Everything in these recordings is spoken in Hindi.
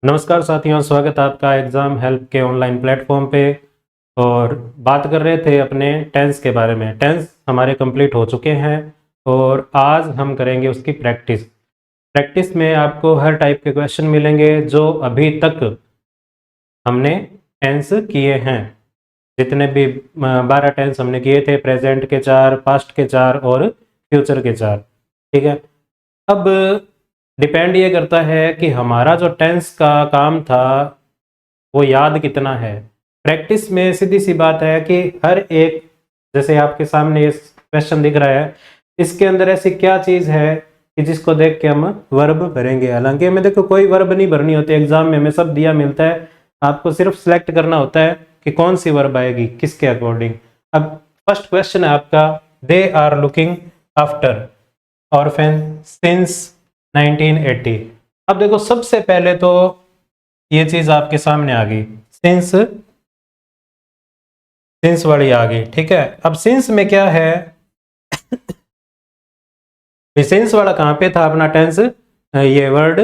नमस्कार साथियों, स्वागत है आपका एग्ज़ाम हेल्प के ऑनलाइन प्लेटफॉर्म पे। और बात कर रहे थे अपने टेंस के बारे में। टेंस हमारे कंप्लीट हो चुके हैं और आज हम करेंगे उसकी प्रैक्टिस। प्रैक्टिस में आपको हर टाइप के क्वेश्चन मिलेंगे जो अभी तक हमने टेंस किए हैं। जितने भी 12 टेंस हमने किए थे, प्रेजेंट के 4, पास्ट के 4 और फ्यूचर के 4। ठीक है। अब डिपेंड ये करता है कि हमारा जो टेंस का काम था वो याद कितना है। प्रैक्टिस में सीधी सी बात है कि हर एक, जैसे आपके सामने ये क्वेश्चन दिख रहा है, इसके अंदर ऐसी क्या चीज़ है कि जिसको देख के हम वर्ब भरेंगे। हालांकि हमें देखो कोई वर्ब नहीं भरनी होती, एग्जाम में हमें सब दिया मिलता है, आपको सिर्फ सिलेक्ट करना होता है कि कौन सी वर्ब आएगी किसके अकॉर्डिंग। अब फर्स्ट क्वेश्चन है आपका, they are looking after orphan since 1980। अब देखो सबसे पहले तो ये चीज आपके सामने आ गई, सिंस सिंस वाली आ गई। ठीक है। अब सिंस में क्या है, सिंस वाला कहाँ पे था अपना टेंस, ये वर्ड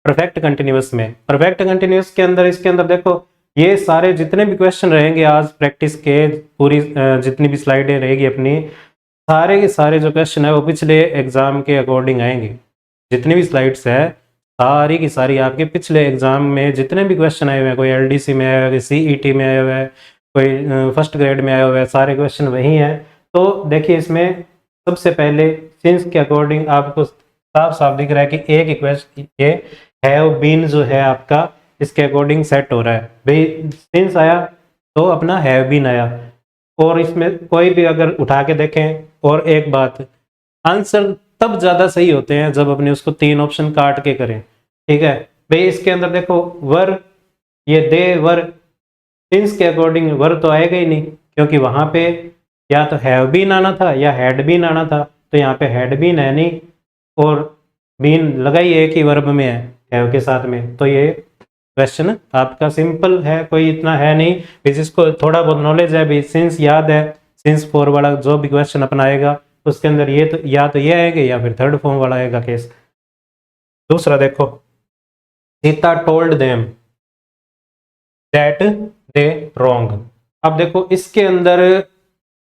परफेक्ट कंटिन्यूअस में। परफेक्ट कंटिन्यूअस के अंदर, इसके अंदर देखो ये सारे जितने भी क्वेश्चन रहेंगे आज प्रैक्टिस के, पूरी जितनी भी स्लाइडें रहेगी अपनी, सारे के सारे जो क्वेश्चन है वो पिछले एग्जाम के अकॉर्डिंग आएंगे। जितनी भी स्लाइड्स है सारी की सारी आपके पिछले एग्जाम में जितने भी क्वेश्चन आए हुए हैं, कोई एलडीसी में आया हुआ है, सीईटी में आया हुआ है, कोई फर्स्ट ग्रेड में आया हुआ है, सारे क्वेश्चन वही हैं। तो देखिए इसमें सबसे पहले सिंस के अकॉर्डिंग आपको साफ साफ दिख रहा है कि एक ही क्वेश्चन ये हैव बीन जो है आपका इसके अकॉर्डिंग सेट हो रहा है। भाई सिंस आया तो अपना हैव बीन आया। और इसमें कोई भी अगर उठा के देखें, और एक बात, आंसर तब ज़्यादा सही होते हैं जब अपने उसको 3 ऑप्शन काट के करें। ठीक है भाई, इसके अंदर देखो वर, ये दे वर, सिंस के अकॉर्डिंग वर तो आएगा ही नहीं, क्योंकि वहां पे या तो हैव बीन आना था या हैड बीन आना था। तो यहाँ पे हैड बीन है नहीं, और बीन लगाई एक ही वर्ब में है हैव के साथ में। तो ये क्वेश्चन आपका सिंपल है, कोई इतना है नहीं। भी जिसको थोड़ा बहुत नॉलेज है, भी सिंस याद है, सिंस फोर वाला जो भी क्वेश्चन अपना आएगा उसके अंदर ये तो या तो ये आएगा या फिर थर्ड फॉर्म वाला आएगा केस। दूसरा देखो, Sita told them that they wrong. अब देखो इसके अंदर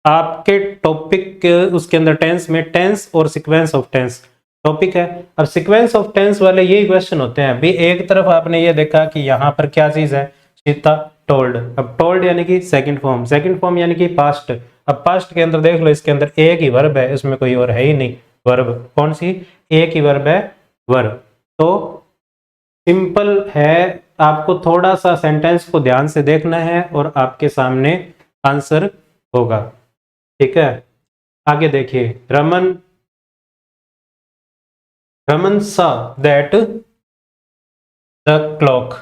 आपके टॉपिक, उसके अंदर टेंस में टेंस और सीक्वेंस ऑफ टेंस टॉपिक है। अब सीक्वेंस ऑफ टेंस वाले यही क्वेश्चन होते हैं। भी एक तरफ आपने ये देखा कि यहाँ पर क्या चीज है, सीता टोल्ड। अब टोल्ड यानी कि सेकंड फॉर्म, सेकंड फॉर्म यानी कि पास्ट। अब पास्ट के अंदर देख लो, इसके अंदर एक ही वर्ब है, इसमें कोई और है ही नहीं। वर्ब कौन सी, एक ही वर्ब है, वर्ब। तो सिंपल है, आपको थोड़ा सा सेंटेंस को ध्यान से देखना है और आपके सामने आंसर होगा। ठीक है। आगे देखिए, रमन रमन सा दैट द क्लॉक।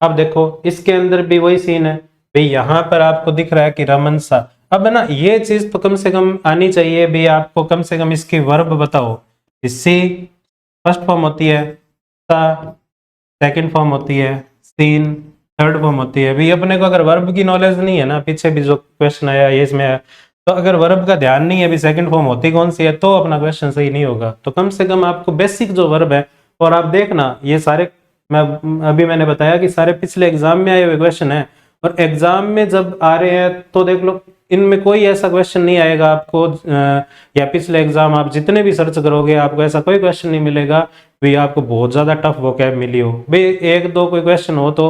अब देखो इसके अंदर भी वही सीन है। भाई यहां पर आपको दिख रहा है कि रमन सा। अब है ना, ये चीज तो कम से कम आनी चाहिए भी, आपको कम से कम इसकी वर्ब बताओ। सी फर्स्ट फॉर्म होती है, सा सेकंड फॉर्म होती है, सीन थर्ड फॉर्म होती है। भाई अपने को अगर वर्ब की नॉलेज नहीं है ना, पीछे भी जो क्वेश्चन आया ये इसमें आया, तो अगर वर्ब का ध्यान नहीं है भी सेकंड फॉर्म होती कौन सी है, तो अपना क्वेश्चन सही नहीं होगा। तो कम से कम आपको बेसिक जो वर्ब है, और आप देखना ये सारे, मैं अभी मैंने बताया कि सारे पिछले एग्जाम में आए हुए क्वेश्चन है, और एग्जाम में जब आ रहे हैं तो देख लो इनमें कोई ऐसा क्वेश्चन नहीं आएगा आपको, या पिछले एग्जाम आप जितने भी सर्च करोगे आपको ऐसा कोई क्वेश्चन नहीं मिलेगा भी आपको बहुत ज्यादा टफ वोकैब मिली हो। भाई एक दो कोई क्वेश्चन हो तो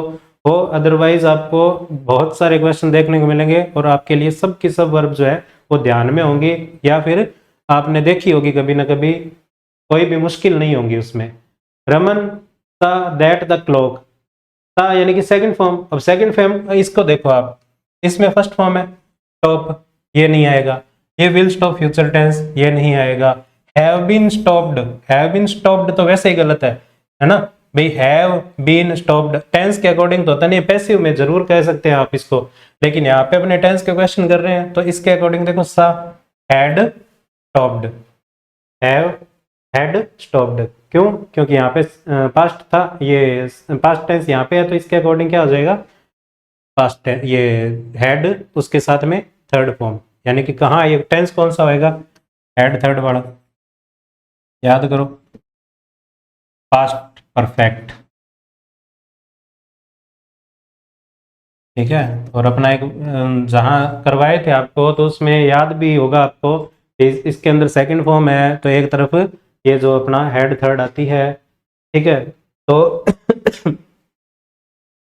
हो, अदरवाइज आपको बहुत सारे क्वेश्चन देखने को मिलेंगे, और आपके लिए सब की सब वर्ब जो है वो ध्यान में होंगी, या फिर आपने देखी होगी कभी ना कभी, कोई भी मुश्किल नहीं होंगी उसमें। रमन सा दैट द क्लॉक, सा यानी कि सेकंड फॉर्म। अब सेकंड फॉर्म इसको देखो आप, इसमें फर्स्ट फॉर्म है स्टॉप, ये नहीं आएगा। ये विल स्टॉप फ्यूचर टेंस, ये नहीं आएगा। Have been stopped, have been stopped तो वैसे ही गलत है ना भाई। हैव बीन स्टॉप्ड टेंस के अकॉर्डिंग तो होता नहीं, पैसिव में जरूर कह सकते हैं आप इसको, लेकिन यहाँ पे अपने टेंस के क्वेश्चन कर रहे हैं तो इसके अकॉर्डिंग देखो, सा had stopped, have had stopped. क्यों, क्योंकि यहाँ पे पास्ट था, ये पास्ट टेंस यहाँ पे है, तो इसके अकॉर्डिंग क्या हो जाएगा, पास्ट टेंस, ये हैड उसके साथ में थर्ड फॉर्म, यानी कि कहाँ ये टेंस कौन सा होएगा, हैड थर्ड वाला, याद करो, पास्ट परफेक्ट। ठीक है। और अपना एक जहाँ करवाए थे आपको तो उसमें याद भी होगा आपको, इसके अंदर सेकंड फॉर्म है तो एक तरफ ये जो अपना हेड थर्ड आती है, ठीक है। तो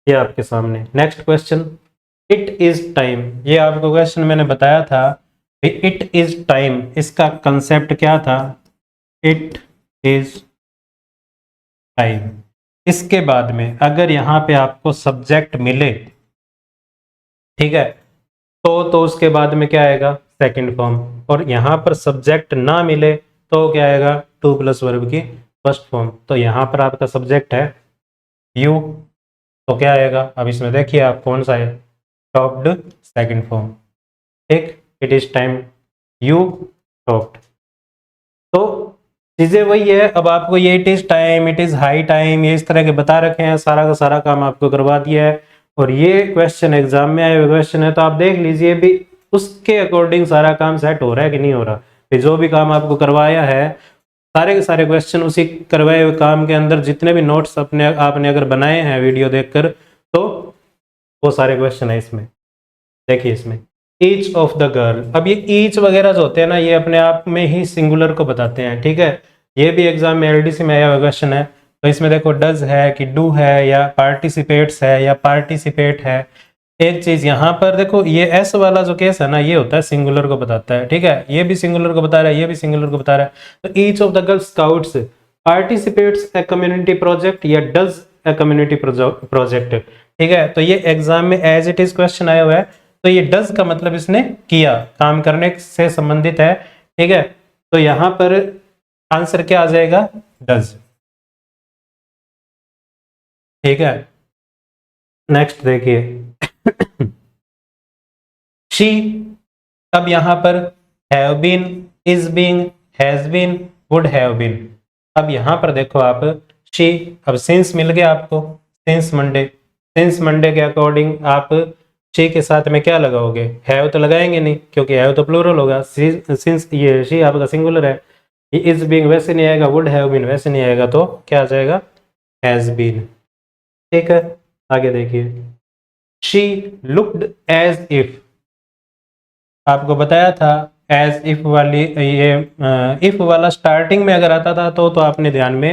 ये आपके सामने next question, it is time. ये आपको क्वेश्चन मैंने बताया था, इट इज टाइम, इसका कंसेप्ट क्या था, इट इज टाइम। इसके बाद में अगर यहाँ पे आपको सब्जेक्ट मिले, ठीक है, तो उसके बाद में क्या आएगा, सेकंड फॉर्म। और यहाँ पर सब्जेक्ट ना मिले तो क्या आएगा, टू प्लस वर्ब की फर्स्ट फॉर्म। तो यहाँ पर आपका सब्जेक्ट है यू, तो क्या आएगा, अब इसमें देखिए आप कौन सा है, टॉप्ड सेकंड फॉर्म, ठीक। It is time you topped. तो चीजें वही है, अब आपको ये it is time, it is high time, ये इस तरह के बता रखे हैं, सारा का सारा काम आपको करवा दिया है। और ये क्वेश्चन एग्जाम में आए हुए क्वेश्चन है, तो आप देख लीजिए भी उसके अकॉर्डिंग सारा काम सेट हो रहा है कि नहीं हो रहा। फिर जो भी काम आपको करवाया है, सारे के सारे क्वेश्चन उसी करवाए हुए काम के अंदर, जितने भी नोट्स अपने आपने अगर बनाए हैं वीडियो देखकर, तो वो सारे क्वेश्चन है इसमें। देखिए इसमें ईच ऑफ द गर्ल, अब ये ईच वगैरह जो होते हैं ना, ये अपने आप में ही सिंगुलर को बताते हैं, ठीक है। ये भी एग्जाम में एलडीसी में आया हुआ क्वेश्चन है। तो इसमें देखो डज है कि डू है या पार्टिसिपेट्स है या पार्टिसिपेट है। एक चीज यहाँ पर देखो, ये एस वाला जो केस है ना, ये होता है सिंगुलर को बताता है, ठीक है। ये भी सिंगुलर को बता रहा है, ये भी सिंगुलर को बता रहा है। तो each of the girl scouts participates a community project या डज ए कम्युनिटी प्रोजेक्ट, ठीक है। तो ये एग्जाम में एज इट इज क्वेश्चन आया हुआ है, तो ये डज का मतलब इसने किया, काम करने से संबंधित है, ठीक है। तो यहां पर आंसर क्या आ जाएगा, डज, ठीक है। नेक्स्ट देखिए शी, अब यहां पर have been, is being, has been, would have been. अब यहां पर देखो आप शी, अब सिंस मिल गया आपको, सिंस मंडे, सिंस मंडे के अकॉर्डिंग आप शी के साथ में क्या लगाओगे, हैव तो लगाएंगे नहीं क्योंकि हैव तो प्लूरल होगा, सिंस ये शी आपका सिंगुलर है। ये इज बीइंग वैसे नहीं आएगा, वुड हैव बीन वैसे नहीं आएगा, तो क्या आ जाएगा, हैज बीन, ठीक है। आगे देखिए शी लुक्ड एज इफ, आपको बताया था एज इफ वाली, ये इफ वाला स्टार्टिंग में अगर आता था तो आपने ध्यान में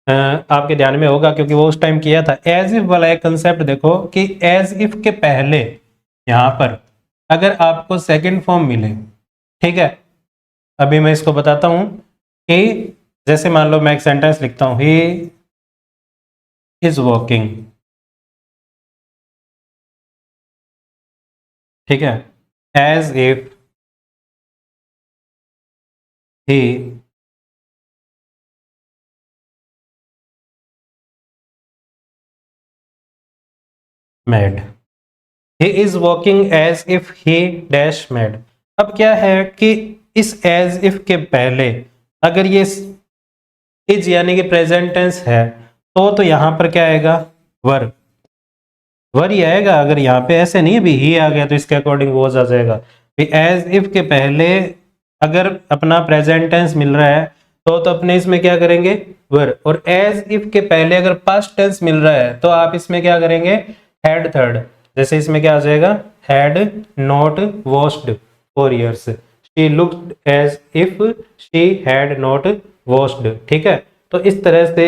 आपके ध्यान में होगा क्योंकि वो उस टाइम किया था। एज इफ वाला एक कंसेप्ट देखो कि एज इफ के पहले यहां पर अगर आपको सेकंड फॉर्म मिले, ठीक है। अभी मैं इसको बताता हूं कि जैसे मान लो मैं एक सेंटेंस लिखता हूं, ही इज वॉकिंग, ठीक है, as if he made, he is walking as if he dash made. अब क्या है कि इस एज इफ के पहले अगर ये इज यानी कि प्रेजेंट टेंस है, तो यहां पर क्या आएगा, वर, वर ही आएगा। अगर यहाँ पे ऐसे नहीं है भी ही आ गया तो इसके अकॉर्डिंग वो आ जाएगा। एज इफ के पहले अगर अपना प्रेजेंट टेंस मिल रहा है तो अपने इसमें क्या करेंगे, वर। और एज इफ के पहले अगर पास्ट टेंस मिल रहा है तो आप इसमें क्या करेंगे, हैड थर्ड। जैसे इसमें क्या आ जाएगा, had not washed for years, she looked as if she had not washed, ठीक है। तो इस तरह से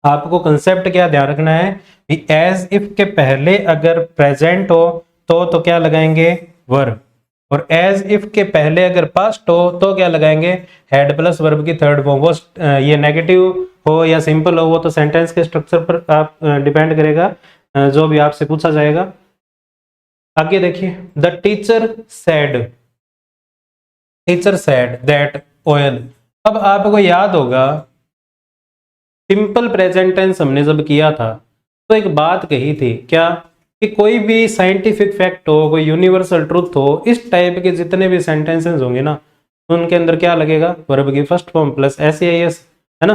आपको कंसेप्ट क्या ध्यान रखना है कि एज इफ के पहले अगर प्रेजेंट हो तो क्या लगाएंगे, वर। और एज इफ के पहले अगर पास्ट हो तो क्या लगाएंगे, हैड प्लस वर्ब की थर्ड फॉर्म। वो ये नेगेटिव हो या सिंपल हो वो तो सेंटेंस के स्ट्रक्चर पर आप डिपेंड करेगा, जो भी आपसे पूछा जाएगा। आगे देखिए the teacher said that oil. अब आपको याद होगा सिंपल प्रेजेंट टेंस हमने जब किया था तो एक बात कही थी क्या, कि कोई भी साइंटिफिक फैक्ट हो, कोई यूनिवर्सल ट्रूथ हो, इस टाइप के जितने भी सेंटेंसेस होंगे ना उनके अंदर क्या लगेगा, वर्ब की फर्स्ट फॉर्म प्लस एस, है ना।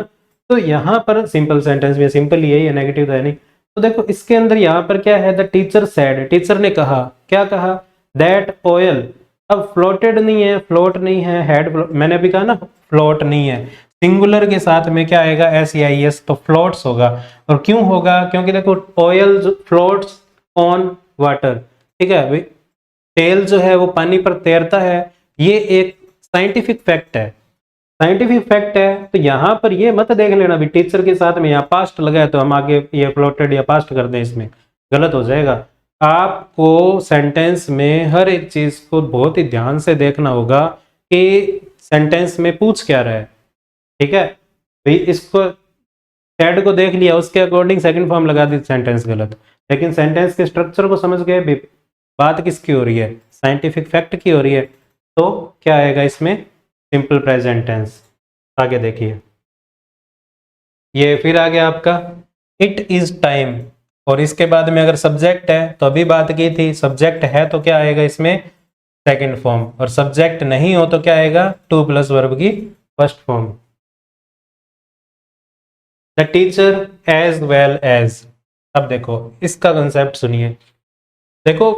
तो यहाँ पर सिंपल सेंटेंस में सिंपल ही है, ये नेगेटिव तो है नहीं। तो देखो इसके अंदर यहाँ पर क्या है, द टीचर सेड, टीचर ने कहा, क्या कहा, दैट ऑयल। अब फ्लोटेड नहीं है, फ्लोट नहीं है, हेड मैंने अभी कहा ना फ्लोट नहीं है, सिंगुलर के साथ में क्या आएगा, SEIS, तो फ्लोट्स होगा। और क्यों होगा, क्योंकि देखो ऑयल फ्लोट्स ऑन वाटर, ठीक है। टेल जो है वो पानी पर तैरता है, ये एक साइंटिफिक फैक्ट है, साइंटिफिक फैक्ट है। तो यहाँ पर ये मत देख लेना भी टीचर के साथ में यहाँ पास्ट लगाया तो हम आगे ये फ्लोटेड या पास्ट कर दें, इसमें गलत हो जाएगा। आपको सेंटेंस में हर एक चीज को बहुत ही ध्यान से देखना होगा कि सेंटेंस में पूछ क्या रहा है, ठीक है। भाई इसको टेड को देख लिया, उसके अकॉर्डिंग सेकंड फॉर्म लगा दी, सेंटेंस गलत। लेकिन सेंटेंस के स्ट्रक्चर को समझ गए भी बात किसकी हो रही है, साइंटिफिक फैक्ट की हो रही है, तो क्या आएगा इसमें, सिंपल प्रेजेंट टेंस। आगे देखिए, ये फिर आ गया आपका इट इज टाइम, और इसके बाद में अगर सब्जेक्ट है तो अभी बात की थी, सब्जेक्ट है तो क्या आएगा इसमें, सेकंड फॉर्म, और सब्जेक्ट नहीं हो तो क्या आएगा, टू प्लस वर्ब की first form. The teacher as well as, अब देखो इसका कंसेप्ट सुनिए। देखो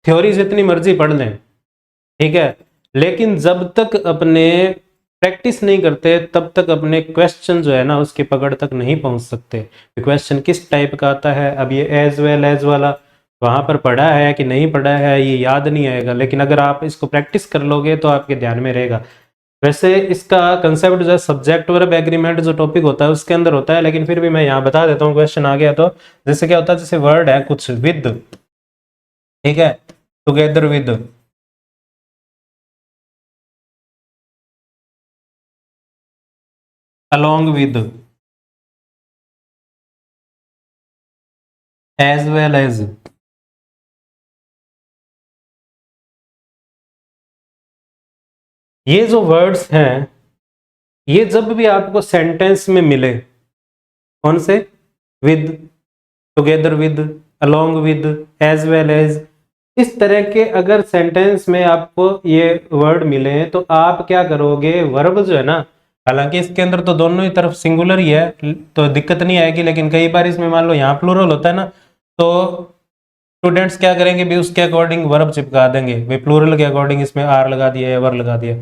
थ्योरी जितनी मर्जी पढ़ लें, ठीक है, लेकिन जब तक अपने प्रैक्टिस नहीं करते तब तक अपने क्वेश्चन जो है ना उसकी पकड़ तक नहीं पहुंच सकते। क्वेश्चन किस टाइप का आता है, अब ये एज वेल एज वाला वहां पर पढ़ा है कि नहीं पढ़ा है ये याद नहीं आएगा, लेकिन अगर आप इसको प्रैक्टिस कर लोगे तो आपके ध्यान में रहेगा। वैसे इसका कंसेप्ट जो है सब्जेक्ट वर्ब एग्रीमेंट जो टॉपिक होता है उसके अंदर होता है, लेकिन फिर भी मैं यहाँ बता देता हूँ, क्वेश्चन आ गया तो। जैसे क्या होता है, जैसे वर्ड है कुछ विद, ठीक है, together with, along with, as well as, ये जो वर्ड्स हैं ये जब भी आपको सेंटेंस में मिले, कौन से, with, together with, along with, as well as, इस तरह के अगर सेंटेंस में आपको ये वर्ड मिले तो आप क्या करोगे, वर्ब जो है ना, हालांकि इसके अंदर तो दोनों ही तरफ सिंगुलर ही है तो दिक्कत नहीं आएगी, लेकिन कई बार इसमें मान लो यहाँ प्लूरल होता है ना, तो स्टूडेंट्स क्या करेंगे भी उसके अकॉर्डिंग वर्ब चिपका देंगे, वे प्लूरल के अकॉर्डिंग इसमें आर लगा दिया या वर लगा दिया।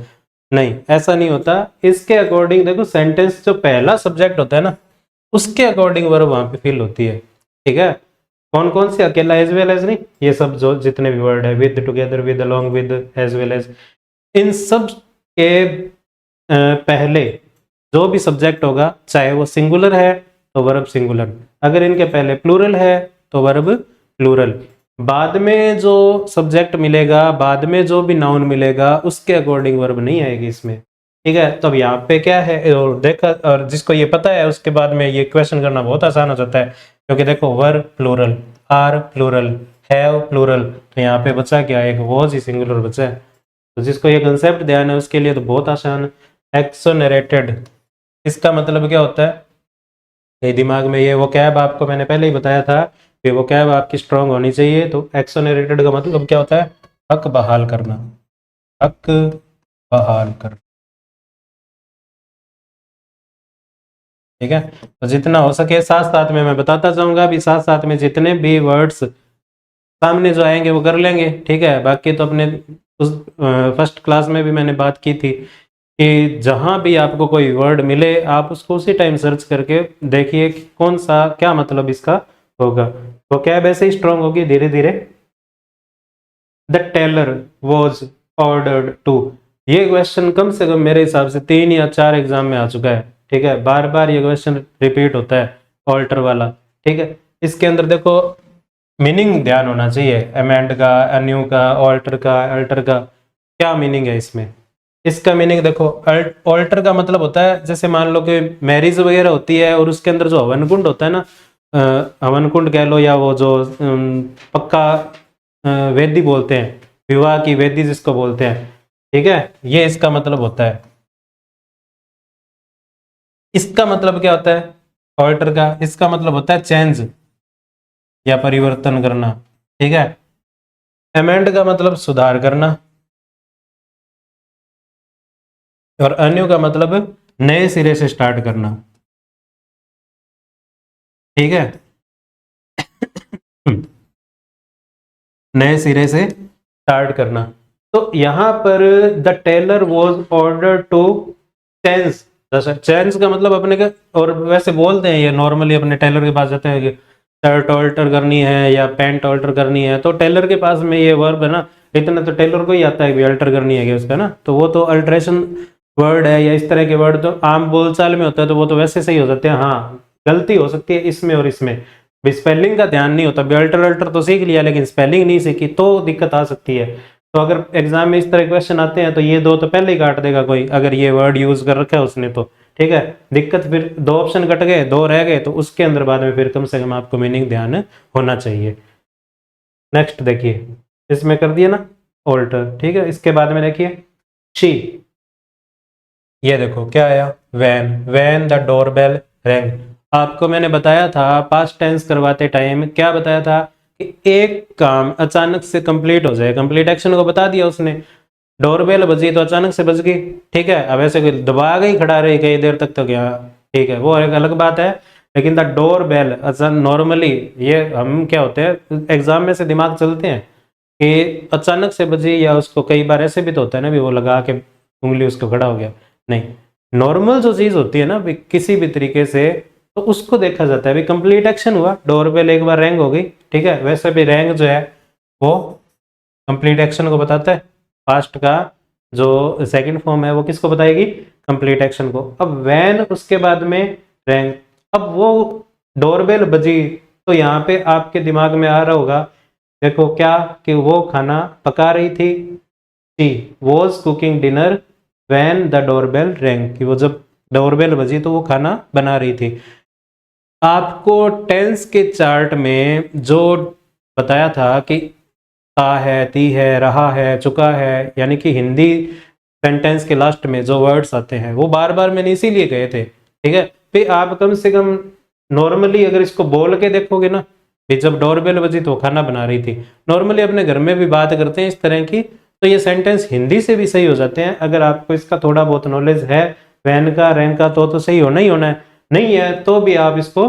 नहीं, ऐसा नहीं होता। इसके अकॉर्डिंग देखो सेंटेंस जो पहला सब्जेक्ट होता है ना उसके अकॉर्डिंग वर्ब वहां पे फिल होती है, ठीक है। कौन कौन से, अकेला एज वेल एज नहीं, ये सब जो जितने भी वर्ड है, with, together with, along with, as well as, इन सब के पहले जो भी सब्जेक्ट होगा चाहे वो सिंगुलर है तो वर्ब सिंगुलर, अगर इनके पहले प्लूरल है तो वर्ब प्लूरल, बाद में जो सब्जेक्ट मिलेगा, बाद में जो भी नाउन मिलेगा उसके अकॉर्डिंग वर्ब नहीं आएगी इसमें, ठीक है। तो अब यहाँ पे क्या है, और देखा, और जिसको ये पता है उसके बाद में ये क्वेश्चन करना बहुत आसान हो जाता है, क्योंकि देखो were plural, are plural, have plural, तो यहाँ पे बचा क्या, एक वॉज ही सिंगुलर बचा है। तो जिसको ये कंसेप्ट ध्यान है उसके लिए तो बहुत आसान। एक्सोनरेटेड, इसका मतलब क्या होता है, ये दिमाग में ये वो कैब आपको मैंने पहले ही बताया था कि वो कैब आपकी स्ट्रांग होनी चाहिए। तो एक्सोनरेटेड का मतलब क्या होता है, हक बहाल करना, हक बहाल करना, ठीक है। तो जितना हो सके साथ साथ में मैं बताता जाऊंगा, भी साथ साथ में जितने भी वर्ड्स सामने जो आएंगे वो कर लेंगे, ठीक है। बाकी तो अपने उस फर्स्ट क्लास में भी मैंने बात की थी कि जहां भी आपको कोई वर्ड मिले आप उसको उसी टाइम सर्च करके देखिए कि कौन सा क्या मतलब इसका होगा, तो कैब ऐसे ही स्ट्रांग होगी धीरे धीरे। The tailor was ordered to, ये क्वेश्चन कम से कम मेरे हिसाब से 3 या 4 एग्जाम में आ चुका है, ठीक है, बार बार ये क्वेश्चन रिपीट होता है, ऑल्टर वाला, ठीक है। इसके अंदर देखो मीनिंग ध्यान होना चाहिए, अमेंड का, अन्यू का, ऑल्टर का, अल्टर का, क्या मीनिंग है इसमें। इसका मीनिंग देखो, ऑल्टर का मतलब होता है जैसे मान लो कि मैरिज वगैरह होती है और उसके अंदर जो हवन कुंड होता है ना, हवन कुंड कह लो या वो जो पक्का वेदी बोलते हैं, विवाह की वेदी जिसको बोलते हैं, ठीक है, ये इसका मतलब होता है। इसका मतलब क्या होता है ऑल्टर का, इसका मतलब होता है चेंज या परिवर्तन करना, ठीक है। अमेंड का मतलब सुधार करना, और अन्यू का मतलब नए सिरे से स्टार्ट करना, ठीक है। नए सिरे से स्टार्ट करना। तो यहां पर the tailor was order to change, change का मतलब अपने का, और वैसे बोलते हैं ये नॉर्मली अपने टेलर के पास जाते हैं कि शर्ट ऑल्टर करनी है या पैंट ऑल्टर करनी है, तो टेलर के पास में ये वर्ब है ना, इतना तो टेलर को ही आता है कि अल्टर करनी है कि उसका ना, तो वो तो अल्ट्रेशन वर्ड है, या इस तरह के वर्ड तो आम बोलचाल में होता है, तो वो तो वैसे सही हो जाते हैं। हाँ, गलती हो सकती है इसमें और इसमें, स्पेलिंग का ध्यान नहीं होता। अल्टर अल्टर तो सीख लिया लेकिन स्पेलिंग नहीं सीखी तो दिक्कत आ सकती है। तो अगर एग्जाम में इस तरह क्वेश्चन आते हैं तो ये दो तो पहले ही काट देगा कोई, अगर ये वर्ड यूज कर रखा है उसने तो, ठीक है। दिक्कत फिर दो ऑप्शन कट गए, दो रह गए, तो उसके अंदर बाद में फिर कम से कम आपको मीनिंग ध्यान होना चाहिए। नेक्स्ट देखिए, इसमें कर दिया ना ऑल्टर, ठीक है। इसके बाद में देखिए शी, ये देखो क्या आया, when, when the doorbell rang. आपको मैंने बताया था पास्ट टेंस करवाते टाइम, क्या बताया था कि एक काम अचानक से कंप्लीट हो जाए, कंप्लीट एक्शन को बता दिया उसने। डोरबेल बजी तो अचानक से बज गई, ठीक है। अब ऐसे कोई दबा गई खड़ा रही कई देर तक तो क्या, ठीक है, वो एक अलग बात है। लेकिन द डोर बेल नॉर्मली, ये हम क्या होते हैं एग्जाम में से दिमाग चलते हैं कि अचानक से बजी, या उसको कई बार ऐसे भी तो होता है ना भी वो लगा के उंगली उसको खड़ा हो गया, नहीं। नॉर्मल जो चीज होती है ना भी किसी भी तरीके से, तो उसको देखा जाता है। अभी कंप्लीट एक्शन हुआ, डोरबेल एक बार रैंग हो गई, ठीक है। वैसे भी रैंग जो है वो कंप्लीट एक्शन को बताता है। पास्ट का जो सेकंड फॉर्म है वो किसको बताएगी, कंप्लीट एक्शन को। अब वैन उसके बाद में रैंग, अब वो डोरबेल बजी, तो यहाँ पे आपके दिमाग में आ रहा होगा, देखो क्या, कि वो खाना पका रही थी, she was cooking dinner when the doorbell wrong, कि वो जब डोरबेल बजी तो वो खाना बना रही थी। आपको टेंस के चार्ट में जो बताया था कि ता है, ती है, रहा है, चुका है, यानी कि हिंदी सेंटेंस के लास्ट में जो वर्ड्स आते हैं वो बार बार मैंने इसीलिए कहे थे, ठीक है। फिर आप कम से कम नॉर्मली अगर इसको बोल के देखोगे ना, कि जब डोरबेल बजी तो खाना बना रही थी, नॉर्मली अपने घर में भी बात करते हैं इस तरह की, तो ये सेंटेंस हिंदी से भी सही हो जाते हैं। अगर आपको इसका थोड़ा बहुत नॉलेज है वैन का, रैंक का, तो सही होना ही होना है। नहीं है तो भी आप इसको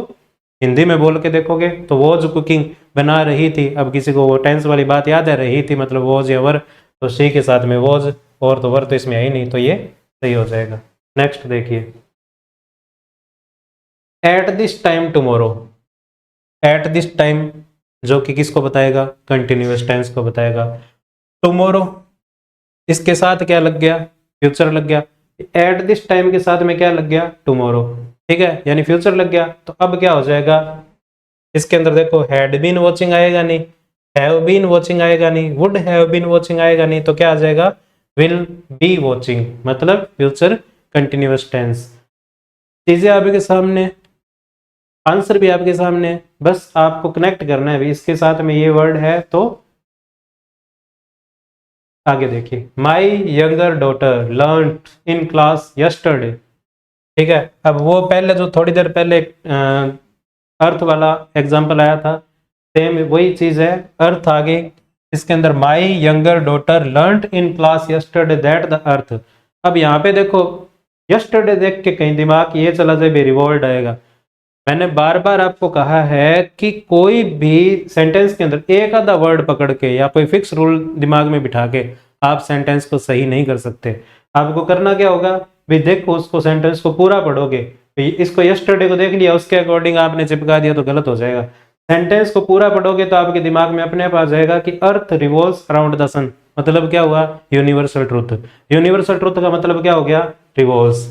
हिंदी में बोल के देखोगे, तो वो जो कुकिंग बना रही थी, अब किसी को वो टेंस वाली बात याद है, रही थी मतलब वॉज या वर, तो शी के साथ में वॉज, और तो वर तो इसमें है ही नहीं, तो ये सही हो जाएगा। नेक्स्ट देखिए, at this time tomorrow. At this time जो कि किसको बताएगा, कंटिन्यूअस टेंस को बताएगा। टुमारो इसके साथ क्या लग गया, फ्यूचर लग गया। एट दिस टाइम के साथ में क्या लग गया, टुमारो, ठीक है, यानी फ्यूचर लग गया। तो अब क्या हो जाएगा, इसके अंदर देखो हैड बीन वॉचिंग आएगा नहीं, हैव बीन वॉचिंग आएगा नहीं, वुड हैव बीन वॉचिंग आएगा नहीं, तो क्या आ जाएगा, विल बी वॉचिंग, मतलब फ्यूचर कंटिन्यूअस टेंस। चीजें आपके सामने, आंसर भी आपके सामने, बस आपको कनेक्ट करना है इसके साथ में, ये वर्ड है तो आगे देखिए, my younger daughter learn in class yesterday, ठीक है। अब वो पहले जो थोड़ी देर पहले अर्थ वाला एग्जाम्पल आया था, सेम वही चीज है, अर्थ आ गई इसके अंदर, my younger daughter learn in class yesterday that the अर्थ। अब यहाँ पे देखो यस्टरडे देख के कहीं दिमाग ये चला जाए भी रिवॉल्ट आएगा। मैंने बार बार आपको कहा है कि कोई भी सेंटेंस के अंदर एक आधा वर्ड पकड़ के या कोई फिक्स रूल दिमाग में बिठा के आप सेंटेंस को सही नहीं कर सकते। आपको करना क्या होगा भाई, देखो उसको सेंटेंस को पूरा पढ़ोगे, इसको यस्टरडे को देख लिया उसके अकॉर्डिंग आपने चिपका दिया तो गलत हो जाएगा। सेंटेंस को पूरा पढ़ोगे तो आपके दिमाग में अपने आप आ जाएगा कि अर्थ रिवॉल्व्स अराउंड द सन, मतलब क्या हुआ, यूनिवर्सल ट्रुथ। यूनिवर्सल ट्रुथ का मतलब क्या हो गया, रिवॉल्व्स,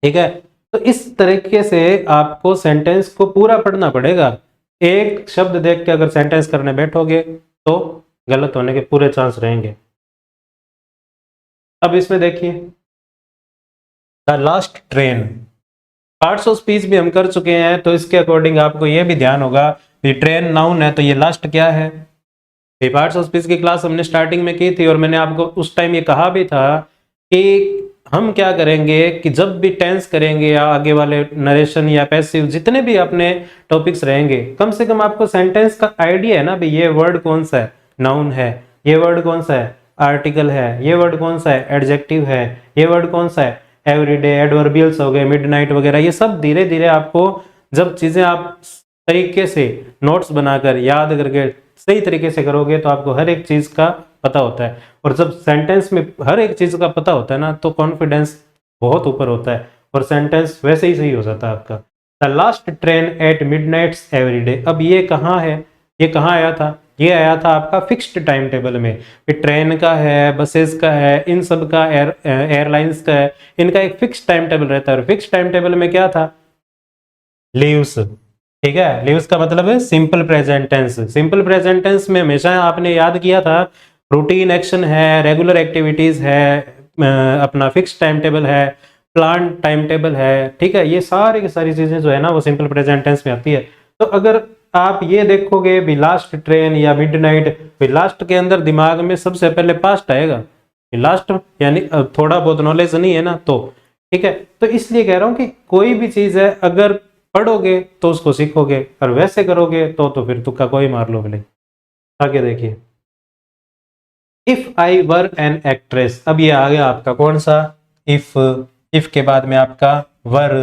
ठीक है। तो इस तरीके से आपको सेंटेंस को पूरा पढ़ना पड़ेगा। एक शब्द देख के अगर सेंटेंस करने बैठोगे तो गलत होने के पूरे चांस रहेंगे। अब इसमें देखिए the last train, parts of speech भी हम कर चुके हैं, तो इसके अकॉर्डिंग आपको यह भी ध्यान होगा कि ट्रेन नाउन है तो ये लास्ट क्या है। ये पार्ट्स ऑफ स्पीच की क्लास हमने स्टार्टिंग में की थी और मैंने आपको उस टाइम ये कहा भी था कि हम क्या करेंगे कि जब भी टेंस करेंगे या आगे वाले नरेशन या पैसिव जितने भी अपने टॉपिक्स रहेंगे, कम से कम आपको सेंटेंस का आइडिया है ना भी ये वर्ड कौन सा है, नाउन है, ये वर्ड कौन सा है, आर्टिकल है, ये वर्ड कौन सा है, एडजेक्टिव है, ये वर्ड कौन सा है, एवरीडे, एडवर्बियल्स हो गए, मिडनाइट वगैरह, ये सब धीरे धीरे आपको जब चीजें आप तरीके से नोट्स बनाकर याद करके सही तरीके से करोगे तो आपको हर एक चीज का पता होता है। और जब सेंटेंस में हर एक चीज का पता होता है ना तो कॉन्फिडेंस बहुत ऊपर होता है और सेंटेंस वैसे ही सही हो जाता है आपका। The last train eight Midnights every day. अब ये कहाँ है, ये कहाँ आया था, ये आया था आपका फिक्स्ड टाइम टेबल में। ट्रेन का है, बसेस का है, इन सब का, एयरलाइंस का है, इनका एक फिक्स टाइम टेबल रहता है। और फिक्स टाइम टेबल में क्या था, लीव्स। ठीक है, लीव्स का मतलब है simple present tense. Simple present tense में हमेशा आपने याद किया था रूटीन एक्शन है, रेगुलर एक्टिविटीज है, अपना फिक्स टाइम टेबल है, प्लान टाइम टेबल है। ठीक है, ये सारी की सारी चीजें जो है ना वो सिंपल प्रेजेंट टेंस में आती है। तो अगर आप ये देखोगे भी लास्ट ट्रेन या मिडनाइट, भी लास्ट के अंदर दिमाग में सबसे पहले पास्ट आएगा, लास्ट यानी थोड़ा बहुत नॉलेज नहीं है ना तो। ठीक है, तो इसलिए कह रहा हूं कि कोई भी चीज है अगर पढ़ोगे तो उसको सीखोगे, और वैसे करोगे तो फिर तुक्का कोई मार लो भले। आगे देखिए, if I were an actress. अब ये आ गया आपका कौन सा, इफ। इफ के बाद में आपका वर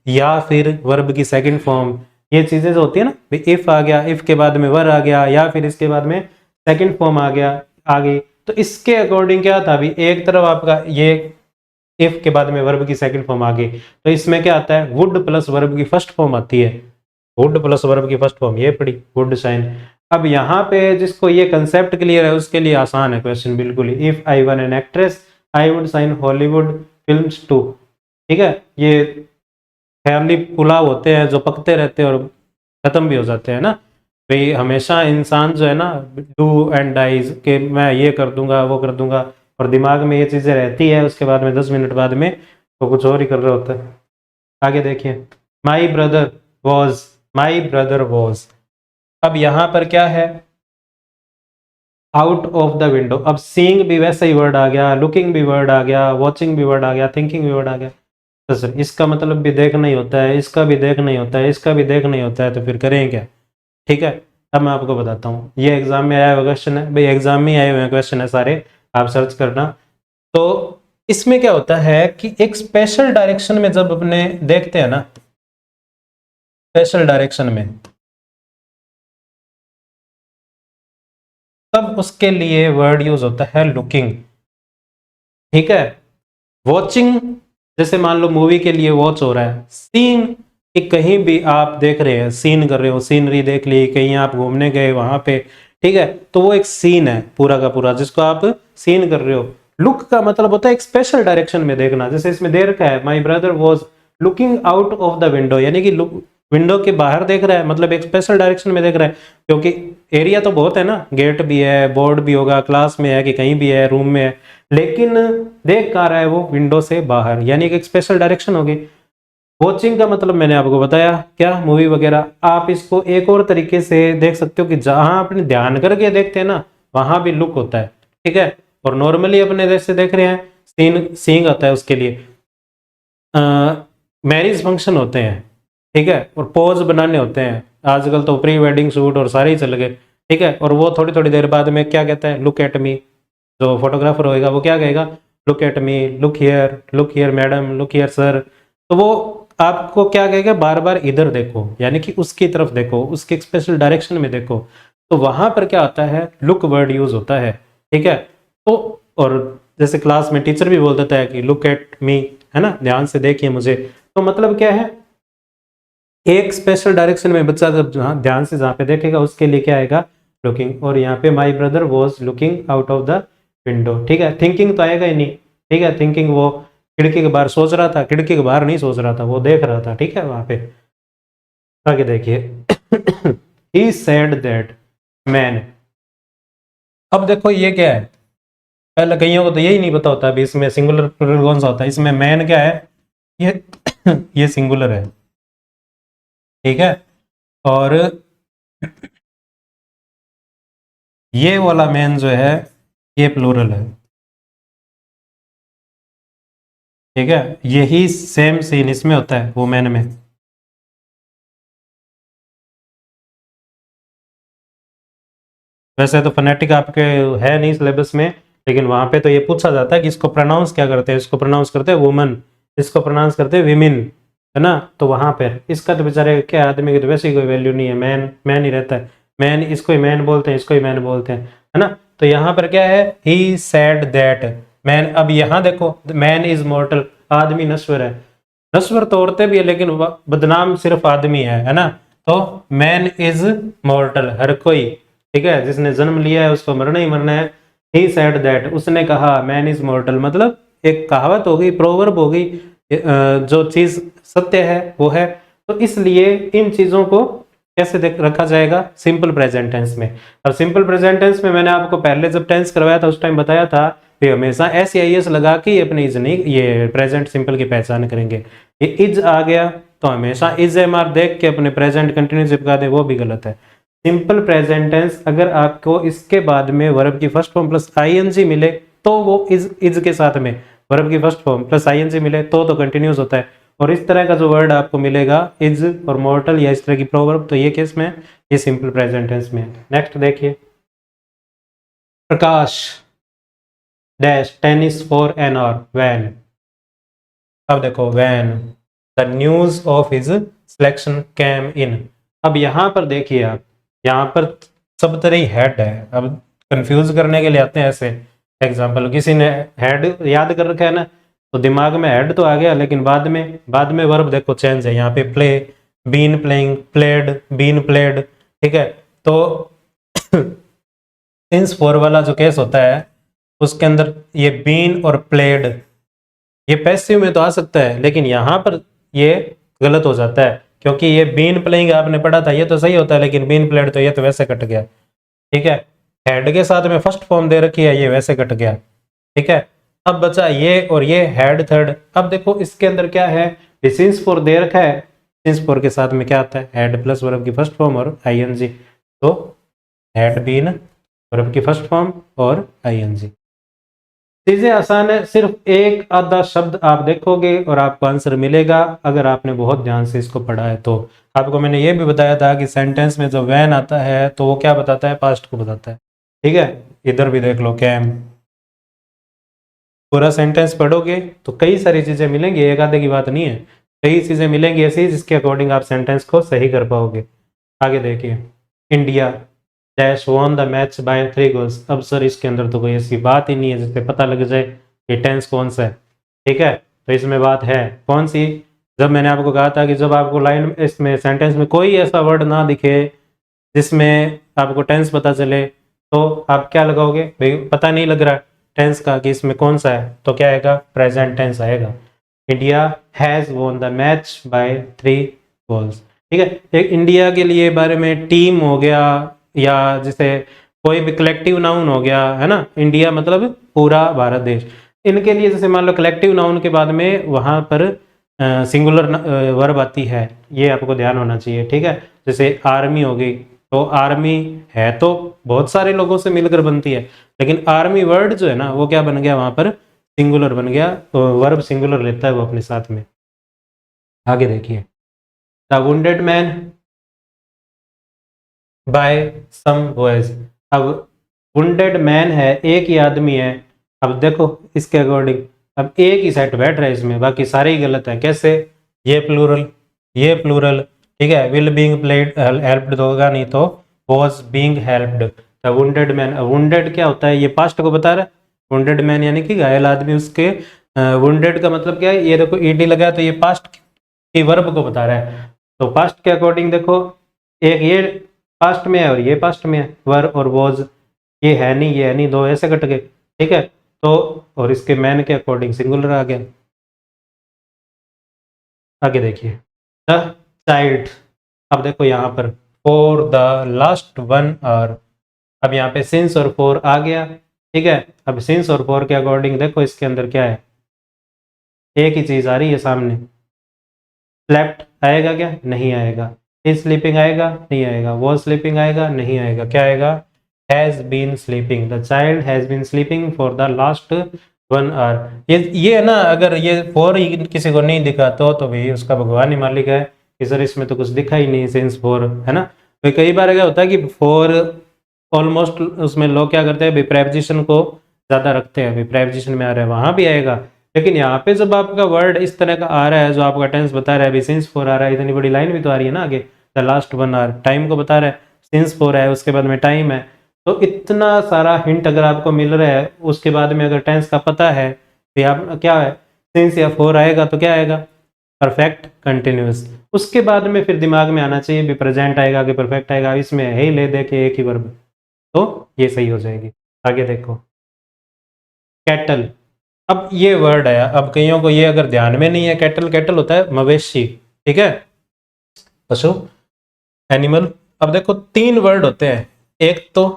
या फिर वर्ब की सेकंड फॉर्म, ये चीजें जो होती है ना, इफ आ गया, इफ के बाद में वर आ गया, या फिर इसके बाद में सेकंड फॉर्म आ गया, आ गई। तो इसके अकॉर्डिंग क्या था, अभी एक तरफ आपका ये इफ के बाद में वर्ब की सेकंड फॉर्म आ गई, तो इसमें क्या आता है, वुड प्लस वर्ब की फर्स्ट फॉर्म आती है। वुड प्लस वर्ब की फर्स्ट फॉर्म ये पड़ी, वुड साइन। अब यहाँ पे जिसको ये कंसेप्ट क्लियर है उसके लिए आसान है क्वेश्चन बिल्कुल ही। If I won an actress I would sign Hollywood films too. ठीक है, ये ख्याली पुलाव होते हैं जो पकते रहते हैं और खत्म भी हो जाते हैं ना भाई। हमेशा इंसान जो है ना डू एंड डाइज के, मैं ये कर दूंगा वो कर दूंगा, और दिमाग में ये चीजें रहती है, उसके बाद में 10 मिनट बाद में वो कुछ और ही कर रहा होता है। आगे देखिए, my brother was, my brother was. अब यहां पर क्या है, आउट ऑफ द विंडो। अब सीइंग भी वैसा ही वर्ड आ गया, लुकिंग भी वर्ड आ गया, वॉचिंग भी वर्ड आ गया, थिंकिंग भी वर्ड आ गया। तो सर इसका मतलब भी देखना ही होता है, इसका भी देखना ही होता है, इसका भी देखना ही होता है, तो फिर करें क्या। ठीक है, अब मैं आपको बताता हूँ, ये एग्जाम में आया हुआ क्वेश्चन है भाई, एग्जाम में आए हुए क्वेश्चन है सारे, आप सर्च करना। तो इसमें क्या होता है कि एक स्पेशल डायरेक्शन में जब अपने देखते हैं ना, स्पेशल डायरेक्शन में, तब उसके लिए वर्ड यूज होता है लुकिंग। ठीक है, वॉचिंग, जैसे मान लो मूवी के लिए वॉच हो रहा है। सीन, कि कहीं भी आप देख रहे हैं, सीन कर रहे हो, सीनरी देख ली, कहीं आप घूमने गए वहां पे। ठीक है, तो वो एक सीन है पूरा का पूरा जिसको आप सीन कर रहे हो। लुक का मतलब होता है एक स्पेशल डायरेक्शन में देखना, जैसे इसमें दे रखा है my brother was looking out of the window, यानी कि विंडो के बाहर देख रहा है, मतलब एक स्पेशल डायरेक्शन में देख रहा है। क्योंकि एरिया तो बहुत है ना, गेट भी है, बोर्ड भी होगा, क्लास में है कि कहीं भी है, रूम में है, लेकिन देख कहाँ रहा है वो, विंडो से बाहर, यानी कि एक स्पेशल डायरेक्शन होगी। वॉचिंग का मतलब मैंने आपको बताया क्या, मूवी वगैरह। आप इसको एक और तरीके से देख सकते हो कि जहां अपने ध्यान करके देखते हैं ना वहां भी लुक होता है। ठीक है, और नॉर्मली अपने जैसे देख रहे हैं सीन, सींग आता है उसके लिए, मैरिज फंक्शन होते हैं। ठीक है, और पोज बनाने होते हैं, आजकल तो प्री वेडिंग शूट और सारे ही चल गए। ठीक है, और वो थोड़ी थोड़ी देर बाद में क्या कहता है, लुक एट मी। जो फोटोग्राफर होएगा वो क्या कहेगा, look at me, look here madam, look here sir. तो वो आपको क्या कहेगा, बार बार इधर देखो, यानी कि उसकी तरफ देखो, उसके स्पेशल डायरेक्शन में देखो। तो वहां पर क्या होता है, लुक वर्ड यूज होता है। ठीक है, तो और जैसे क्लास में टीचर भी बोल देता है कि लुक एट मी, है ना, ध्यान से देखिए मुझे। तो मतलब क्या है, एक स्पेशल डायरेक्शन में बच्चा जब जहाँ ध्यान से जहाँ पे देखेगा उसके लिए क्या आएगा, लुकिंग। और यहाँ पे my brother was looking out of the window. ठीक है, थिंकिंग तो आएगा ही नहीं। ठीक है, थिंकिंग वो खिड़की के बाहर सोच रहा था, खिड़की के बाहर नहीं सोच रहा था, वो देख रहा था। ठीक है, वहां पे आगे देखिए, ही सेड दैट मैन। अब देखो ये क्या है, पहले कईयों को तो यही नहीं पता होता अभी इसमें सिंगुलर प्लूरल कौन सा होता है। इसमें मैन क्या है, ये ये सिंगुलर है। ठीक है, और ये वाला मैन जो है ये प्लूरल है। ठीक है, यही सेम सीन इसमें होता है वुमेन में। वैसे तो फोनेटिक आपके है नहीं सिलेबस में, लेकिन वहां पे तो ये पूछा जाता है कि इसको प्रोनाउंस क्या करते हैं, इसको प्रोनाउंस करते हैं वुमन, इसको प्रोनाउंस करते हैं विमिन, है ना। तो वहां पर इसका तो बेचारे क्या, आदमी की तो वैसे ही कोई वैल्यू नहीं है, मैन मैन ही रहता है। मैन, इसको ही मैन बोलते हैं, इसको ही मैन बोलते हैं, है ना। तो यहाँ पर क्या है, ही सेड दैट मैन। अब यहाँ देखो, मैन इज मॉर्टल, आदमी नश्वर है। नस्वर तो औरतें भी है, लेकिन बदनाम सिर्फ आदमी है ना। तो मैन इज मॉर्टल, हर कोई, ठीक है, जिसने जन्म लिया है उसको मरना ही मरना है। ही सेड दैट, उसने कहा मैन इज मॉर्टल, मतलब एक कहावत हो गई, प्रोवर्ब हो गई, जो चीज सत्य है वो है। तो इसलिए इन चीजों को कैसे देख रखा जाएगा, सिंपल प्रेजेंट टेंस में। अब सिंपल प्रेजेंट टेंस में मैंने आपको पहले जब टेंस करवाया था उस टाइम बताया था कि हमेशा एस या एस लगा के अपने इज नहीं, ये प्रेजेंट सिंपल की पहचान करेंगे। ये इज आ गया तो हमेशा इज एम आर देख के अपने प्रेजेंट कंटिन्यू चिपका दे, वो भी गलत है। सिंपल प्रेजेंट टेंस अगर आपको इसके बाद में वर्ब की फर्स्ट फॉर्म प्लस आईएनजी मिले तो वो इज के साथ में वर्ब की फर्स्ट फॉर्म प्लस आईएनजी मिले तो कंटिन्यूस होता है। और इस तरह का जो वर्ड आपको मिलेगा इज और मॉर्टल या इस तरह की प्रोवर्ब, तो ये केस में ये सिंपल प्रेजेंट टेंस में। नेक्स्ट देखिए, Prakash dash tennis for an hour when. अब देखो when the news of his selection came in. अब यहां पर देखिए आप, यहां पर सब तरह हेड है। अब कंफ्यूज करने के लिए आते हैं ऐसे एग्जाम्पल, किसी ने हेड याद कर रखा है ना, तो दिमाग में हेड तो आ गया, लेकिन बाद में वर्ब देखो चेंज है, यहाँ पे play, been playing, played, been played, ठीक है। तो सिंस फोर वाला जो केस होता है उसके अंदर ये बीन और प्लेड ये पैसिव में तो आ सकता है, लेकिन यहां पर ये गलत हो जाता है, क्योंकि ये बीन प्लेइंग आपने पढ़ा था, ये तो सही होता है, लेकिन बीन प्लेड तो ये तो वैसे कट गया, ठीक है। हेड के साथ में फर्स्ट फॉर्म दे रखी है, ये वैसे कट गया, ठीक है। अब बचा ये और ये हेड थर्ड। अब देखो इसके अंदर क्या है, सिंस फोर दे रखा है, सिंस फोर के साथ में क्या आता है, हेड प्लस वर्ब की फर्स्ट फॉर्म और आईएनजी। तो हेड बीन वर्ब की फर्स्ट फॉर्म और आईएनजी। चीजें आसान है, सिर्फ एक आधा शब्द आप देखोगे और आपको आंसर मिलेगा अगर आपने बहुत ध्यान से इसको पढ़ा है तो। आपको मैंने ये भी बताया था कि सेंटेंस में जो वैन आता है तो वो क्या बताता है, पास्ट को बताता है, ठीक है। इधर भी देख लो कैम, पूरा सेंटेंस पढ़ोगे तो कई सारी चीजें मिलेंगी, एक आधे की बात नहीं है, कई चीजें मिलेंगी ऐसी जिसके अकॉर्डिंग आप सेंटेंस को सही कर पाओगे। आगे देखिए, India dash won the match by 3 goals. अब सर इसके अंदर तो कोई ऐसी बात ही नहीं है जिससे पता लग जाए कि टेंस कौन सा है, ठीक है। तो इसमें बात है कौन सी, जब मैंने आपको कहा था कि जब आपको लाइन इसमें सेंटेंस में कोई ऐसा वर्ड ना दिखे जिसमें आपको टेंस पता चले तो आप क्या लगाओगे, भाई पता नहीं लग रहा टेंस का कि इसमें कौन सा है, तो क्या आएगा, प्रेजेंट टेंस आएगा। India has won the match by 3 goals, ठीक है। एक इंडिया के लिए बारे में टीम हो गया, या जैसे कोई भी कलेक्टिव नाउन हो गया, है ना, इंडिया मतलब पूरा भारत देश, इनके लिए जैसे मान लो कलेक्टिव नाउन के बाद में वहां पर सिंगुलर वर्ब आती है, ये आपको ध्यान होना चाहिए, ठीक है। जैसे आर्मी हो गई, तो आर्मी है तो बहुत सारे लोगों से मिलकर बनती है, लेकिन आर्मी वर्ड जो है ना वो क्या बन गया, वहां पर सिंगुलर बन गया, तो वर्ब सिंगुलर लेता है वो अपने साथ में। आगे देखिए, the wounded man by some boys. अब वुंडेड मैन है, एक ही आदमी है। अब देखो इसके अकॉर्डिंग, अब एक ही सेट बैठ रहा है इसमें, बाकी सारे ही गलत है। कैसे, ये प्लूरल, ये प्लूरल, ठीक है। विल बीइंग प्लेड हेल्प्ड तो होगा नहीं, तो was being helped. The wounded man, wounded क्या होता है, ये पास्ट को बता रहा है, वुंडेड मैन यानी कि घायल आदमी, उसके वुंडेड का मतलब क्या है, ये देखो ईडी लगा तो ये पास्ट की वर्ब को बता रहा है। तो पास्ट के अकॉर्डिंग देखो, एक ये पास्ट में है और ये पास्ट में है, वर और वॉज, ये है नहीं, ये है नहीं, दो ऐसे कट गए, ठीक है। तो और इसके मैन के अकॉर्डिंग सिंगुलर आ गया। आगे देखिए, द चाइल्ड। अब देखो यहाँ पर फॉर द लास्ट 1 आवर, अब यहाँ पे सिंस और फॉर आ गया, ठीक है। अब सिंस और फॉर के अकॉर्डिंग देखो इसके अंदर क्या है, एक ही चीज आ रही है सामने। स्लेप्ट आएगा क्या, नहीं आएगा। इज स्लीपिंग आएगा, नहीं आएगा। वॉज स्लीपिंग आएगा, नहीं आएगा। क्या आएगा, has been sleeping, the child has been sleeping for the last 1 hour. ये है ना, अगर ये फॉर ही किसी को नहीं दिखा तो भाई उसका भगवान ही मालिक है कि सर इसमें तो कुछ दिखा ही नहीं, सिंस फॉर, है ना। तो कई बार क्या होता है कि फॉर ऑलमोस्ट उसमें लोग क्या करते हैं, भाई प्रेपोजिशन को ज्यादा रखते हैं, भाई प्रेपोजिशन में आ रहा है वहां भी आएगा, लेकिन यहाँ पे जब आपका वर्ड इस तरह का आ रहा है जो आपका टेंस बता रहा है, अभी सिंस फोर आ रहा है, इतनी बड़ी लाइन भी तो आ रही है ना आगे, द लास्ट 1 आवर, टाइम को बता रहा है, सिंस फोर है उसके बाद में टाइम है, तो इतना सारा हिंट अगर आपको मिल रहा है, उसके बाद में अगर टेंस का पता है तो आप क्या है, सिंस या फोर आएगा तो क्या आएगा, परफेक्ट कंटिन्यूअस। उसके बाद में फिर दिमाग में आना चाहिए भी प्रेजेंट आएगा कि परफेक्ट आएगा, इसमें है ही ले दे के एक ही वर्ब, तो ये सही हो जाएगी। आगे देखो कैटल। अब ये वर्ड है, अब कईयों को ये अगर ध्यान में नहीं है, कैटल कैटल होता है मवेशी, ठीक है, पशु, एनिमल। अब देखो 3 वर्ड होते हैं, एक तो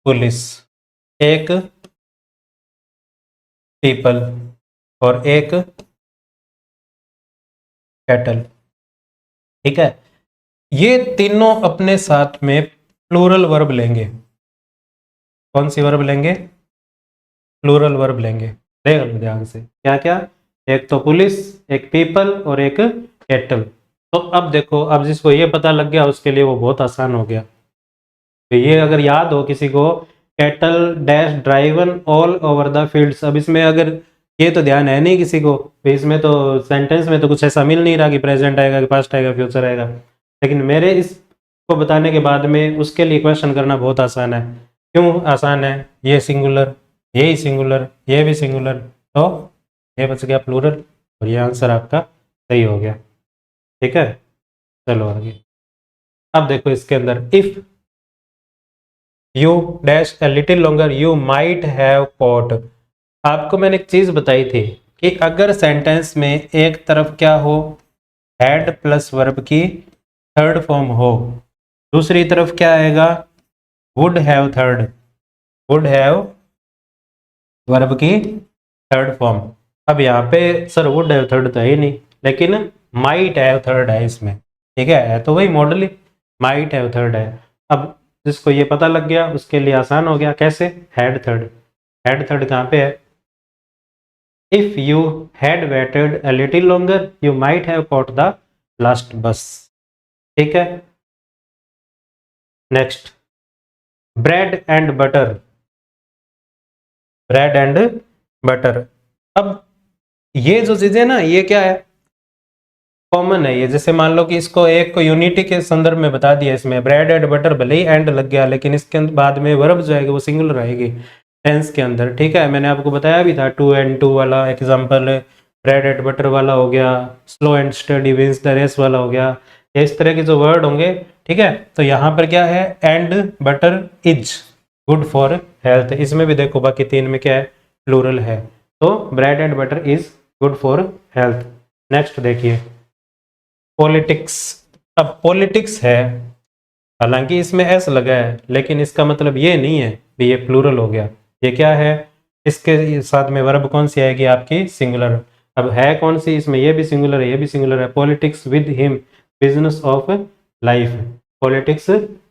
पुलिस, एक पीपल और एक कैटल, ठीक है। ये तीनों अपने साथ में प्लूरल वर्ब लेंगे। कौन सी वर्ब लेंगे? प्लूरल वर्ब लेंगे। देख लो ध्यान से क्या क्या, एक तो पुलिस, एक पीपल और एक कैटल। तो अब देखो, अब जिसको ये पता लग गया उसके लिए वो बहुत आसान हो गया। तो ये अगर याद हो किसी को, cattle dash driven all over the fields. अब इसमें अगर ये तो ध्यान है नहीं किसी को, इसमें तो सेंटेंस में तो कुछ ऐसा मिल नहीं रहा कि प्रेजेंट आएगा कि पास्ट आएगा फ्यूचर आएगा, लेकिन मेरे इसको बताने के बाद में उसके लिए क्वेश्चन करना बहुत आसान है। क्यों आसान है? ये सिंगुलर, ये ही सिंगुलर, ये भी सिंगुलर, तो ये बच गया प्लूरल और ये आंसर आपका सही हो गया, ठीक है। चलो आगे। अब देखो इसके अंदर, if you dash a little longer you might have caught. आपको मैंने एक चीज बताई थी कि अगर सेंटेंस में एक तरफ क्या हो, हैड प्लस वर्ब की थर्ड फॉर्म हो, दूसरी तरफ क्या आएगा, would have third, would have verb की थर्ड फॉर्म। अब यहाँ पे सर वुड हैव थर्ड तो है ही नहीं, लेकिन माइट हैव थर्ड है इसमें, ठीक है तो वही model he might have third है। अब जिसको ये पता लग गया उसके लिए आसान हो गया। कैसे? हैड थर्ड, हैड थर्ड कहाँ पे है? If you had weighted a little longer you might have caught the last बस, ठीक है। Next, bread and butter, bread and butter. अब ये जो चीजें ना, ये क्या है, कॉमन है ये। जैसे मान लो कि इसको एक को यूनिटी के संदर्भ में बता दिया, इसमें ब्रेड एंड बटर भले ही एंड लग गया, लेकिन इसके बाद में वर्ब जो आएगी वो सिंगुलर आएगी टेंस के अंदर, ठीक है। मैंने आपको बताया भी था 2 and 2 वाला एग्जांपल, ब्रेड एंड बटर वाला हो गया, slow and study wins the race वाला हो गया, या इस तरह के जो वर्ड होंगे, ठीक है। तो यहाँ पर क्या है, and butter is good for health. इसमें भी देखो बाकी 3 में क्या है, प्लूरल है, तो bread and butter is good for health. Next देखिए पॉलिटिक्स। अब पॉलिटिक्स है, हालांकि इसमें एस लगा है, लेकिन इसका मतलब ये नहीं है कि ये प्लूरल हो गया। ये क्या है, इसके साथ में वर्ब कौन सी आएगी आपकी, सिंगुलर। अब है कौन सी, इसमें ये भी सिंगुलर है, ये भी सिंगुलर है। Politics with him business of life, politics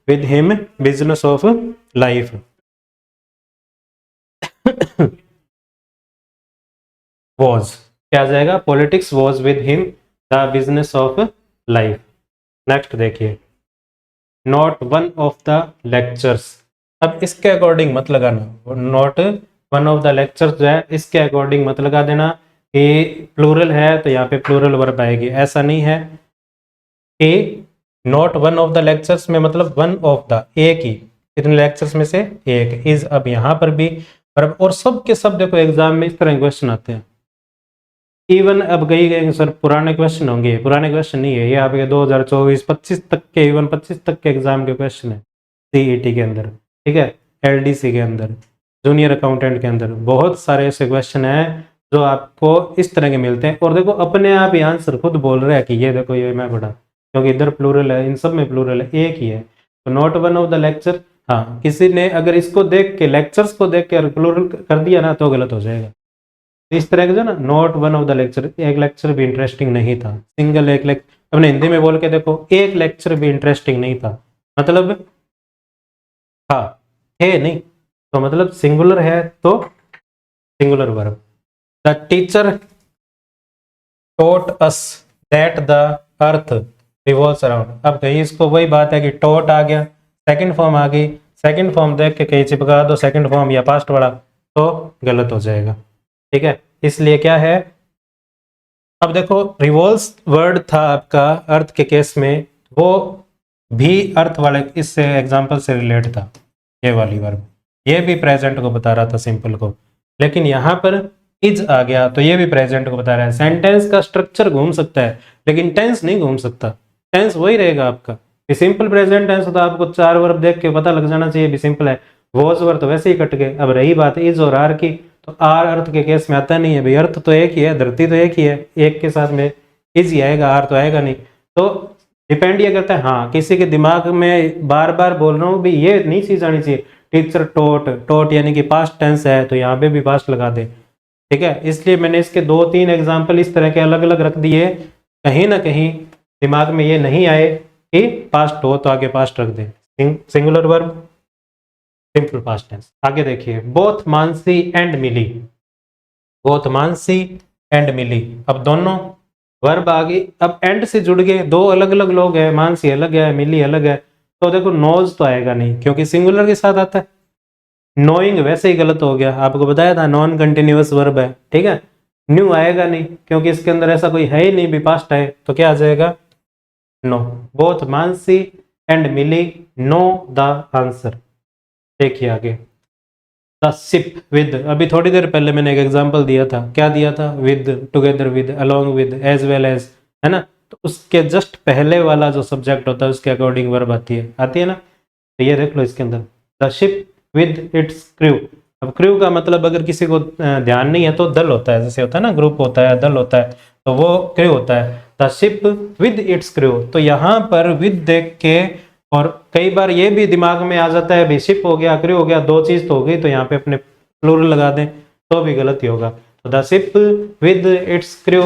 with him business of life. Was क्या आ जाएगा, politics was with him the business of life. Next देखिए, not one of the lectures. अब इसके अकॉर्डिंग मत लगाना, not one of the lectures जो है इसके अकॉर्डिंग मत लगा देना कि प्लूरल है तो यहाँ पे प्लूरल वर्ब आएगी, ऐसा नहीं है। कि not one of the lectures में मतलब वन ऑफ द, एक ही, कितने लेक्चर्स में से एक, इज। अब यहाँ पर भी वर्ब, और सब के सब देखो एग्जाम में इस तरह क्वेश्चन आते हैं। इवन अब कई सर पुराने क्वेश्चन होंगे, पुराने क्वेश्चन नहीं है ये, आपके 2024-25 तक के, इवन 25 तक के एग्जाम के क्वेश्चन है सीईटी के अंदर, ठीक है, एलडीसी के अंदर, जूनियर अकाउंटेंट के अंदर बहुत सारे ऐसे क्वेश्चन हैं जो आपको इस तरह के मिलते हैं। और देखो अपने आप ही आंसर खुद बोल रहा है कि ये देखो ये मैं पढ़ा, क्योंकि इधर प्लूरल है, इन सब में प्लूरल है, एक ही है। तो not one of the lecture, हाँ किसी ने अगर इसको देख के, लेक्चर्स को देख के प्लूरल कर दिया ना तो गलत हो जाएगा। इस तरह के जो ना, not one of the lecture, एक लेक्चर भी इंटरेस्टिंग नहीं था, सिंगल एक लेक्चर, अपने हिंदी में बोल के देखो, एक लेक्चर भी इंटरेस्टिंग नहीं था, मतलब हाँ है नहीं, तो मतलब सिंगुलर है तो singular verb. The teacher taught us that the earth revolves around. अब कहीं इसको वही बात है कि टोट आ गया, सेकंड फॉर्म आ गई, सेकंड फॉर्म देख के कहीं चिपका दो सेकंड फॉर्म या पास्ट वाला तो गलत हो जाएगा, ठीक है। इसलिए क्या है, अब देखो रिवॉल्व्स वर्ड था आपका अर्थ के केस में, वो भी अर्थ वाले इससे एग्जांपल से रिलेट था, ये वाली वर्ब, ये भी प्रेजेंट को बता रहा था सिंपल को। लेकिन यहाँ पर इज आ गया तो ये भी प्रेजेंट को बता रहा है। सेंटेंस का स्ट्रक्चर घूम सकता है लेकिन टेंस नहीं घूम सकता, टेंस वही रहेगा आपका। ये सिंपल प्रेजेंट टेंस तो आपको 4 वर्ब देख के पता लग जाना चाहिए भी सिंपल है। वॉज वर्ब तो वैसे ही कट गए। अब रही बात इज और आर की, तो आर अर्थ के केस में आता नहीं है भाई, अर्थ तो एक ही है, धरती तो एक ही है, एक के साथ में इज ही आएगा, आर तो आएगा नहीं। तो डिपेंड ये करता है, हाँ किसी के दिमाग में बार बार बोल रहा हूँ भी ये नहीं चीज आनी चाहिए, टीचर टोट, टोट यानी कि पास्ट टेंस है तो यहाँ पे भी पास्ट लगा दे, ठीक है। इसलिए मैंने इसके 2-3 एग्जाम्पल इस तरह के अलग अलग रख दिए, कहीं ना कहीं दिमाग में ये नहीं आए कि पास्ट हो तो आगे पास्ट रख दे। Singular verb, simple past tense. आगे देखिए, both Mansi and Mili, both Mansi and Mili, अब दोनों वर्ब आ गई, अब एंड से जुड़ गए, दो अलग अलग लोग हैं, मानसी अलग है मिली अलग है, तो देखो नोज तो आएगा नहीं क्योंकि सिंगुलर के साथ आता है। नोइंग वैसे ही गलत हो गया, आपको बताया था नॉन कंटिन्यूअस वर्ब है, ठीक है। न्यू आएगा नहीं क्योंकि इसके अंदर ऐसा कोई है ही नहीं भी पास्ट है, तो क्या आ जाएगा, no. Both Mansi and Mili, know the answer. देखिए आगे, द शिप विद, अभी थोड़ी देर पहले मैंने एक एग्जांपल दिया था, क्या दिया था, with, together with, along with, as well as, है ना। तो उसके जस्ट पहले वाला जो सब्जेक्ट होता है उसके अकॉर्डिंग वर्ब आती है ना। तो ये देख लो इसके अंदर, the ship with its crew. अब क्रू का मतलब अगर किसी को ध्यान नहीं है तो दल होता है, जैसे होता है ना ग्रुप होता है, दल होता है, तो वो क्रू होता है। The ship with its crew, तो यहाँ पर विद देख के, और कई बार ये भी दिमाग में आ जाता है भाई शिप हो गया क्रू हो गया, दो चीज तो हो गई, तो यहाँ पे अपने प्लूरल लगा दें तो भी गलती होगा। तो the ship with its crew,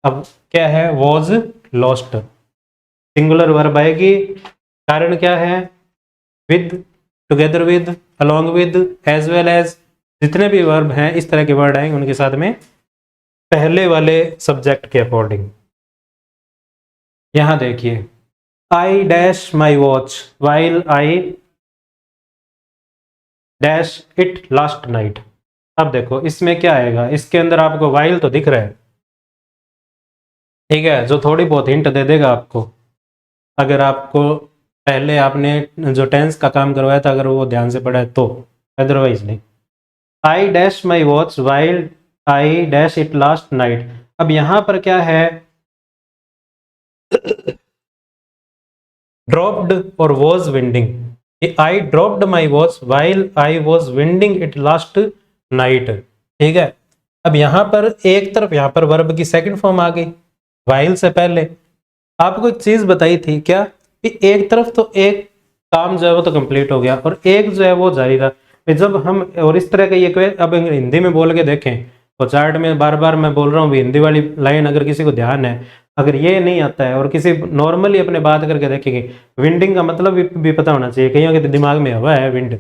अब क्या है, वॉज लॉस्ट, सिंगुलर वर्ब आएगी, कारण क्या है, with, together with, along with, as well as, जितने भी वर्ब हैं इस तरह के वर्ड आएंगे उनके साथ में पहले वाले सब्जेक्ट के अकॉर्डिंग। यहां देखिए, I dash my watch while I dash it last night. अब देखो इसमें क्या आएगा, इसके अंदर आपको वाइल तो दिख रहा है, ठीक है, जो थोड़ी बहुत हिंट दे देगा आपको, अगर आपको पहले आपने जो टेंस का काम करवाया था अगर वो ध्यान से पढ़ा है तो, अदरवाइज नहीं। I dash my watch while I dash it last night, अब यहां पर क्या है, ड्रॉप्ड और was winding, I dropped my watch while I was winding it last night, ठीक है। अब यहां पर एक तरफ यहां पर वर्ब की सेकंड फॉर्म आ गई वाइल से पहले। आपको एक चीज बताई थी क्या, कि एक तरफ तो एक काम जो है वो तो कंप्लीट हो गया और एक जो है वो जारी रहा। जब हम और इस तरह का ये अब हिंदी में बोल के देखें तो चार्ट में बार बार मैं बोल रहा हूँ हिंदी वाली लाइन अगर किसी को ध्यान है, अगर ये नहीं आता है और किसी नॉर्मली अपने बात करके देखेंगे, विंडिंग का मतलब भी पता होना चाहिए। कईयों के दिमाग में हवा है, विंड,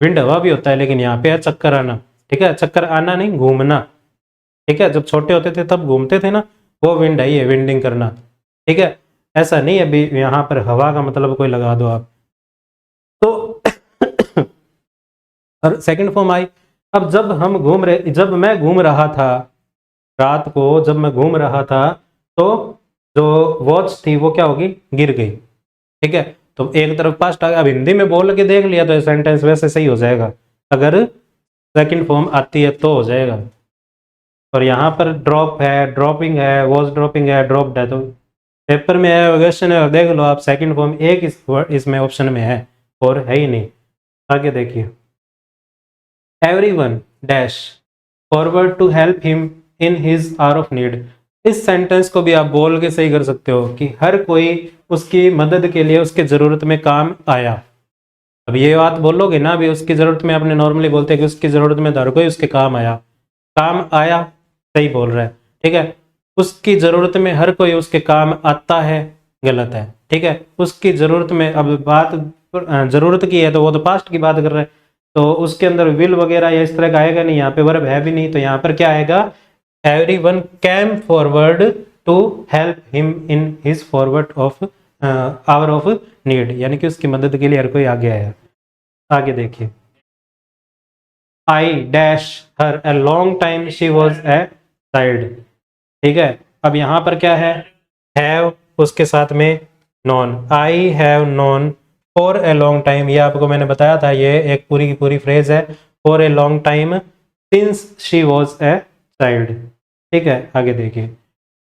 विंड हवा भी होता है, लेकिन यहाँ पे है चक्कर आना, ठीक है, चक्कर आना नहीं घूमना, ठीक है। जब छोटे होते थे तब घूमते थे ना, वो विंड है, ये विंडिंग करना, ठीक है। ऐसा नहीं है अभी यहाँ पर हवा का मतलब कोई लगा दो आप तो और सेकंड फॉर्म आई। अब जब हम घूम रहे, जब मैं घूम रहा था रात को, जब मैं घूम रहा था, तो जो वॉच थी वो क्या होगी, गिर गई, ठीक है। तो एक तरफ पास्ट आ गया, अब हिंदी में बोल के देख लिया तो सेंटेंस वैसे सही हो जाएगा, अगर सेकंड फॉर्म आती है तो हो जाएगा। और यहाँ पर ड्रॉप है, ड्रॉपिंग है, वॉज ड्रॉपिंग है, ड्रॉप्ड है, तो पेपर में है, क्वेश्चन है, देख लो आप, सेकंड फॉर्म एक इसमें ऑप्शन में है और है ही नहीं। आगे देखिए, everyone dash forward to help him in his hour of need. इस सेंटेंस को भी आप बोल के सही कर सकते हो कि हर कोई उसकी मदद के लिए उसके जरूरत में काम आया। अब ये बात बोलोगे ना भी उसकी जरूरत में, आपने नॉर्मली बोलते हैं कि उसकी जरूरत में हर कोई उसके काम आया, काम आया सही बोल रहा है, ठीक है। उसकी जरूरत में हर कोई उसके काम आता है, गलत है, ठीक है। उसकी जरूरत में, अब बात जरूरत की है तो वो तो पास्ट की बात कर रहे हैं, तो उसके अंदर विल वगैरह या इस तरह का आएगा नहीं, यहाँ पे वर्ब है भी नहीं, तो यहाँ पर क्या आएगा, everyone came forward to help him in his forward of hour of need, यानी कि उसकी मदद के लिए हर कोई आगे आया। आगे देखिए, I dash her A long time she was a child, ठीक है। अब यहाँ पर क्या है, हैव उसके साथ में non, I have non for a long time, ये आपको मैंने बताया था, ये एक पूरी की पूरी फ्रेज है, for a long time since she was a child. ठीक है, आगे देखिए,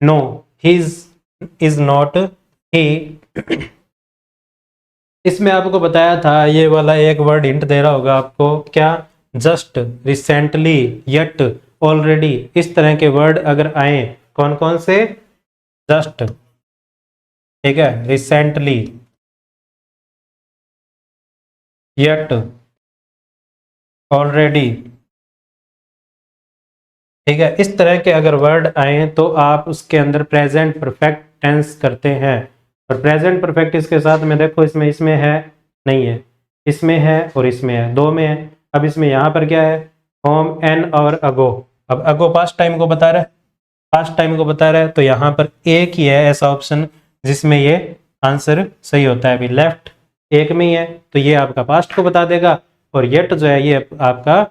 no he is not he. इसमें आपको बताया था, ये वाला एक वर्ड हिंट दे रहा होगा आपको, क्या, जस्ट, रिसेंटली, यट, ऑलरेडी, इस तरह के वर्ड अगर आए, कौन कौन से, जस्ट, ठीक है, रिसेंटली, यट, ऑलरेडी, ठीक है, इस तरह के अगर वर्ड आए तो आप उसके अंदर प्रेजेंट परफेक्ट टेंस करते हैं। और प्रेजेंट परफेक्ट इसके साथ में देखो, इसमें इसमें है, नहीं है, इसमें है और इसमें है, दो में है। अब इसमें यहाँ पर क्या है, होम, एन और अगो। अब अगो पास्ट टाइम को बता रहा है, पास्ट टाइम को बता रहा है, तो यहाँ पर एक ही है ऐसा ऑप्शन जिसमें ये आंसर सही होता है। अभी लेफ्ट एक में ही है, तो ये आपका पास्ट को बता देगा, और येट जो है ये आपका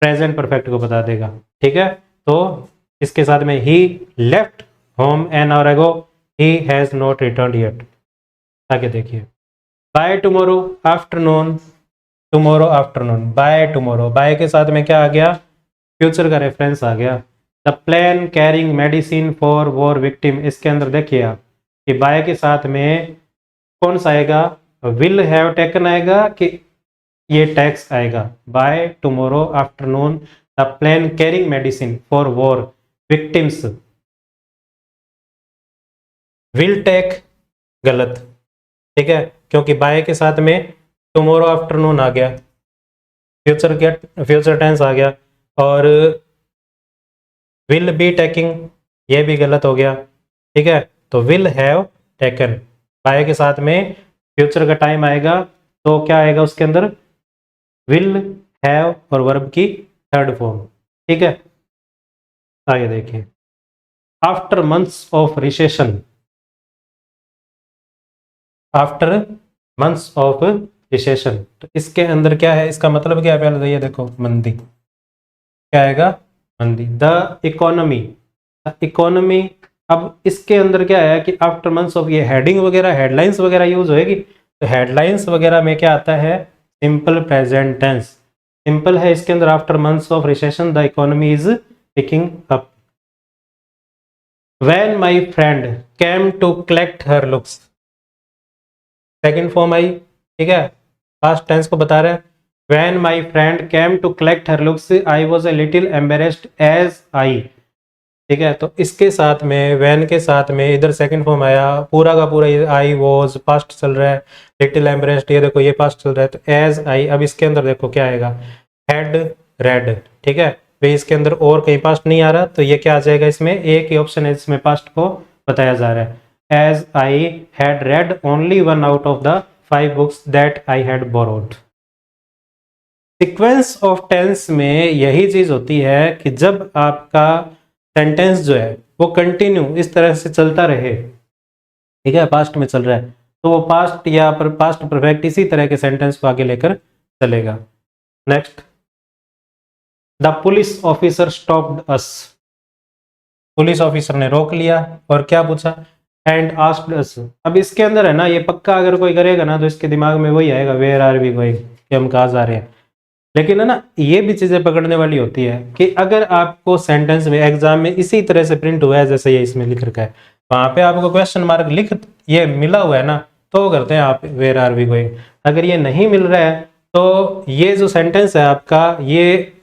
प्रेजेंट परफेक्ट को बता देगा। ठीक है, तो इसके साथ में ही left home an hour ago, he has not return yet. आगे देखिए, by tomorrow afternoon, tomorrow afternoon, by tomorrow, by के साथ में क्या आ गया, फ्यूचर का रेफरेंस आ गया। The plane carrying medicine for war victim, इसके अंदर देखिए आप कि बाय के साथ में कौन सा आएगा, विल हैव टेकन आएगा कि ये टैक्स आएगा। By tomorrow afternoon the plane carrying medicine for war victims, will take गलत, ठीक है, क्योंकि बाय के साथ में टुमारो आफ्टरनून आ गया, फ्यूचर के फ्यूचर टेंस आ गया, और विल बी टेकिंग ये भी गलत हो गया। ठीक है, तो विल हैव टेकन, बाय के साथ में फ्यूचर का टाइम आएगा, तो क्या आएगा उसके अंदर, विल हैव और वर्ब की थर्ड फॉर्म। ठीक है, आगे देखिए, after months of recession, after months of recession, तो इसके अंदर क्या है, इसका मतलब क्या है, पहले तो ये देखो, मंदी, क्या आएगा, मंदी। द इकोनॉमी, द इकोनॉमी, अब इसके अंदर क्या है कि आफ्टर मंथ्स ऑफ, ये हेडिंग वगैरह, हेडलाइंस वगैरह यूज होएगी, तो हेडलाइंस वगैरह में क्या आता है, सिंपल प्रेजेंट टेंस, सिंपल है इसके अंदर, after months of recession the economy is picking up. When my friend came to collect her looks, second form I, ठीक है, पास्ट टेंस को बता रहा है। When my friend came to collect her looks I was a little embarrassed as I, ठीक है, तो इसके साथ में व्हेन के साथ में इधर सेकंड फॉर्म आया, पूरा का पूरा ये आई वाज पास्ट चल रहा है, लिटिल एम्बेरेस्ड ये देखो ये पास्ट चल रहा है, तो एज आई। अब इसके अंदर देखो क्या आएगा, हैड रेड, ठीक है भाई, इसके अंदर और कहीं पास्ट नहीं आ रहा, तो ये क्या आ जाएगा, इसमें एक ही ऑप्शन है जिसमें पास्ट को बताया जा रहा है। As I had read only one out of the 5 books that I had borrowed. Sequence of tense में यही चीज होती है कि जब आपका सेंटेंस जो है वो कंटिन्यू इस तरह से चलता रहे, ठीक है, पास्ट में चल रहा है, तो वो पास्ट या पास्ट परफेक्ट इसी तरह के सेंटेंस को आगे लेकर चलेगा। Next, the police officer stopped us, police officer ने रोक लिया और क्या पूछा, एंड आस्क्ड अस। अब इसके अंदर है ना, ये पक्का अगर कोई करेगा ना तो इसके दिमाग में वही आएगा, वेयर आर वी गोइंग, कि हम कहाँ जा रहे हैं। लेकिन है ना, ये भी चीजें पकड़ने वाली होती है कि अगर आपको सेंटेंस में एग्जाम में इसी तरह से प्रिंट हुआ है जैसे ये इसमें लिख रखा है, वहां पे आपको क्वेश्चन मार्क लिख ये मिला हुआ है ना, तो करते हैं आप वेयर आर वी गोइंग। अगर ये नहीं मिल रहा है तो ये जो सेंटेंस है आपका, ये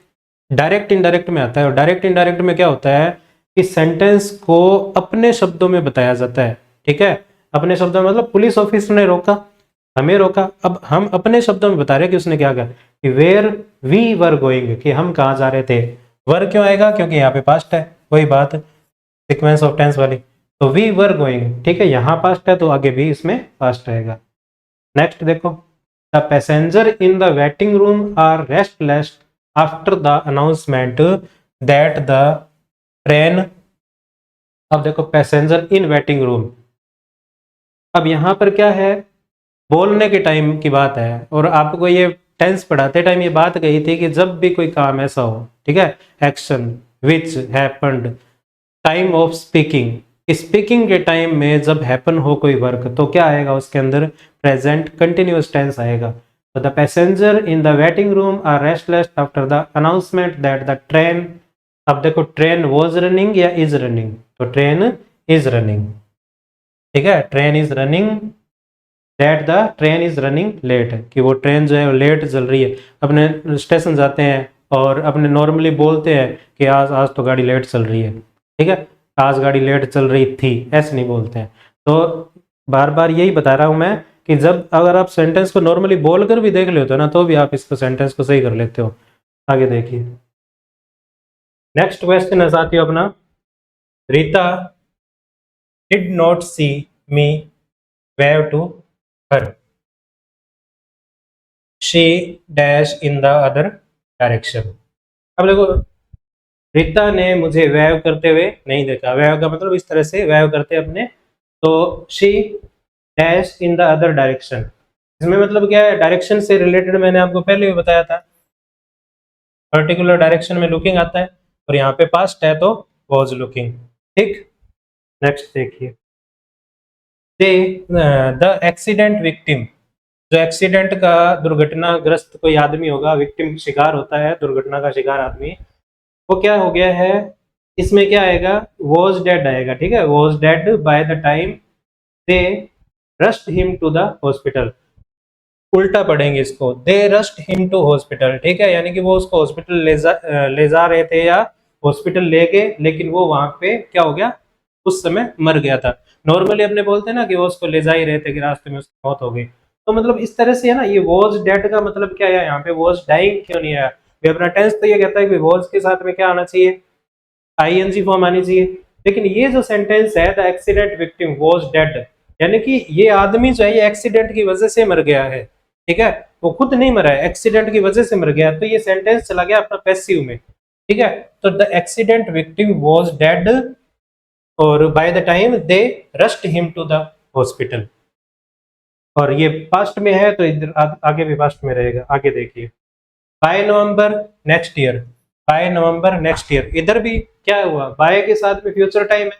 डायरेक्ट इनडायरेक्ट में आता है, और डायरेक्ट इनडायरेक्ट में क्या होता है कि सेंटेंस को अपने शब्दों में बताया जाता है। ठीक है, अपने शब्दों में मतलब पुलिस ऑफिसर ने रोका, हमें रोका, अब हम अपने शब्दों में बता रहे हैं कि उसने क्या कहा, कि वेयर वी वर गोइंग, कि हम कहाँ जा रहे थे। वर क्यों आएगा, क्योंकि यहाँ पे पास्ट है, वही बात सीक्वेंस ऑफ टेंस वाली, तो वी वर गोइंग, ठीक है, यहाँ पास्ट है तो आगे भी इसमें पास्ट रहेगा। नेक्स्ट देखो, the passenger in the waiting room are restless after the announcement that the train. अब देखो, पैसेंजर इन वेटिंग रूम, अब यहाँ पर क्या है, बोलने के टाइम की बात है, और आपको ये टेंस पढ़ाते टाइम ये बात कही थी कि जब भी कोई काम ऐसा हो, ठीक है, action which happened, time of speaking, speaking के टाइम में जब हैपन हो कोई वर्क, तो क्या आएगा उसके अंदर, प्रेजेंट कंटिन्यूअस टेंस आएगा। तो the passenger in the waiting room are restless after the announcement that the train अब देखो ट्रेन वॉज रनिंग या इज रनिंग, तो ट्रेन इज रनिंग, ठीक है। Train is running, that the train is running late, कि वो ट्रेन जो है लेट चल रही है। अपने स्टेशन जाते हैं और अपने नॉर्मली बोलते हैं कि आज आज तो गाड़ी लेट चल रही है, ठीक है, आज गाड़ी लेट चल रही थी, ऐसे नहीं बोलते हैं। तो बार बार यही बता रहा हूं मैं कि जब अगर आप सेंटेंस को नॉर्मली बोलकर भी देख लेते हो ना, तो भी आप इसको सेंटेंस को सही कर लेते हो। आगे देखिए, नेक्स्ट क्वेश्चन है साथियों अपना, Rita did not see me wave to her, she dash in the other direction. अब देखो, रीता ने मुझे वेव करते हुए नहीं देखा, वेव का मतलब इस तरह से वेव करते अपने, तो she dash in the other direction, इसमें मतलब क्या है, डायरेक्शन से रिलेटेड मैंने आपको पहले भी बताया था, पर्टिकुलर डायरेक्शन में लुकिंग आता है, और यहाँ पे पास्ट है तो वॉज लुकिंग, ठीक। नेक्स्ट देखिए, दे द एक्सीडेंट विक्टिम, जो एक्सीडेंट का दुर्घटनाग्रस्त कोई आदमी होगा, विक्टिम शिकार होता है, दुर्घटना का शिकार आदमी, वो क्या हो गया है, इसमें क्या आएगा, वॉज डेड आएगा, ठीक है, was dead by the time they rushed him to the hospital. उल्टा पढ़ेंगे इसको, they rushed him to hospital, ठीक है, यानी कि वो उसको हॉस्पिटल ले जा रहे थे या हॉस्पिटल ले गए, लेकिन वो वहां पे क्या हो गया, उस समय मर गया था। नॉर्मली अपने बोलते हैं ना कि वो उसको ले जा ही रहे थे कि रास्ते में उसकी मौत हो गई, तो मतलब इस तरह से है ना, ये वॉज डेड का मतलब क्या है, यहाँ पे वॉज डाइंग क्यों नहीं आया। ये अपना टेंस तो ये कहता है कि वॉज के साथ में क्या आना चाहिए, आईएनजी फॉर्म आनी चाहिए, लेकिन ये जो सेंटेंस है, the accident victim was dead, यानी कि ये आदमी जो है ये एक्सीडेंट की वजह से मर गया है, ठीक है, वो खुद नहीं मरा है, एक्सीडेंट की वजह से मर गया, तो ये सेंटेंस चला गया अपना पैसिव में, ठीक है। तो the accident victim was dead, और by the time they rushed him to the hospital, और ये पास्ट में है तो इधर आगे भी पास्ट में रहेगा। आगे देखिए, बाय नवंबर नेक्स्ट ईयर, बाय नवंबर नेक्स्ट ईयर, इधर भी क्या हुआ, बाय के साथ में फ्यूचर टाइम है,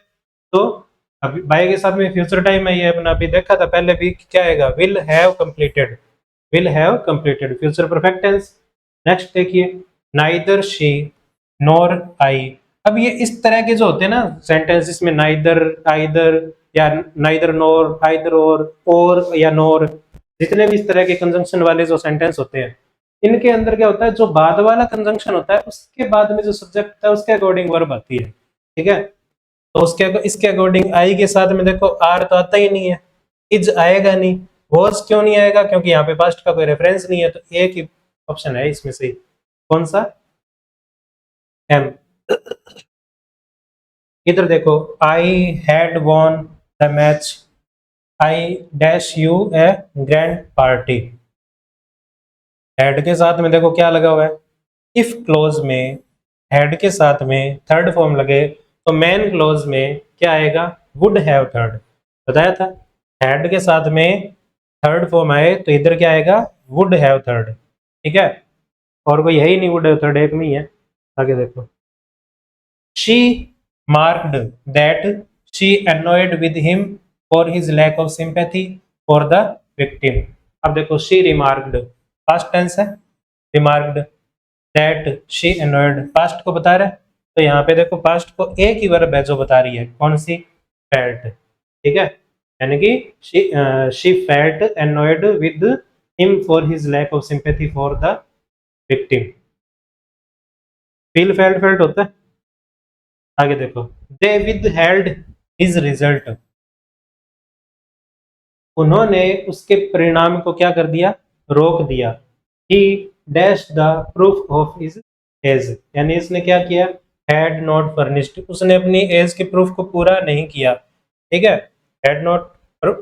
तो अभी बाय के साथ में फ्यूचर टाइम है, ये अपना अभी देखा था पहले भी, क्या आएगा, will have completed, will have completed, future perfect tense. Next देखिए, नाइदर शी नॉर आई, अब ये इस तरह के जो होते हैं ना सेंटेंस, इसमें नाइदर, आइदर, या नाइदर नॉर, आइदर और या नॉर, जितने भी इस तरह के कंजंक्शन वाले जो सेंटेंस होते हैं, इनके अंदर क्या होता है, जो बाद वाला कंजंक्शन होता है उसके बाद में जो सब्जेक्ट होता है उसके अकॉर्डिंग वर्ब आती है, ठीक है। तो उसके इसके अकॉर्डिंग आई के साथ में देखो आर तो आता ही नहीं है, इज आएगा नहीं, वॉज क्यों नहीं आएगा, क्योंकि यहाँ पे पास्ट का कोई रेफरेंस नहीं है, तो एक ही ऑप्शन है इसमें से, कौन सा, एम। इधर देखो, I had won the match, I dash U A grand party, had के साथ में देखो क्या लगा हुआ है, इफ क्लोज में हैड के साथ में थर्ड फॉर्म लगे, तो मेन क्लोज में क्या आएगा, वुड हैव थर्ड, बताया था, हैड के साथ में थर्ड फॉर्म आए तो इधर क्या आएगा, वुड हैव थर्ड, ठीक है, और कोई है ही नहीं वुड हैव थर्ड, एक में ही है। आगे देखो, she marked that she annoyed with him for his lack of sympathy for the victim। अब देखो, शी रिमार्क्ड, पास्ट टेंस है, remarked, that she annoyed past को बता रहा है, तो यहाँ पे देखो पास्ट को एक ही वर्ब है जो बता रही है, कौन सी, फेल्ट, ठीक है, यानी कि she felt annoyed with him for his lack of sympathy for the victim। Feel felt felt होता है। आगे देखो, दे withheld his result, उन्होंने उसके परिणाम को क्या कर दिया, रोक दिया। ही dash the proof of his age, यानी इसने क्या किया, हैड नॉट फर्निश्ड, उसने अपनी एज के प्रूफ को पूरा नहीं किया, ठीक है, हैड नॉट,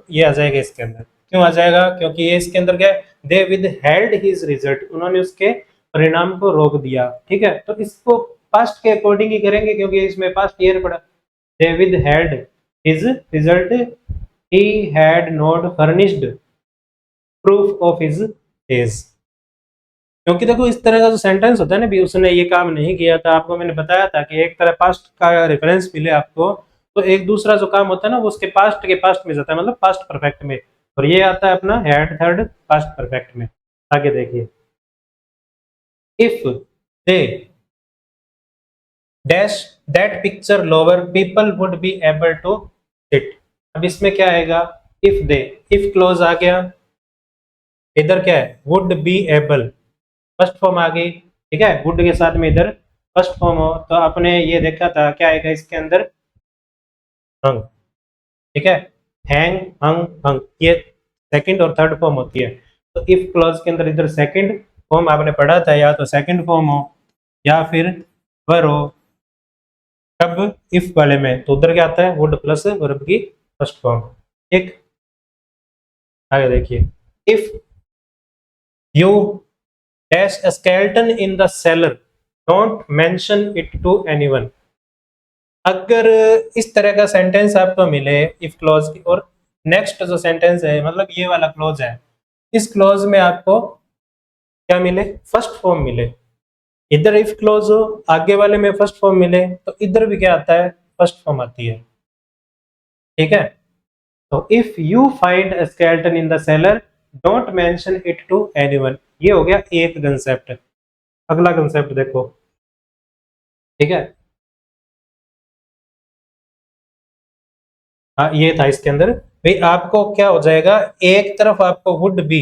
ये आ जाएगा इसके अंदर, क्यों आ जाएगा, क्योंकि ये इसके अंदर क्या है, दे विद हेल्ड हिज रिजल्ट, उन्होंने उसके परिणाम को रोक दिया, ठीक है, तो इसको पास्ट के अकॉर्डिंग ही करेंगे क्योंकि इसमें पास्ट ईयर पड़ा, they withheld his result, he had not furnished proof of his age। क्योंकि देखो इस तरह का जो सेंटेंस होता है ना, भी उसने ये काम नहीं किया था, आपको मैंने बताया था कि एक तरह पास्ट का रेफरेंस मिले आपको, तो एक दूसरा जो काम होता है ना वो उसके पास्ट के पास्ट में जाता है, मतलब पास्ट परफेक्ट में, और ये आता है अपना हैड थर्ड पास्ट परफेक्ट में। आगे देखिए, if they dash that picture lower people would be able to sit. अब इसमें क्या आएगा, इफ दे, इफ क्लोज आ गया, इधर क्या है would be able, first form आ गई, ठीक है, वुड के साथ में इधर फर्स्ट फॉर्म हो, तो आपने ये देखा था क्या आएगा इसके अंदर, हंग, ठीक है, हैंग, हंग, हंग, ये सेकंड और थर्ड फॉर्म होती है। तो इफ क्लॉज के अंदर इधर सेकंड फॉर्म आपने पढ़ा था, या तो सेकंड फॉर्म हो या फिर वर हो, कब इफ वाले में तो उधर क्या आता है वुड प्लस वर्ब की फर्स्ट फॉर्म। एक आगे देखिए, if you dash a skeleton in the cellar don't mention it to anyone। अगर इस तरह का सेंटेंस आपको मिले इफ क्लॉज की, और नेक्स्ट जो सेंटेंस है मतलब ये वाला क्लॉज है, इस क्लॉज में आपको क्या मिले, फर्स्ट फॉर्म मिले, इधर इफ क्लॉज हो आगे वाले में फर्स्ट फॉर्म मिले, तो इधर भी क्या आता है फर्स्ट फॉर्म आती है, ठीक है। तो if you find a skeleton in the cellar don't mention it to anyone, ये हो गया एक कंसेप्ट। अगला कंसेप्ट देखो, ठीक है, हाँ ये था इसके अंदर, भाई आपको क्या हो जाएगा, एक तरफ आपको वुड बी,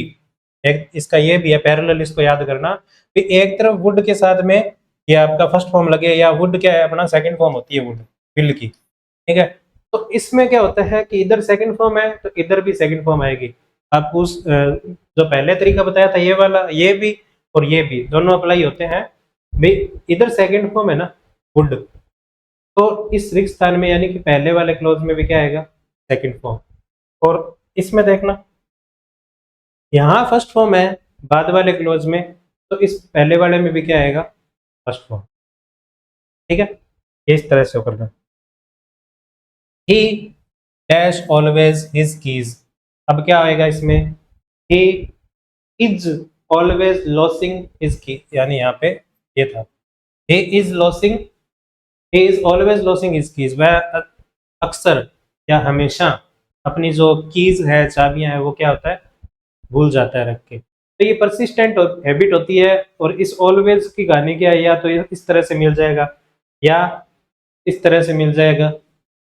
एक इसका ये भी है पैरेलल, इसको याद करना कि एक तरफ वुड के साथ में ये आपका फर्स्ट फॉर्म लगे, या वुड क्या है अपना सेकंड फॉर्म होती है वुड बिल की, ठीक है। तो इसमें क्या होता है कि इधर सेकंड फॉर्म है तो इधर भी सेकंड फॉर्म आएगी। आप उस जो पहले तरीका बताया था ये वाला, ये भी और ये भी दोनों अप्लाई होते हैं भाई, इधर सेकंड फॉर्म है ना वुड, तो इस रिक्त स्थान में यानी कि पहले वाले क्लोज में भी क्या आएगा सेकंड फॉर्म, और इसमें देखना यहाँ फर्स्ट फॉर्म है बाद वाले क्लोज में, तो इस पहले वाले में भी क्या आएगा फर्स्ट फॉर्म, ठीक है, ये इस तरह से करना। ही डैश ऑलवेज हिज कीज, अब क्या आएगा इसमें, he is always losing his की, यानी यहाँ पे ये था he is losing, he is always losing his keys, वह अक्सर या हमेशा अपनी जो कीज है चाबियां है वो क्या होता है भूल जाता है रख के। तो ये परसिस्टेंट हैबिट होती है, और इस ऑलवेज की गाने क्या है, या तो इस तरह से मिल जाएगा या इस तरह से मिल जाएगा,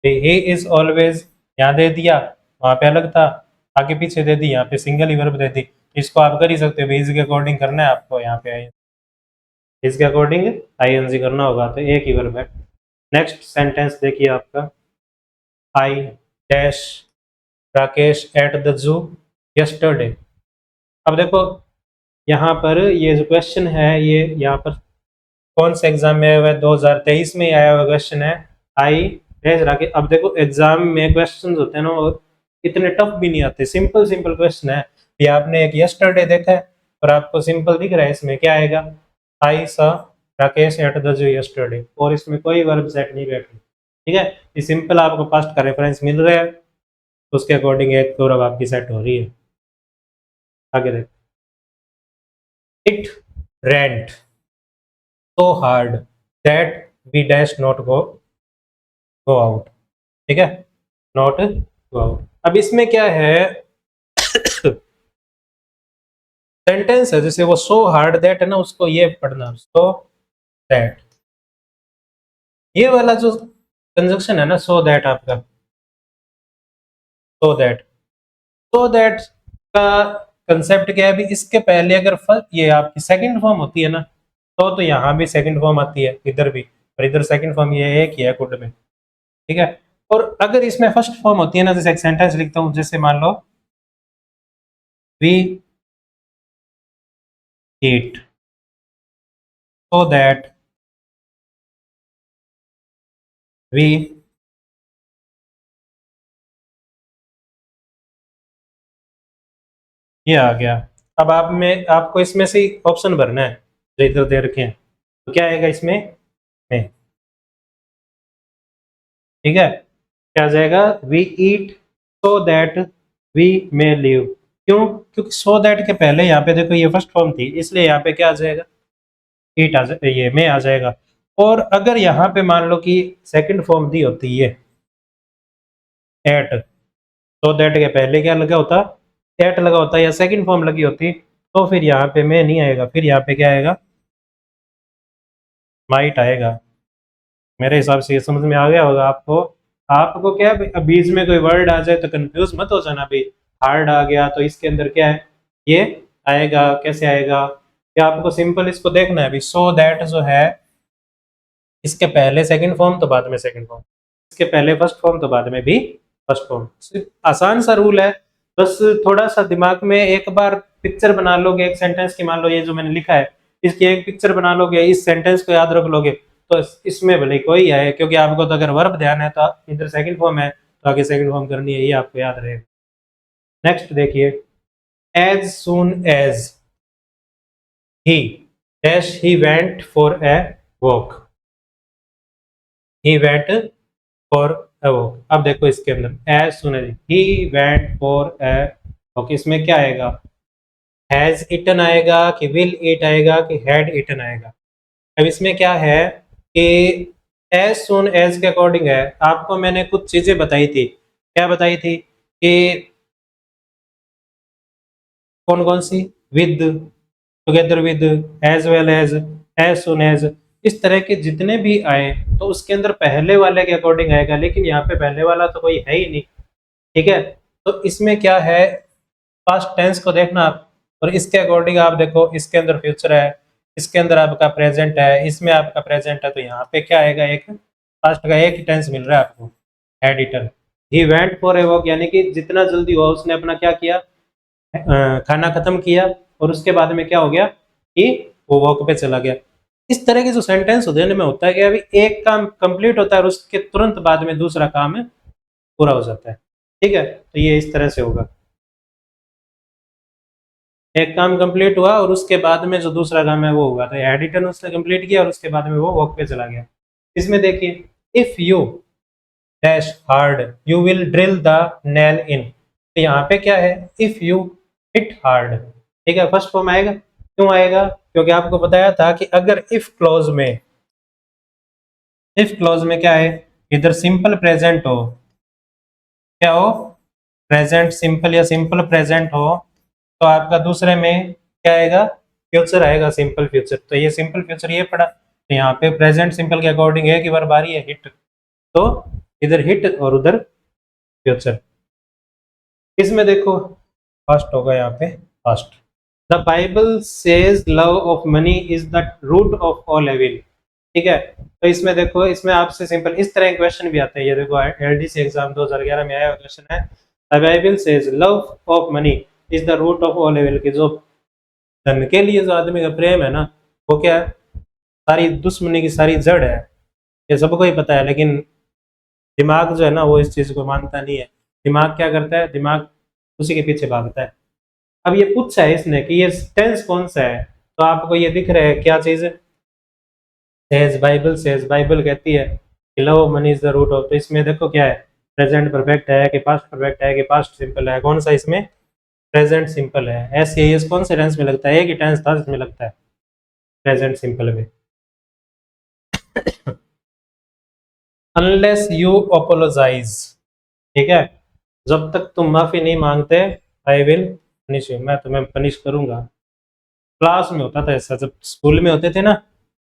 ही इज ऑलवेज यहाँ दे दिया, वहां पे अलग था, आगे पीछे दे दी, यहाँ पे सिंगल ही वर्ब दे दी, इसको आप कर ही सकते हो, इज के अकॉर्डिंग करना है आपको, यहाँ पे इसके अकॉर्डिंग आईएनजी करना होगा, तो एक ही वर्ब है। नेक्स्ट सेंटेंस देखिए आपका, I dash Rakesh at the zoo yesterday. अब देखो यहाँ पर ये जो क्वेश्चन है ये यहाँ पर कौन से एग्जाम में आया हुआ है, 2023 में आया हुआ क्वेश्चन है, आई डैश राकेश। अब देखो एग्जाम में क्वेश्चन होते हैं ना वो इतने टफ भी नहीं आते, सिंपल सिंपल क्वेश्चन है। ये आपने एक यस्टरडे देखा है और आपको सिंपल दिख रहा है, इसमें क्या आएगा, आई सा Rakesh at the zoo yesterday, और इसमें कोई वर्ब सेट नहीं बैठ रही, ठीक है, ये सिंपल आपको पास्ट का रेफरेंस मिल रहा है, तो उसके अकॉर्डिंग एक तो वर्ब आपकी सेट हो रही है। आगे देख, it rained so hard that we dash not go go out, ठीक है, नॉट गो आउट। अब इसमें क्या है सेंटेंस है, जैसे वो सो हार्ड दैट है ना, उसको ये पढ़ना सो दैट, ये वाला जो कंजक्शन है ना सो दैट आपका, सो दैट का कंसेप्ट क्या है, अभी इसके पहले अगर ये आपकी सेकंड फॉर्म होती है ना, तो यहाँ भी सेकंड फॉर्म आती है इधर भी, और इधर सेकंड फॉर्म ये एक ही है कुड में, ठीक है। और अगर इसमें फर्स्ट फॉर्म होती है ना, जैसे एक सेंटेंस लिखता हूँ, जैसे मान लो we eat so that we, ये आ गया। अब आप में आपको इसमें से ऑप्शन भरना है जो इधर दे रखे हैं, तो क्या आएगा इसमें में, ठीक है, क्या आ जाएगा, we eat so that we may live, क्यों, क्योंकि सो दैट के पहले यहाँ पे देखो ये फर्स्ट फॉर्म थी, इसलिए यहाँ पे क्या आ जाएगा ईट आ जाए, ये में आ जाएगा। और अगर यहाँ पे मान लो कि सेकंड फॉर्म दी होती है एट, सो दैट के पहले क्या लगा होता एट लगा होता, या सेकंड फॉर्म लगी होती, तो फिर यहाँ पे में नहीं आएगा, फिर यहाँ पे क्या आएगा माइट आएगा, मेरे हिसाब से ये समझ में आ गया होगा आपको। आपको क्या है, बीच में कोई वर्ड आ जाए तो कंफ्यूज मत हो जाना भाई, हार्ड आ गया तो इसके अंदर क्या है, ये आएगा कैसे आएगा, या आपको सिंपल इसको देखना है अभी। सो दैट जो है, इसके पहले सेकंड फॉर्म तो बाद में सेकंड फॉर्म, इसके पहले फर्स्ट फॉर्म तो बाद में भी फर्स्ट फॉर्म। आसान सा रूल है, बस थोड़ा सा दिमाग में एक बार पिक्चर बना लोगे एक सेंटेंस की, मान लो ये जो मैंने लिखा है इसकी एक पिक्चर बना लोगे, इस सेंटेंस को याद रख लोगे तो इसमें भले कोई आए, क्योंकि आपको तो अगर वर्ब ध्यान है तो इधर सेकंड फॉर्म है तो आगे सेकंड फॉर्म करनी है, ये आपको याद रहेगा। नेक्स्ट देखिए, as soon as he dash he went for a walk, he went for a walk. अब देखो इसके अंदर as soon as he went for a walk, इसमें क्या आएगा, हैज इटन आएगा कि विल ईट आएगा कि हैड इटन आएगा। अब इसमें क्या है कि एज सुन एज के अकॉर्डिंग है, आपको मैंने कुछ चीजें बताई थी, क्या बताई थी कि कौन कौन सी, with, together with, as well as soon as, इस तरह के जितने भी आए तो उसके अंदर पहले वाले के अकॉर्डिंग आएगा, लेकिन यहाँ पे पहले वाला तो कोई है ही नहीं, ठीक है। तो इसमें क्या है, पास्ट टेंस को देखना आप, और इसके अकॉर्डिंग आप देखो, इसके अंदर फ्यूचर है, इसके अंदर आपका प्रेजेंट है, इसमें आपका प्रेजेंट है, तो यहाँ पे क्या आएगा, एक पास्ट का एक ही टेंस मिल रहा है आपको, had eaten. He went for a walk, यानी कि जितना जल्दी हुआ उसने अपना क्या किया, खाना खत्म किया, और उसके बाद में क्या हो गया कि वो वॉक पे चला गया। इस तरह के जो सेंटेंस होते हैं में होता है कि अभी एक काम कंप्लीट होता है और उसके तुरंत बाद में दूसरा काम पूरा हो जाता है, ठीक है। तो ये इस तरह से होगा, एक काम कंप्लीट हुआ और उसके बाद में जो दूसरा काम है वो होगा, तो एडिटर उसने कंप्लीट किया और उसके बाद में वो वॉक पे चला गया। इसमें देखिए, if you dash hard you will drill the nail in, तो यहाँ पे क्या है, इफ यू हिट हार्ड, ठीक है, फर्स्ट फॉर्म आएगा। क्यों आएगा, क्योंकि आपको बताया था कि अगर इफ क्लॉज में क्या है, इधर सिंपल प्रेजेंट हो, क्या हो, प्रेजेंट सिंपल या सिंपल प्रेजेंट हो, तो आपका दूसरे में क्या आएगा, फ्यूचर आएगा, सिंपल फ्यूचर। तो ये सिंपल फ्यूचर ये पड़ा, तो यहाँ पे प्रेजेंट सिंपल के अकॉर्डिंग है कि बार बारी है हिट, तो इधर हिट और उधर फ्यूचर। इसमें देखो फर्स्ट होगा यहाँ पे first, the Bible says love of money is the root of all evil, ठीक है। तो इसमें देखो, इसमें आपसे सिंपल इस तरह क्वेश्चन भी आता है, ये देखो एलडीसी एग्जाम 2011 में आया हुआ क्वेश्चन है, the Bible says love of money is the root of all evil, की जो धन के लिए जो आदमी का प्रेम है ना, वो क्या है, सारी दुश्मनी की सारी जड़ है, ये सबको ही पता है, लेकिन दिमाग जो है ना वो इस चीज को मानता नहीं है। दिमाग क्या करता है, दिमाग उसी के पीछे भागता है। अब ये पूछा है इसने कि ये टेंस कौन सा है, तो आपको ये दिख रहा है क्या चीज, सेज बाइबल कहती है कि love money is the root of, तो इसमें देखो क्या है, प्रेजेंट परफेक्ट है कि पास्ट परफेक्ट है कि पास्ट सिंपल है, कौन सा इसमें प्रेजेंट सिंपल है। ऐसे ये कौन से टेंस में लगता है, एक ही टेंस था इसमें लगता है प्रेजेंट सिंपल में। अनलेस यू अपोलोजाइज, ठीक है, जब तक तुम माफी नहीं मांगते, आई विल पनिश यू, मैं तुम्हें पनिश करूंगा। क्लास में होता था ऐसा, जब स्कूल में होते थे ना,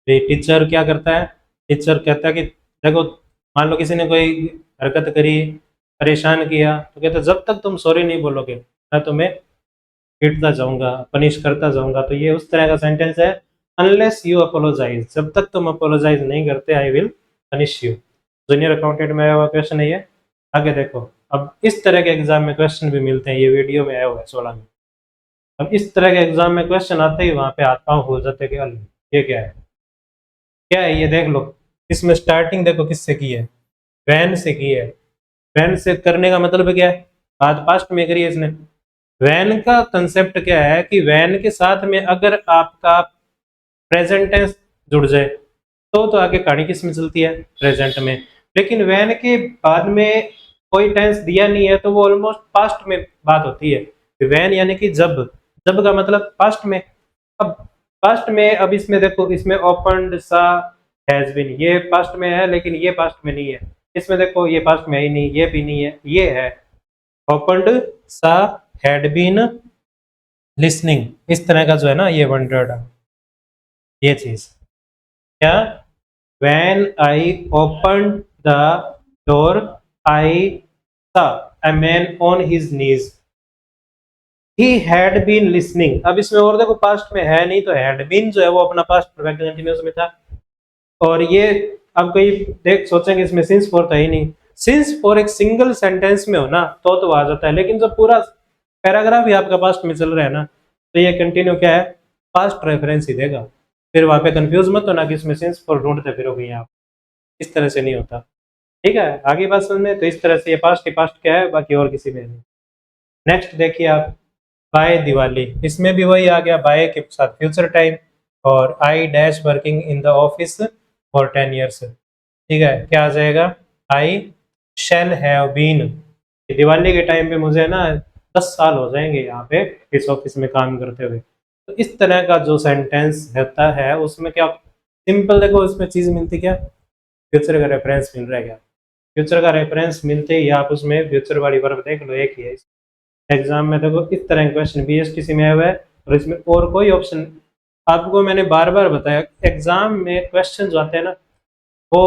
टीचर क्या करता है, टीचर कहता है कि देखो, मान लो किसी ने कोई हरकत करी, परेशान किया, तो कहते जब तक तुम सॉरी नहीं बोलोगे मैं तुम्हें पीटता जाऊंगा, पनिश करता जाऊंगा। तो ये उस तरह का सेंटेंस है, अनलेस यू अपोलोजाइज, जब तक तुम अपोलोजाइज नहीं करते I will punish you. Junior accountant में आया हुआ क्वेश्चन है ये। आगे देखो, अब इस तरह के एग्जाम में क्वेश्चन भी मिलते हैं, ये वीडियो में आया हुआ है 16 में। अब इस तरह के एग्जाम में क्वेश्चन आते ही वहां पे हाथ पांव हो जाते कि ये क्या है, क्या है ये देख लो। इसमें स्टार्टिंग देखो किससे की है, वैन से की है। वैन से करने का मतलब क्या है, बात पास्ट में करी है इसने। वैन का कंसेप्ट क्या है कि वैन के साथ में अगर आपका प्रेजेंट टेंस जुड़ जाए तो आगे कहानी किस में चलती है, प्रेजेंट में। लेकिन वैन के बाद में कोई टेंस दिया नहीं है तो वो ऑलमोस्ट पास्ट में बात होती है। वैन यानी कि जब, जब का मतलब पास्ट में। अब पास्ट में, अब इसमें देखो, इसमें ओपनड सा हैज बीन, ये पास्ट में है लेकिन ये पास्ट में नहीं है। इसमें देखो ये पास्ट में ही नहीं, ये भी नहीं है, ये है ओपनड सा हैड बीन लिसनिंग, इस तरह का जो है ना ये वन वर्ड है ये चीज। क्या when I open the door I saw a man on his knees. He had been listening. अब इसमें और देखो पास्ट में है नहीं, तो had been जो है वो अपना पास्ट परफेक्ट कंटीन्यूअस में था। और ये अब कोई देख सोचेंगे इसमें सिंस फॉर था ही नहीं। सिंस फॉर एक सिंगल सेंटेंस में हो ना तो आ जाता है, लेकिन जब पूरा पैराग्राफ ही आपका पास्ट में चल रहा है ना, तो ये कंटिन्यू क्या है, पास्ट रेफरेंस ही देगा। फिर वहां पे कंफ्यूज मत होना कि इसमें सिंस फॉर ढूंढते फिरोगे आप, इस तरह से नहीं होता। ठीक है, आगे बात समझ में, तो इस तरह से ये पास्ट ही पास्ट क्या है, बाकी और किसी में नहीं। नेक्स्ट देखिए आप, बाय दिवाली, इसमें भी वही आ गया, बाय के साथ फ्यूचर टाइम, और I dash working in the office for 10 years. ठीक है, क्या आ जाएगा, आई शैल हैव बीन, दिवाली के टाइम पे मुझे ना 10 साल हो जाएंगे यहाँ पे इस ऑफिस में काम करते हुए। तो इस तरह का जो सेंटेंस रहता है उसमें क्या सिंपल, देखो उसमें चीज़ मिलती क्या, फ्यूचर का रेफरेंस मिल रहा है। क्या फ्यूचर का रेफरेंस मिलते ही आप उसमें फ्यूचर वाली वर्ब देख लो, एक ही है। एग्जाम में देखो इस तरह के क्वेश्चन बीएसटीसी में आया हुआ है, और इसमें और कोई ऑप्शन, आपको मैंने बार बार बताया एग्जाम में क्वेश्चन जो आते हैं ना वो,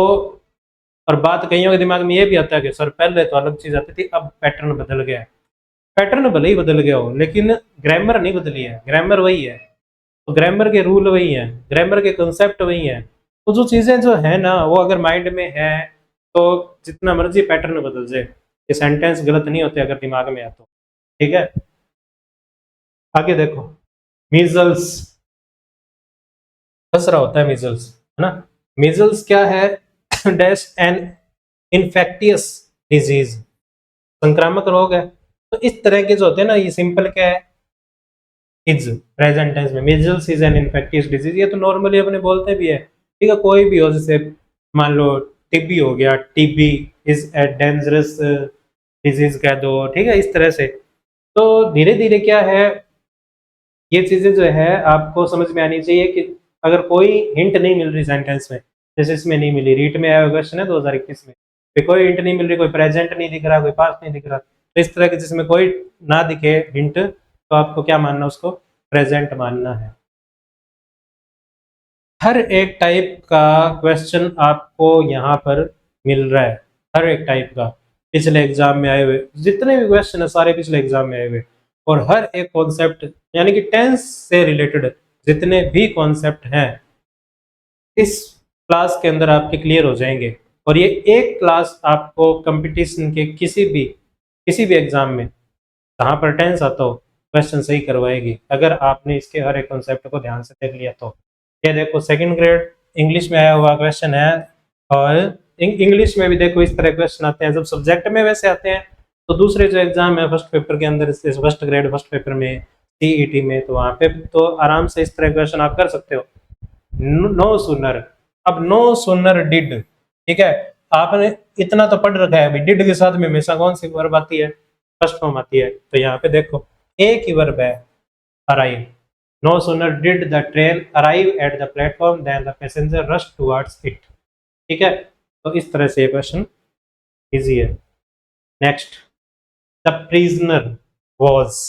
और बात कईयों के दिमाग में ये भी आता है कि सर पहले तो अलग चीज आती थी, अब पैटर्न बदल गया है। पैटर्न भले ही बदल गया हो, लेकिन ग्रामर नहीं बदली है, ग्रामर वही है। तो ग्रामर के रूल वही है, ग्रामर के कंसेप्ट वही है। तो जो चीजें जो है ना वो अगर माइंड में है तो जितना मर्जी पैटर्न बदल जाए, ये सेंटेंस गलत नहीं होते अगर दिमाग में है तो। ठीक है, आगे देखो, मीजल्स, खसरा होता है मीजल्स, है ना। मीजल्स क्या है, डैश एन इन्फेक्टियस डिजीज, संक्रामक रोग है। तो इस तरह के जो होते हैं ना, ये सिंपल क्या है, इज प्रेजेंट टेंस में, measles is an infectious disease, ये तो नॉर्मली अपने बोलते भी है। ठीक है, कोई भी हो, जैसे मान लो टीबी हो गया, TB is a dangerous disease कह दो। ठीक है, इस तरह से। तो धीरे धीरे क्या है, ये चीजें जो है आपको समझ में आनी चाहिए कि अगर कोई हिंट नहीं मिल रही सेंटेंस में, जैसे इसमें नहीं मिली, रीट में आया क्वेश्चन है 2021 में, फिर कोई हिंट नहीं मिल रही, कोई प्रेजेंट नहीं दिख रहा, कोई पास्ट नहीं दिख रहा, तो इस तरह के जिसमें कोई ना दिखे हिंट, तो आपको क्या मानना, उसको प्रेजेंट मानना है। हर एक टाइप का क्वेश्चन आपको यहाँ पर मिल रहा है, हर एक टाइप का, पिछले एग्जाम में आए हुए जितने भी क्वेश्चन है सारे पिछले एग्जाम में आए हुए, और हर एक कॉन्सेप्ट यानी कि टेंस से रिलेटेड जितने भी कॉन्सेप्ट हैं इस क्लास के अंदर आपके क्लियर हो जाएंगे। और ये एक क्लास आपको कंपटीशन के किसी भी एग्जाम में जहाँ पर टेंस आता हो क्वेश्चन सही करवाएगी, अगर आपने इसके हर एक कॉन्सेप्ट को ध्यान से देख लिया तो। ये देखो सेकंड ग्रेड इंग्लिश में आया हुआ क्वेश्चन है, और इंग्लिश में भी देखो इस तरह क्वेश्चन आते हैं। जब सब्जेक्ट में वैसे आते हैं तो दूसरे जो एग्जाम है फर्स्ट पेपर के अंदर, फर्स्ट ग्रेड फर्स्ट पेपर में, सीईटी में, तो वहाँ पे तो आराम से इस तरह क्वेश्चन आप कर सकते हो। नो सुनर, अब नो सुनर डिड, ठीक है, आपने इतना तो पढ़ रखा है, डिड के साथ में हमेशा कौन सी वर्ब आती है, फर्स्ट फॉर्म आती है। तो यहाँ पे देखो एक ही वर्ब है, arrive. No sooner did the train arrive at the platform than the passenger rush towards it. ठीक है, तो इस तरह से ये क्वेश्चन इजी है। नेक्स्ट, द प्रिजनर वॉज,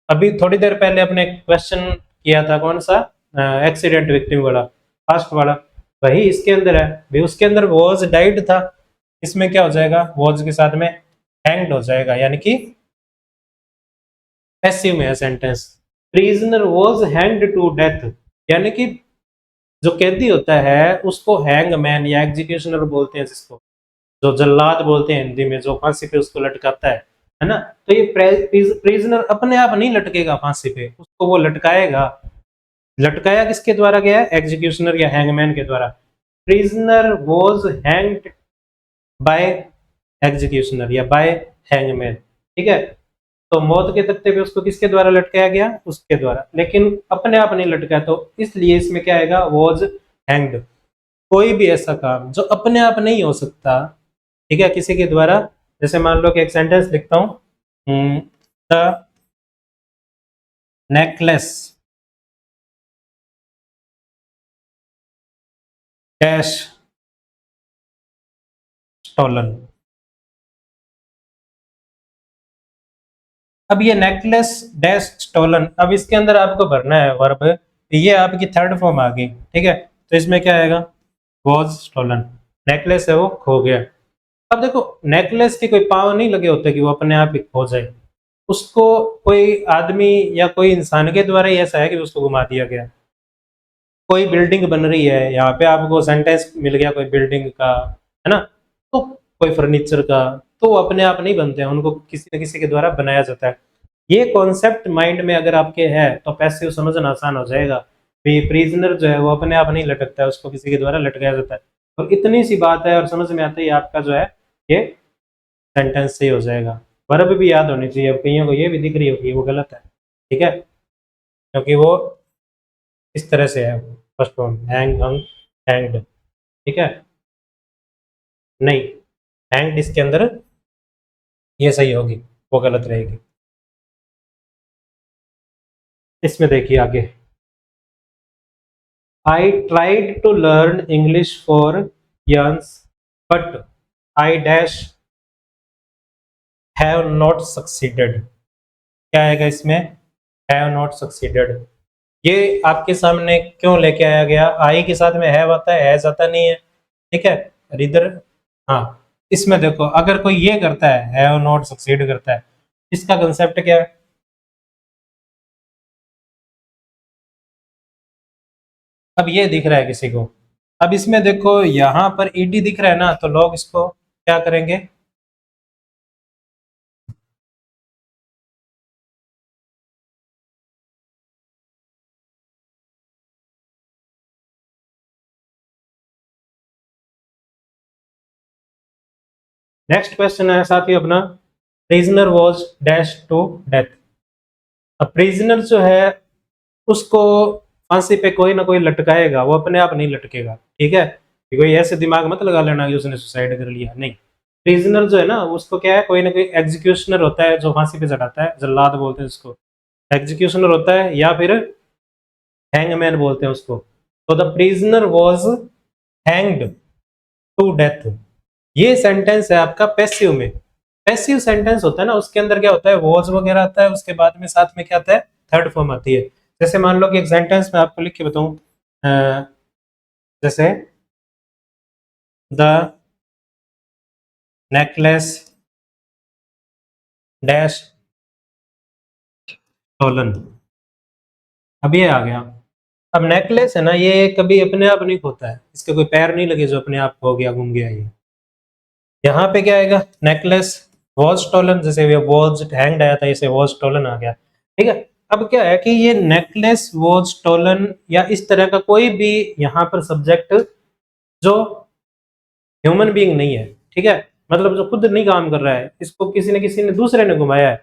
अभी थोड़ी देर पहले अपने क्वेश्चन किया था कौन सा, एक्सीडेंट विक्टिम वाला, फास्ट वाला, वही इसके अंदर है भी, उसके अंदर वॉज डाइड था, इसमें क्या हो जाएगा, वॉज के साथ में हैंग्ड हो जाएगा, यानी कि पैसिव में है sentence. Prisoner was hanged to death, यानी कि जो कैदी होता है उसको हैंग मैन या एग्जीक्यूशनर बोलते हैं, जिसको जो जल्लाद बोलते हैं हिंदी में, जो फांसी पे उसको लटकाता है ना। तो ये प्रिजनर अपने आप नहीं लटकेगा फांसी पे, उसको वो लटकाएगा। लटकाया किसके द्वारा गया है, एग्जीक्यूशनर या हैंगमैन के द्वारा। Prisoner was hanged by executioner या बाय हैंगमैन। ठीक है, तो मौत के तख्ते पे उसको किसके द्वारा लटकाया गया, उसके द्वारा, लेकिन अपने आप नहीं लटकाया, तो इसलिए इसमें क्या आएगा, वॉज हैंग्ड। कोई भी ऐसा काम जो अपने आप नहीं हो सकता, ठीक है, किसी के द्वारा, जैसे मान लो कि एक सेंटेंस लिखता हूं, द नेकलेस डैश स्टोलन। अब ये नेकलेस डैश स्टोलन, अब इसके अंदर आपको भरना है वर्ब, ये आपकी थर्ड फॉर्म आ गई। ठीक है, तो इसमें क्या आएगा, वॉज स्टोलन, नेकलेस है वो खो गया। अब देखो नेकलेस के कोई पाँव नहीं लगे होते कि वो अपने आप ही खो जाए, उसको कोई आदमी या कोई इंसान के द्वारा ही ऐसा है कि उसको घुमा दिया गया। कोई बिल्डिंग बन रही है, यहाँ पे आपको सेंटेंस मिल गया कोई बिल्डिंग का, है ना, तो कोई फर्नीचर का, तो वो अपने आप नहीं बनते हैं, उनको किसी न किसी के द्वारा बनाया जाता है। ये कॉन्सेप्ट माइंड में अगर आपके है तो पैसिव समझना आसान हो जाएगा। प्रिजनर जो है वो अपने आप नहीं लटकता है, उसको किसी के द्वारा लटकाया जाता है। और इतनी सी बात है और समझ में आते ही आपका जो है ये सेंटेंस सही हो जाएगा। वर्ब भी याद होनी चाहिए, अब कईयों को ये भी दिख रही होगी वो गलत है, ठीक है, क्योंकि वो इस तरह से है फर्स्ट फॉर्म हैंग, हंग, हैंग्ड, ठीक है, नहीं हैंग्ड इसके अंदर ये सही होगी, वो गलत रहेगी। इसमें देखिए आगे, I tried to learn English for years but I dash have not succeeded. क्या आएगा इसमें, हैव नॉट सक्सीडेड। ये आपके सामने क्यों लेके आया गया, आई के साथ में हैव आता है, हैज आता नहीं है, ठीक है, इधर हाँ। इसमें देखो अगर कोई ये करता है हैव नॉट सक्सीड करता है, इसका कंसेप्ट क्या है, अब ये दिख रहा है किसी को, अब इसमें देखो यहाँ पर ईडी दिख रहा है ना, तो लोग इसको क्या करेंगे, नेक्स्ट क्वेश्चन है साथ ही अपना, prisoner was dash to death. अब प्रिजनर जो है उसको फांसी पे कोई ना कोई लटकाएगा, वो अपने आप नहीं लटकेगा, ठीक है, कि कोई ऐसे दिमाग मत लगा लेना कि उसने सुसाइड कर लिया, नहीं। प्रिजनर जो है ना उसको क्या है, कोई ना कोई एग्जीक्यूशनर होता है जो फांसी पे चढ़ाता है, जल्लाद बोलते हैं उसको, एग्जीक्यूशनर होता है, या फिर हैंगमैन बोलते हैं उसको। तो the prisoner was hanged to death, ये सेंटेंस है आपका पैसिव में। पैसिव सेंटेंस होता है ना उसके अंदर क्या होता है, वॉज वगैरह आता है, उसके बाद में साथ में क्या आता है, थर्ड फॉर्म आती है। जैसे मान लो कि एक सेंटेंस में आपको लिख के बताऊं, जैसे द नेकलेस डैश स्टोलन, अब ये आ गया। अब नेकलेस है ना ये कभी अपने आप नहीं खोता है, इसके कोई पैर नहीं लगे जो अपने आप खो गया, घूम गया ये। यहाँ पे क्या आएगा, नेकलेस वॉज स्टोलन, जैसे ये वॉज हैंग्ड आया था, इसे वॉज स्टोलन आ गया, ठीक है। अब क्या है कि ये नेकलेस वॉज स्टोलन या इस तरह का कोई भी यहाँ पर सब्जेक्ट जो ह्यूमन बीइंग नहीं है, ठीक है, मतलब जो खुद नहीं काम कर रहा है, इसको किसी न किसी ने दूसरे ने घुमाया है,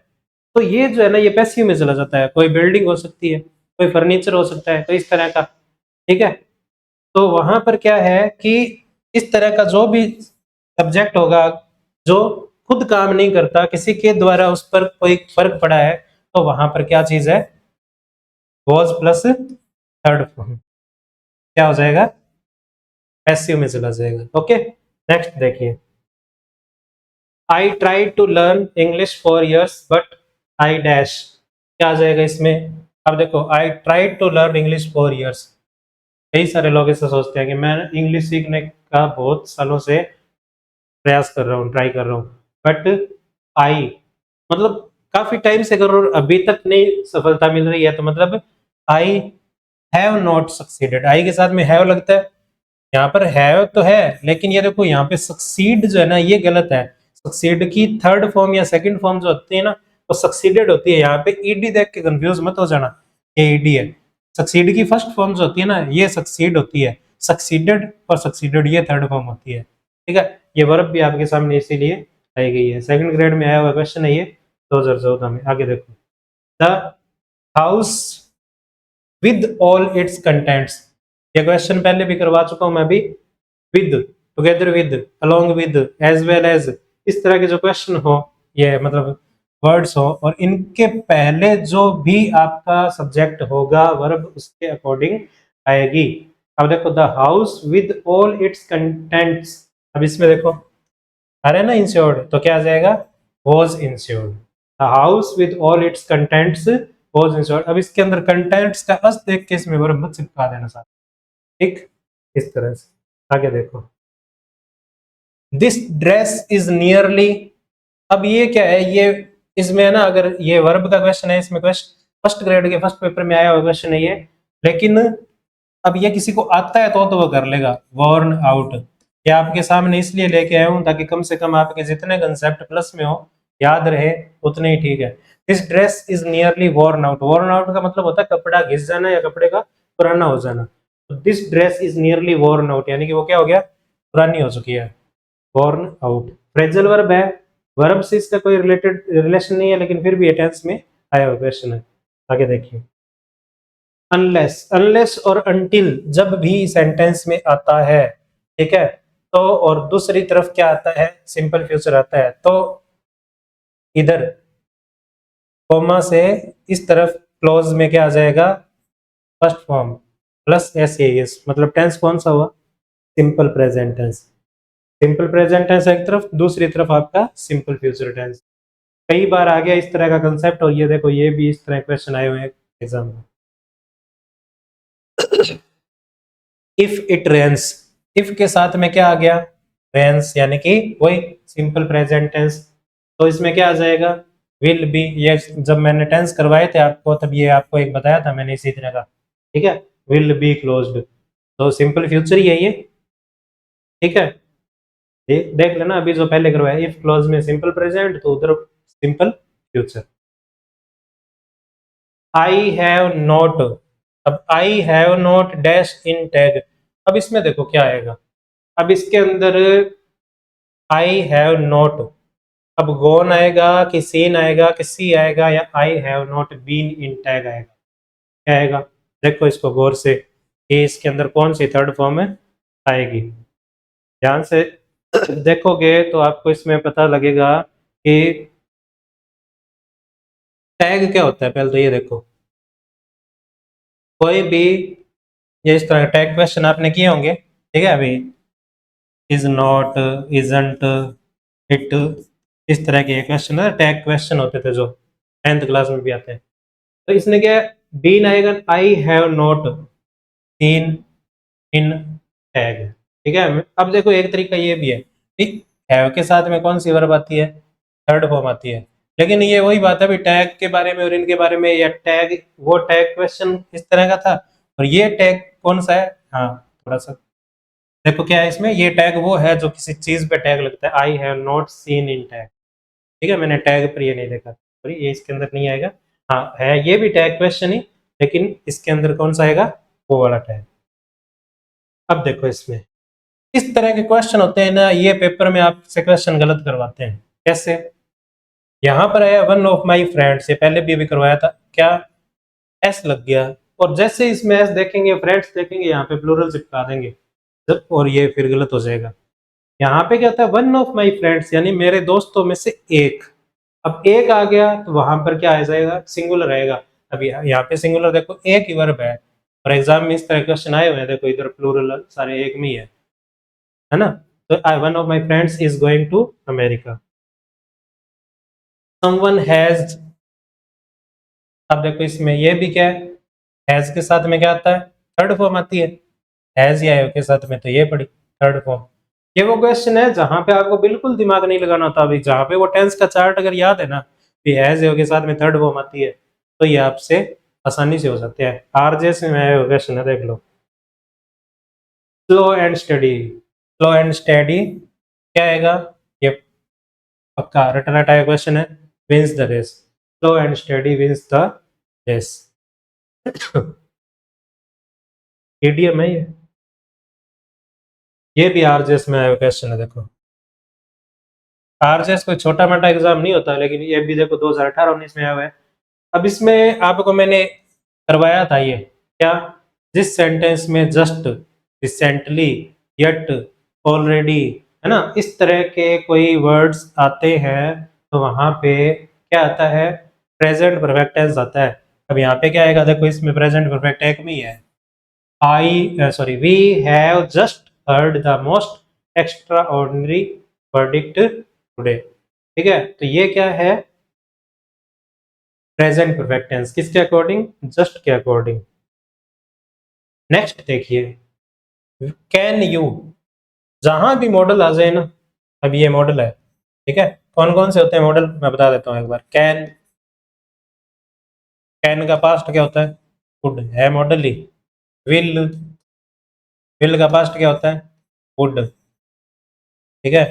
तो ये जो है ना ये पैसिव में चला जाता है। कोई बिल्डिंग हो सकती है, कोई फर्नीचर हो सकता है, तो इस तरह का, ठीक है। तो वहां पर क्या है कि इस तरह का जो भी सब्जेक्ट होगा जो खुद काम नहीं करता, किसी के द्वारा उस पर कोई फर्क पड़ा है, तो वहां पर क्या चीज है, वॉज प्लस थर्ड फॉर्म क्या हो जाएगा, पैसिव में चला जाएगा। ओके, नेक्स्ट देखिए, I try to learn English for years but I dash, क्या आ जाएगा इसमें। अब देखो I try to learn English for years, कई सारे लोग ऐसा सोचते हैं कि मैं इंग्लिश सीखने का बहुत सालों से प्रयास कर रहा हूँ, ट्राई कर रहा हूँ, बट आई मतलब काफी टाइम से कर रहा हूँ, अभी तक नहीं सफलता मिल रही है, तो मतलब आई हैव नॉट सक्सीडेड, आई के साथ में हैव लगता है, यहाँ पर हैव तो है, लेकिन ये देखो यहाँ पे सक्सीड जो है ना ये गलत है। सक्सीड की थर्ड फॉर्म या सेकंड फॉर्म जो होती है ना वो सक्सीडेड होती है, यहाँ पे ईडी देख के कंफ्यूज मत हो जाना, ये ईडी है। सक्सीड की फर्स्ट फॉर्म जो होती है ना ये सक्सीड होती है, सक्सीडेड और सक्सीडेड ये थर्ड फॉर्म होती है, ठीक है। ये वर्ब भी आपके सामने इसीलिए आई गई है, सेकंड ग्रेड में आया हुआ क्वेश्चन है ये 2014 में। आगे देखो, the house with all its contents, ये क्वेश्चन पहले भी करवा चुका हूं मैं भी, with, together with, along with, as well as, इस तरह के जो क्वेश्चन हो, ये मतलब वर्ड्स हो, और इनके पहले जो भी आपका सब्जेक्ट होगा वर्ब उसके अकॉर्डिंग आएगी। अब देखो the house with all its contents, अब इसमें देखो अरे ना इंश्योर्ड, तो क्या आ जाएगा, was insured, the house with all its contents was insured. अब इसके अंदर कंटेंट्स का अस देख के इसमें वर्ब मत चिपका देना साथ, ठीक, इस तरह से। आगे देखो, दिस ड्रेस इज नियरली, अब ये क्या है, ये इसमें है ना, अगर ये वर्ब का क्वेश्चन है, इसमें क्वेश्चन फर्स्ट ग्रेड के फर्स्ट पेपर में आया हुआ क्वेश्चन है ये, लेकिन अब ये किसी को आता है तो वो कर लेगा। वॉर्न आउट, ये आपके सामने इसलिए लेके आया हूं ताकि कम से कम आपके जितने कंसेप्ट प्लस में हो याद रहे उतने ही ठीक है। This dress is nearly worn out, worn out का मतलब होता है कपड़ा घिस जाना या कपड़े का पुराना हो जाना। तो this dress is nearly worn out यानी कि वो क्या हो गया, पुरानी हो चुकी है, वॉर्न आउट। फ्रेजल वर्ब है, वर्ब से इसका कोई रिलेटेड रिलेशन नहीं है, लेकिन फिर भी ये टेंस में आया हुआ क्वेश्चन है। आगे देखिए, अनलेस, अनलेस और अनटिल जब भी सेंटेंस में आता है, ठीक है, तो और दूसरी तरफ क्या आता है, सिंपल फ्यूचर आता है, तो इधर कोमा से इस तरफ क्लोज में क्या आ जाएगा, first form plus s es, मतलब टेंस कौन सा हुआ, simple present tense. Simple present tense एक तरफ, दूसरी तरफ आपका सिंपल फ्यूचर टेंस। कई बार आ गया इस तरह का कंसेप्ट, और ये देखो ये भी इस तरह क्वेश्चन आए हुए हैं एग्जाम में। इफ इट रेन्स, इफ के साथ में क्या आ गया, रेन्स, यानी कि वही सिंपल प्रेजेंट टेंस। तो इसमें क्या आ जाएगा, विल बी, ये जब मैंने टेंस करवाए थे आपको तब ये आपको एक बताया था मैंने इसी तरह का, ठीक है, विल बी क्लोज्ड, तो सिंपल फ्यूचर ही है ये, ठीक है। देख लेना अभी जो पहले करवाया, इफ क्लोज में सिंपल प्रेजेंट तो उधर simple future. I have not, अब I have not dash in tag, अब इसमें देखो क्या आएगा, अब इसके अंदर आई हैव नॉट, अब गोन आएगा कि सीन आएगा कि सी आएगा, या I have not been in tag आएगा, क्या आएगा, देखो इसको गौर से कि इसके अंदर कौन सी थर्ड फॉर्म है आएगी, ध्यान से देखोगे तो आपको इसमें पता लगेगा कि टैग क्या होता है। पहले तो ये देखो, कोई भी ये इस तरह टैग क्वेश्चन आपने किए होंगे, ठीक है, अभी इज नॉट, इजंट, इट, इस तरह के क्वेश्चन है, टैग क्वेश्चन होते थे जो 10th क्लास में भी आते हैं। तो इसने क्या, बीन आएगा, आई have not seen in tag, ठीक है। अब देखो एक तरीका ये भी है, ठीक, हैव के साथ में कौन सी वर्ब आती है, थर्ड फॉर्म आती है, लेकिन ये वही बात है भी टैग के बारे में और इनके बारे में, या टैग वो टैग क्वेश्चन इस तरह का था, और ये टैग कौन सा है, हाँ थोड़ा सा देखो क्या है इसमें, ये टैग वो है जो किसी चीज पे टैग लगता है, आई have not seen in tag, ठीक है, मैंने टैग पर ये नहीं देखा, सॉरी ये इसके अंदर नहीं आएगा। हाँ है ये भी टैग क्वेश्चन ही, लेकिन इसके अंदर कौन सा आएगा, वो वाला टैग। अब देखो इसमें इस तरह के क्वेश्चन होते हैं ना, ये पेपर में आपसे क्वेश्चन गलत करवाते हैं। कैसे, यहाँ पर आया वन ऑफ माई फ्रेंड्स, ये पहले भी अभी करवाया था, क्या एस लग गया, और जैसे इसमें एस देखेंगे फ्रेंड्स देखेंगे यहाँ पे प्लूरल चिपका देंगे, और ये फिर गलत हो जाएगा। यहाँ पे क्या होता है, वन ऑफ माई फ्रेंड्स यानी मेरे दोस्तों में से एक, अब एक आ गया तो वहां पर क्या आ जाएगा, सिंगुलर आएगा। अब यहाँ पे सिंगुलर देखो एक ही वर्ब है, और एग्जाम में इस तरह क्वेश्चन आए हुए हैं, देखो इधर प्लूरल सारे एक में ही है ना। तो आई one of my friends is going to America, someone has, अब देखो इसमें ये भी क्या है, हैज के साथ में क्या आता है, थर्ड फॉर्म आती है, हैज या के साथ में तो ये पड़ी थर्ड फॉर्म। ये वो क्वेश्चन है जहां पे आपको बिल्कुल दिमाग नहीं लगाना होता, अभी जहां पे वो टेंस का चार्ट अगर याद है ना, कि हैज के साथ में थर्ड फॉर्म आती है, तो ये आपसे आसानी से हो सकते हैं। आरजेएस में आया क्वेश्चन है, देख लो, slow and study, slow and study क्या आएगा, ये पक्का रटा रटाया क्वेश्चन है, wins the race, slow and study wins the race, idiom है ये भी आरजेएस में आया क्वेश्चन है। देखो आरजेएस कोई छोटा मोटा एग्जाम नहीं होता, लेकिन ये भी देखो 2018-19 में आया हुआ है। अब इसमें आपको मैंने करवाया था ये क्या, जिस सेंटेंस में जस्ट, रिसेंटली, यट, ऑलरेडी, है ना, इस तरह के कोई वर्ड्स आते हैं तो वहां पे क्या आता है, प्रेजेंट परफेक्ट टेंस आता है। अब यहाँ पे क्या आएगा, देखो इसमें प्रेजेंट परफेक्ट एक में ही है, we have just heard the most extraordinary verdict today, ठीक है, तो ये क्या है, प्रेजेंट परफेक्ट टेंस, किसके अकॉर्डिंग, जस्ट के अकॉर्डिंग। नेक्स्ट देखिए, कैन यू, जहां भी मॉडल आ जाए ना, अब ये मॉडल है, ठीक है, कौन कौन से होते हैं मॉडल मैं बता देता हूँ एक बार। कैन, कैन का पास्ट क्या होता है? वुड, है मॉडल ही। विल, विल का पास्ट क्या होता है? वुड, ठीक है।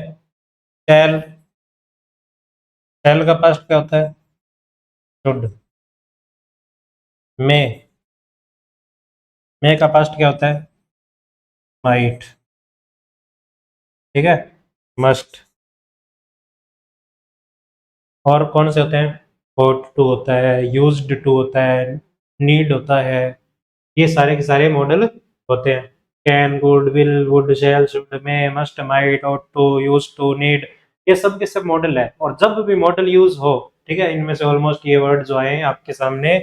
शैल, शैल का पास्ट क्या होता है? शुड। मे, मे का पास्ट क्या होता है? माइट, ठीक है। मस्ट, और कौन से होते हैं? ought टू होता है, यूज्ड टू होता है, नीड होता है, ये सारे के सारे मॉडल होते हैं। Can, could, will, would, shall, should, may, must, might, ought to, use to, need, ये सब के सब मॉडल है। और जब भी मॉडल यूज हो, ठीक है, इनमें से ऑलमोस्ट ये वर्ड जो आए हैं आपके सामने,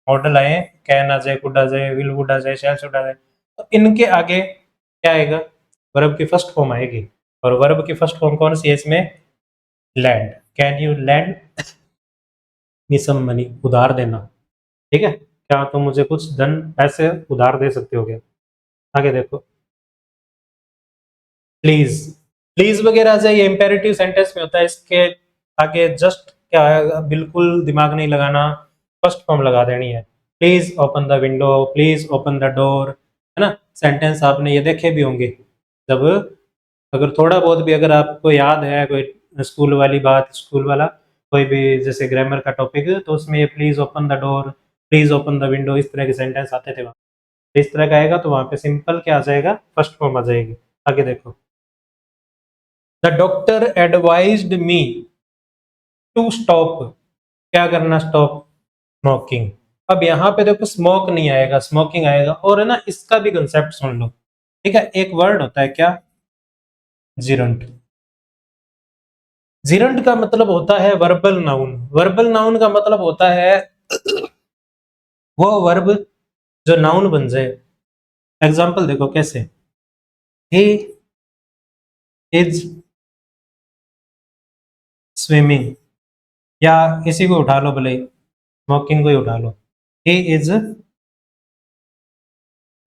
मॉडल आए, कैन आ जाए, कुड आ जाए, विल वुड आ जाए, शैल शुड आ जाए, तो इनके आगे क्या आएगा? वर्ब की फर्स्ट फॉर्म आएगी। और वर्ब की फर्स्ट फॉर्म कौन सी है इसमें? Lend. Can you lend me some money, उधार देना, ठीक है, क्या तुम मुझे कुछ धन पैसे उधार दे सकते हो क्या? आगे देखो, प्लीज, प्लीज वगैरह से ये इंपेरेटिव सेंटेंस में होता है, इसके आगे जस्ट क्या आएगा, बिल्कुल दिमाग नहीं लगाना, फर्स्ट फॉर्म लगा देनी है। Please open the window, please open the door, है ना। सेंटेंस आपने ये देखे भी होंगे, जब अगर थोड़ा बहुत भी अगर आपको याद है कोई स्कूल वाली बात, स्कूल वाला कोई भी जैसे ग्रामर का टॉपिक, तो उसमें ये please open the door, please open the window, इस तरह के सेंटेंस आते थे वहाँ। इस तरह का आएगा तो वहाँ पे सिंपल क्या आ जाएगा? फर्स्ट फॉर्म आ जाएगी। आगे देखो, the doctor advised me to stop, क्या करना? Stop smoking. अब यहाँ पे देखो स्मोक नहीं आएगा, स्मोकिंग आएगा। और है ना, इसका भी कंसेप्ट सुन लो, ठीक है। एक वर्ड होता है क्या? जिरंट। जिरंट का मतलब होता है वर्बल नाउन। वर्बल नाउन का मतलब होता है वो वर्ब जो नाउन बन जाए। एग्जाम्पल देखो कैसे, ही इज स्विमिंग, या इसी को उठा लो, भले स्मोकिंग को ही उठा लो, ही इज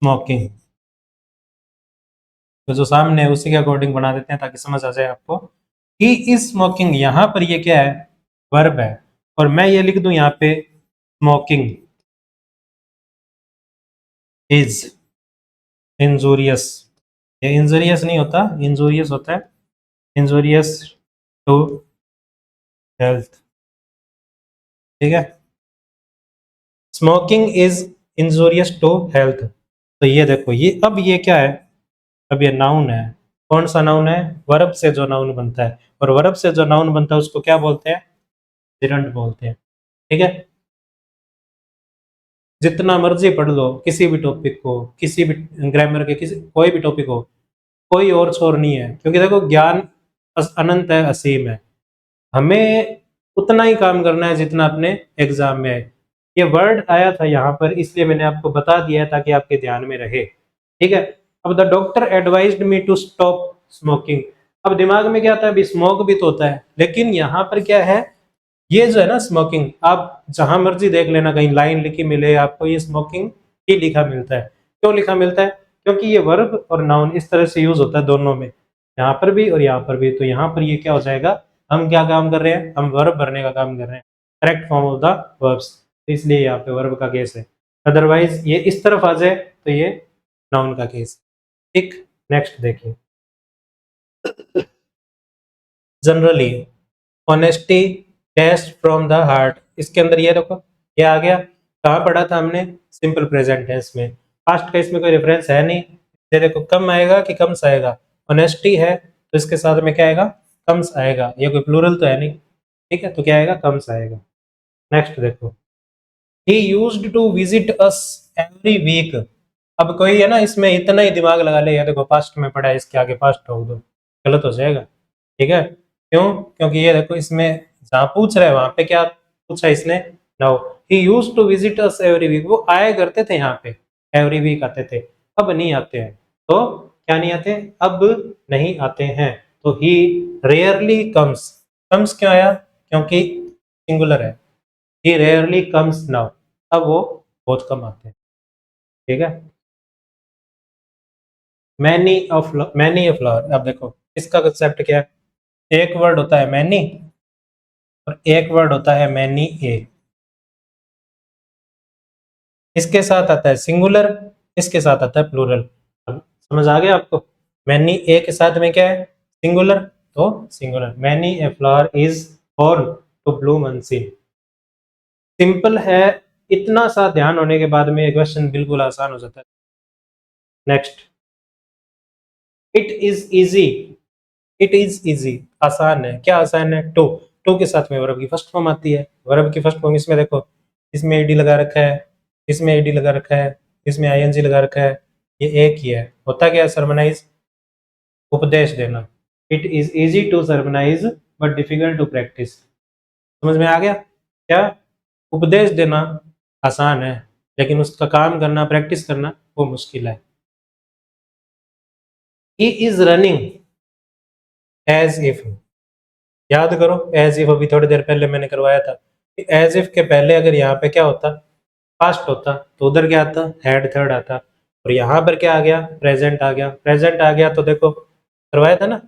स्मोकिंग, तो जो सामने है उसी के अकॉर्डिंग बना देते हैं ताकि समझ आ जाए आपको। ही इज स्मोकिंग, यहाँ पर ये क्या है? वर्ब है। और मैं ये लिख दूं यहाँ पे स्मोकिंग इज इंजूरियस, ये इंजूरियस नहीं होता, इंजूरियस होता है, इंजूरियस टू हेल्थ, ठीक है। Smoking is injurious to health. तो ये देखो, ये अब ये क्या है? अब ये नाउन है। कौन सा नाउन है? वर्ब से जो नाउन बनता है, और वर्ब से जो नाउन बनता है उसको क्या बोलते हैं? जिरंट बोलते हैं, ठीक है। जितना मर्जी पढ़ लो किसी भी टॉपिक को, किसी भी ग्रामर के किसी कोई भी टॉपिक हो, कोई और छोर नहीं है, क्योंकि देखो ज्ञान अनंत है, असीम है। हमें उतना ही काम करना है जितना अपने एग्जाम में है। ये वर्ड आया था यहाँ पर इसलिए मैंने आपको बता दिया है ताकि आपके ध्यान में रहे, ठीक है। अब the doctor advised me to stop smoking. अब दिमाग में क्या आता है? अभी स्मोक भी तो होता है, लेकिन यहाँ पर क्या है? ये जो है ना स्मोकिंग, आप जहां मर्जी देख लेना, कहीं लाइन लिखी मिले आपको, ये स्मोकिंग ही लिखा मिलता है। क्यों लिखा मिलता है? क्योंकि ये वर्ब और नाउन इस तरह से यूज होता है दोनों में, यहाँ पर भी और यहाँ पर भी। तो यहाँ पर ये क्या हो जाएगा? हम क्या काम कर रहे हैं? हम वर्ब भरने का काम कर रहे हैं, correct form of the verbs, इसलिए यहाँ पे वर्ब का केस है। अदरवाइज ये इस तरफ आ जाए तो ये नाउन का केस। ठीक, नेक्स्ट देखिए, generally honesty dash from the heart, इसके अंदर ये देखो, ये आ गया। कहाँ पढ़ा था हमने? सिंपल प्रेजेंट टेंस में। पास्ट का इसमें कोई रेफरेंस है नहीं, ये देखो कम आएगा कि कम्स आएगा? ऑनेस्टी है तो इसके साथ में क्या आएगा? कम्स आएगा, ये कोई प्लूरल तो है नहीं, ठीक है, तो क्या आएगा? कम्स आएगा। नेक्स्ट देखो, he used to visit us every week. अब कोई है ना इसमें इतना ही दिमाग लगा ले, या देखो पास्ट में पढ़ा है, इसके आगे पास्ट ठोक दो, गलत हो जाएगा, ठीक है। क्यों? क्योंकि ये देखो इसमें जहाँ पूछ रहा है वहां पे क्या पूछा इसने? Now, he used to visit us every week, वो आया करते थे यहाँ पे, एवरी वीक आते थे, अब नहीं आते हैं। तो क्या नहीं आते? अब नहीं आते हैं। तो ही रेयरली कम्स, कम्स क्यों आया? क्योंकि सिंगुलर है, ही रेयरली कम्स नाउ, अब वो बहुत कम आते हैं, ठीक है। Many of flower. अब देखो इसका कंसेप्ट क्या है, एक वर्ड होता है मैनी और एक वर्ड होता है मैनी ए। इसके साथ आता है सिंगुलर, इसके साथ आता है प्लूरल। अब समझ आ गया आपको, मैनी ए के साथ में क्या है, सिंगुलर, तो singular many a flower is ऑन टू ब्लूम अनसीन। सिंपल है, इतना सा ध्यान होने के बाद में क्वेश्चन बिल्कुल आसान हो जाता है। Next, it is easy. It is easy आसान है, क्या आसान है, टू। टू के साथ में वर्ब की फर्स्ट फॉर्म आती है। वर्ब की फर्स्ट फॉर्म इसमें देखो, इसमें ईडी लगा रखा है, इसमें ईडी लगा रखा है, इसमें आईएनजी लगा रखा है, ये एक ही है। होता क्या है, सरमनाइज, उपदेश देना। It is easy to sermonize but difficult to practise. समझ में आ गया क्या, उपदेश देना आसान है लेकिन उसका काम करना, प्रैक्टिस करना वो मुश्किल है। He is running as if, याद करो एज इफ अभी थोड़ी देर पहले मैंने करवाया था। एज इफ के पहले अगर यहाँ पे क्या होता, पास्ट होता, तो उधर क्या आता, हैड थर्ड आता। और यहाँ पर क्या आ गया, प्रेजेंट आ गया। प्रेजेंट आ गया तो देखो करवाया था ना,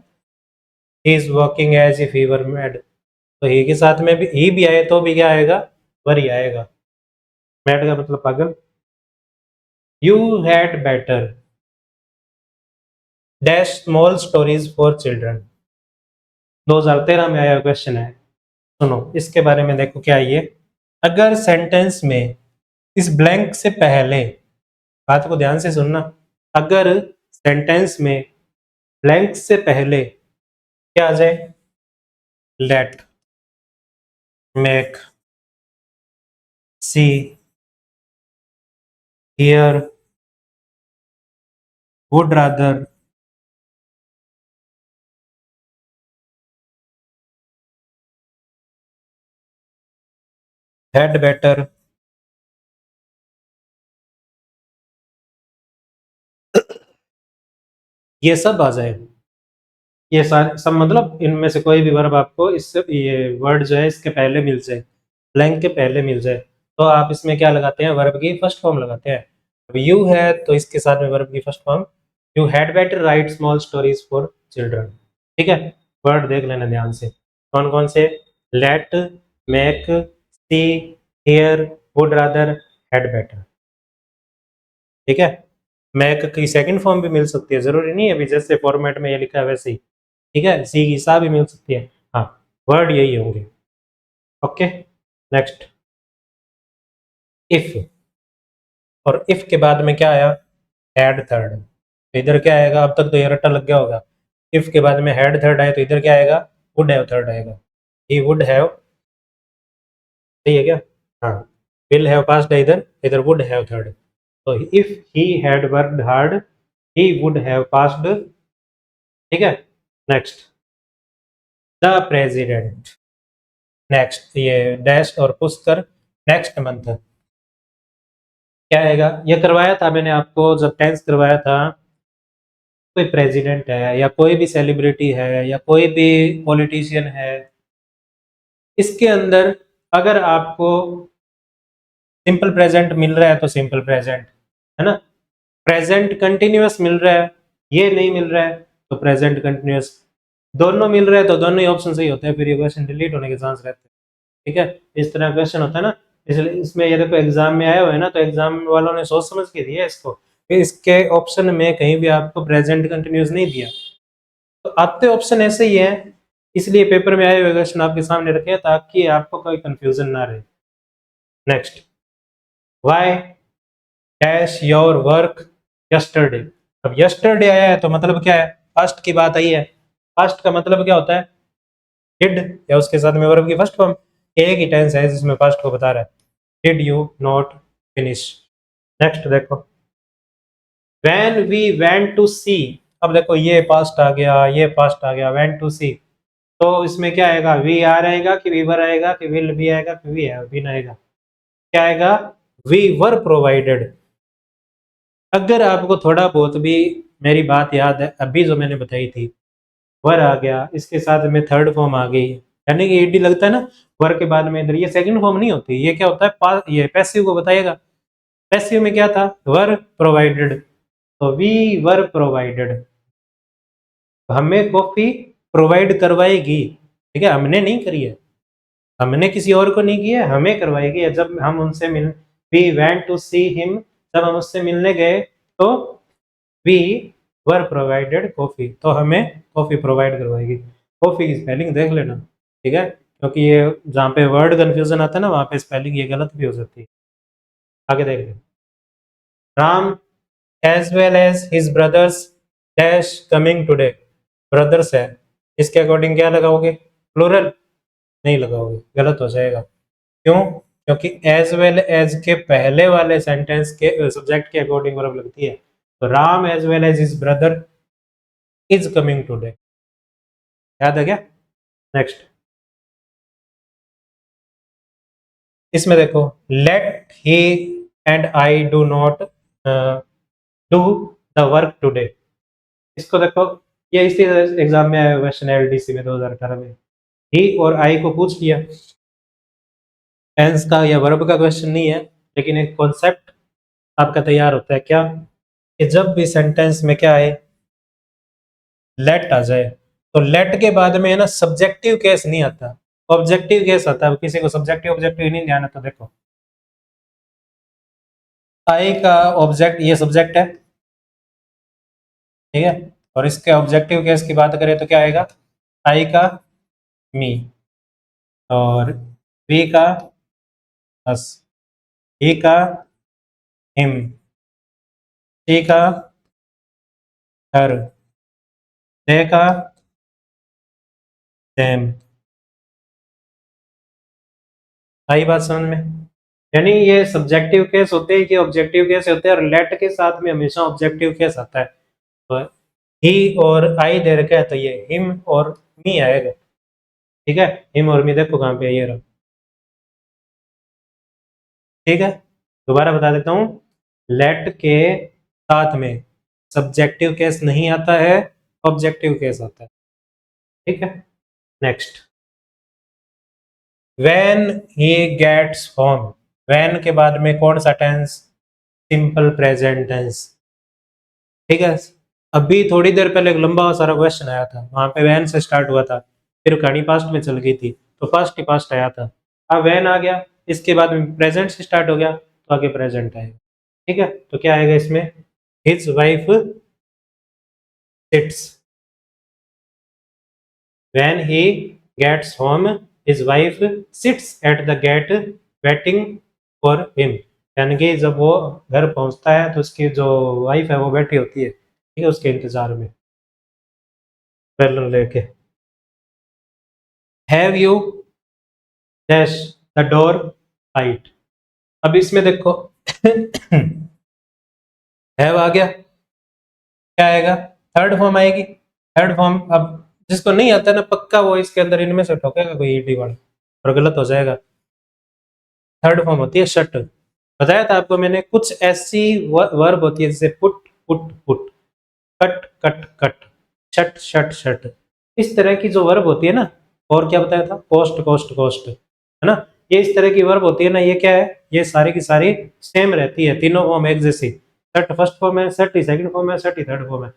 he is walking as if he were mad. तो ही के साथ में भी ही भी आए तो भी क्या आएगा, वर ही आएगा। मैड का मतलब पागल। You had better dash small stories for children. 2013 में आया क्वेश्चन है, सुनो इसके बारे में। देखो क्या है ये, अगर सेंटेंस में इस ब्लैंक से पहले, बात को ध्यान से सुनना, अगर सेंटेंस में ब्लैंक से पहले क्या आ जाए, let, make, see, hear, would rather, had better, ये सब आ जाए, ये सारे सब, मतलब इनमें से कोई भी वर्ब आपको इससे, ये वर्ड जो है इसके पहले मिल जाए, ब्लैंक के पहले मिल जाए, तो आप इसमें क्या लगाते हैं, वर्ब की फर्स्ट फॉर्म लगाते हैं। अब यू है तो इसके साथ में वर्ब की first form, you had better right small stories for children. ठीक है, वर्ड देख लेना ध्यान से, कौन कौन से, let, make, see, hear, would rather, had better. ठीक है, मैक की सेकंड फॉर्म भी मिल सकती है, जरूरी नहीं है अभी जैसे फॉर्मेट में ये लिखा है वैसे ही। ठीक है, सी की सा भी मिल सकती है। हाँ, वर्ड यही होंगे। Okay, next, if. और इफ के बाद में क्या आया, हैड थर्ड। तो इधर क्या आएगा, अब तक तो ये रट्टा लग गया होगा। इफ के बाद में हैड थर्ड आए तो इधर क्या आएगा, वुड हैव थर्ड आएगा। ही वुड हैव, सही है क्या, हाँ, विल हैव पास्ट है इधर, इधर वुड हैव थर्ड। तो if he had worked hard he would have passed. ठीक है, नेक्स्ट, द प्रेसिडेंट। नेक्स्ट, ये डैश और पुश कर, नेक्स्ट मंथ क्या आएगा, ये करवाया था मैंने आपको जब टेंस करवाया था। कोई प्रेसिडेंट है या कोई भी सेलिब्रिटी है या कोई भी पॉलिटिशियन है, इसके अंदर अगर आपको सिंपल प्रेजेंट मिल रहा है तो सिंपल प्रेजेंट है ना, प्रेजेंट कंटिन्यूअस मिल रहा है, ये नहीं मिल रहा है तो प्रेजेंट कंटिन्यूअस, दोनों मिल रहे हैं तो दोनों ही ऑप्शन सही होते हैं, फिर ये क्वेश्चन डिलीट होने के चांस रहते हैं। ठीक है, इस तरह क्वेश्चन होता है ना, इसलिए इसमें ये देखो एग्जाम में आया हुआ है ना, तो एग्जाम वालों ने सोच समझ के दिया इसको, फिर इसके ऑप्शन में कहीं भी आपको प्रेजेंट कंटिन्यूस नहीं दिया, तो आते ऑप्शन ऐसे ही है, इसलिए पेपर में आए हुए क्वेश्चन आपके सामने रखे ताकि आपको कोई कंफ्यूजन ना रहे। Next, why dash your work yesterday. अब यस्टरडे आया है तो मतलब क्या है, पास्ट की बात आई है। पास्ट का मतलब क्या होता है, डिड या उसके साथ में वर्ब की फर्स्ट फॉर्म, एक ही टेंस है जिसमें पास्ट को बता रहा है, did you not finish. Next देखो, व्हेन वी वेंट टू सी। अब देखो ये पास्ट आ गया, ये पास्ट आ गया, वेंट टू सी, तो इसमें क्या आएगा, वी आर आएगा कि वीवर आएगा कि विल भी आएगा कि वी है विन आएगा, क्या आएगा, वी वर प्रोवाइडेड। अगर आपको थोड़ा बहुत भी मेरी बात याद है अभी जो मैंने बताई थी, वर आ गया, इसके साथ में थर्ड फॉर्म आ गई, यानी कि ईडी लगता है ना वर के बाद में, इधर ये सेकंड फॉर्म नहीं होती, ये क्या होता है, ये पैसिव को बताएगा। पैसिव में क्या था, वर प्रोवाइडेड, तो वी वर प्रोवाइडेड, हमें कॉफी प्रोवाइड करवाएगी, ठीक है, हमने नहीं करी है, हमने किसी और को नहीं किया, हमें करवाएगी। जब हम उनसे मिल, we went to see him, जब हम उससे मिलने गए तो वी वर प्रोवाइडेड कॉफी, तो हमें कॉफी प्रोवाइड करवाएगी। कॉफी की स्पेलिंग देख लेना, ठीक है, क्योंकि ये जहाँ पे वर्ड कंफ्यूजन आता है ना, वहाँ पे स्पेलिंग ये गलत भी हो सकती है। आगे देख लें, Ram as well as his brothers dash coming today, brothers है, इसके अकॉर्डिंग क्या लगाओगे, प्लूरल नहीं लगाओगे, गलत हो जाएगा। क्यों? क्योंकि एज वेल एज के पहले वाले सेंटेंस के सब्जेक्ट के अकॉर्डिंग वर्ब लगती है। तो Ram as well as his brother is coming today, याद है क्या? नेक्स्ट, इसमें देखो, let he and I do not do the work today, इसको देखो, ये इसी एग्जाम में आया क्वेश्चन है एलडीसी में 2018 में। ही और आई को पूछ लिया, टेंस का या वर्ब का क्वेश्चन नहीं है, लेकिन एक कॉन्सेप्ट आपका तैयार होता है क्या, कि जब भी सेंटेंस में क्या आए, लेट आ जाए, तो लेट के बाद में है ना सब्जेक्टिव केस नहीं आता, ऑब्जेक्टिव केस आता है। किसी को सब्जेक्टिव ऑब्जेक्टिव नहीं ध्यान है तो देखो, आई का ऑब्जेक्ट, ये सब्जेक्ट है, ठीक है, और इसके ऑब्जेक्टिव केस की बात करें तो क्या आएगा, आई का मी, और वी का अस, ही का हिम, शी का हर, दे का देम। आई बात समझ में? यानी ये सब्जेक्टिव केस होते हैं कि ऑब्जेक्टिव केस होते हैं, और लेट के साथ में हमेशा ऑब्जेक्टिव केस आता है। तो ही और आई दे रखा है, तो ये हिम और मी आएगा, ठीक है, हिम और मी देखो कहाँ पे है, ये रहा, ठीक है। दोबारा बता देता हूँ, लेट के साथ में सब्जेक्टिव केस नहीं आता है, ऑब्जेक्टिव केस आता है, ठीक है। Next, when he gets home, when के बाद में कौन सा टेंस, सिंपल प्रेजेंट टेंस, ठीक है। अभी थोड़ी देर पहले एक लंबा सारा क्वेश्चन आया था, वहां पे वैन से स्टार्ट हुआ था, फिर कहानी पास्ट में चल गई थी, तो पास्ट ही पास्ट आया था। अब वैन आ गया, इसके बाद में प्रेजेंट से स्टार्ट हो गया, तो आगे प्रेजेंट आएगा, ठीक है। तो क्या आएगा इसमें, his wife sits, when he gets home his wife sits at the gate waiting for him, यानी कि जब वो घर पहुंचता है तो उसकी जो वाइफ है वो बैठी होती है, ठीक है, उसके इंतजार में, पैरेलल लेके। Have you dash the door light, अब इसमें देखो हैव आ गया, क्या आएगा, थर्ड फॉर्म आएगी, थर्ड फॉर्म। अब जिसको नहीं आता ना पक्का, वो इसके अंदर इनमें से ठोकेगा कोई ईडी वाला, और गलत हो जाएगा। थर्ड फॉर्म होती है शट, बताया था आपको मैंने, कुछ ऐसी वर्ब होती है जैसे put put put, cut cut cut, shut shut shut, इस तरह की जो वर्ब होती है ना, और क्या बताया था, पोस्ट कोस्ट कोस्ट, है ना, ये इस तरह की वर्ब होती है ना, ये क्या है, ये सारी की सारी सेम रहती है, तीनों फॉर्म एक जैसी, सट फर्स्ट फॉर्म है, सट ही सेकंड फॉर्म है, सट ही थर्ड फॉर्म है।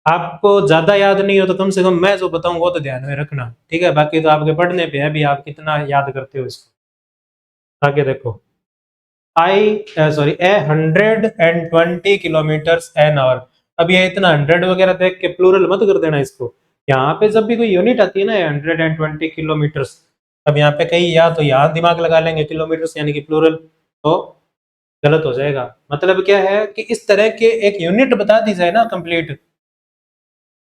आपको ज्यादा याद नहीं हो तो कम से कम मैं जो बताऊं वो तो ध्यान में रखना, ठीक है, बाकी तो आपके पढ़ने पे है, अभी आप कितना याद करते हो इसको। आगे देखो, आई सॉरी, 120 किलोमीटर एन आवर, अब ये इतना 100 वगैरह देख के प्लूरल मत कर देना इसको, यहाँ पे जब भी कोई यूनिट आती है ना 120 किलोमीटर्स, अब यहाँ पे कहीं या तो यहाँ दिमाग लगा लेंगे किलोमीटर्स यानी कि प्लूरल, तो गलत हो जाएगा। मतलब क्या है कि इस तरह के एक यूनिट बता दी जाए ना कंप्लीट,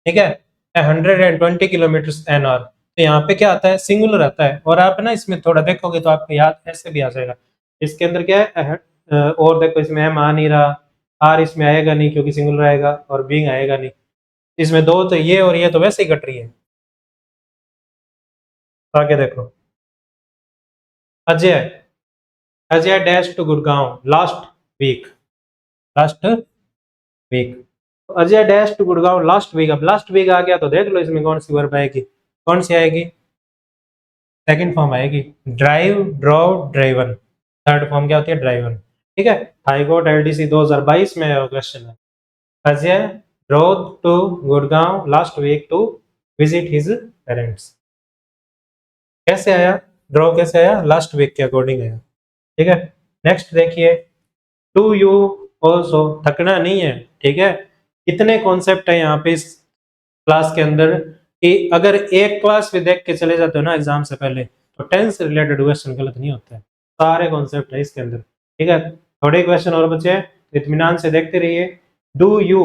ठीक है, 120 किलोमीटर्स एन आवर, तो यहाँ पे क्या आता है, सिंगुलर आता है, और आप ना इसमें थोड़ा देखोगे तो आपको याद ऐसे भी आ जाएगा। इसके अंदर क्या है, और देखो इसमें एम आ नहीं रहा, आर इसमें आएगा नहीं क्योंकि सिंगुलर आएगा, और बीइंग आएगा नहीं, इसमें दो तो ये और ये तो वैसे ही कट रही है। आगे देखो, Ajay, Ajay dash to Gurgaon last week, last week, Ajay dash to Gurgaon last week, अब लास्ट वीक आ गया तो देख लो इसमें कौन सी वर्ब आएगी, कौन सी आएगी, सेकंड फॉर्म आएगी, drive drove driven, third form क्या होती है, ड्राइवन, ठीक है। हाई कोर्ट एलडीसी 2022 में क्वेश्चन है, Ajay drove to Gurgaon last week to visit his parents. कैसे आया, ड्रॉ कैसे आया, लास्ट वीक के अकॉर्डिंग आया। ठीक है, नेक्स्ट देखिए, डू यू ऑल्सो, थकना नहीं है। ठीक है, कितने कॉन्सेप्ट है यहाँ पे इस क्लास के अंदर कि अगर एक क्लास भी देख के चले जाते हो ना एग्जाम से पहले तो टेंस से रिलेटेड क्वेश्चन गलत नहीं होता है, सारे कॉन्सेप्ट है इसके अंदर। ठीक है, थोड़े क्वेश्चन और बचे हैं, इत्मीनान से देखते रहिए। Do you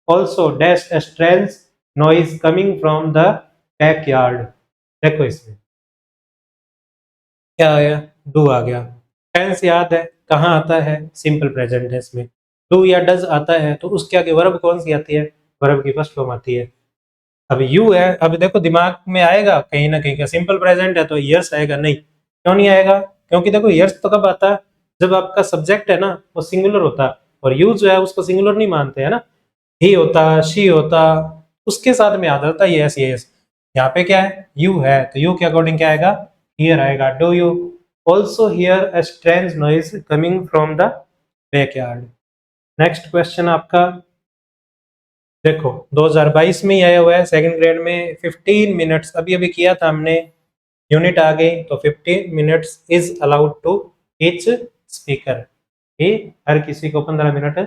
also dash a strange noise coming from the backyard. देखो इसमें क्या आया, डू आ गया। टेंस याद है कहाँ आता है, सिंपल प्रेजेंट टेंस में। डू या डज आता है तो उसके आगे वर्ब कौन सी आती है, वर्ब की फर्स्ट फॉर्म आती है। अब यू है, अब देखो दिमाग में आएगा कहीं ना कहीं का, सिंपल प्रेजेंट है तो यस आएगा, नहीं क्यों नहीं आएगा, क्योंकि देखो यस तो कब आता है, जब आपका सब्जेक्ट है ना वो सिंगुलर होता है, और यू जो है उसको सिंगुलर नहीं मानते है ना, ही होता शी होता, उसके साथ में आ जाता है यस यस। यहाँ पे क्या है, यू है तो यू के अकॉर्डिंग क्या आएगा, हियर आएगा। Do you also here a strange noise coming from the backyard. Next question आपका देखो 2022 में ही आया हुआ है, सेकंड ग्रेड में। 15 मिनट्स अभी अभी किया था हमने, यूनिट आ गई तो 15 minutes is allowed to each speaker, ये हर किसी को 15 मिनट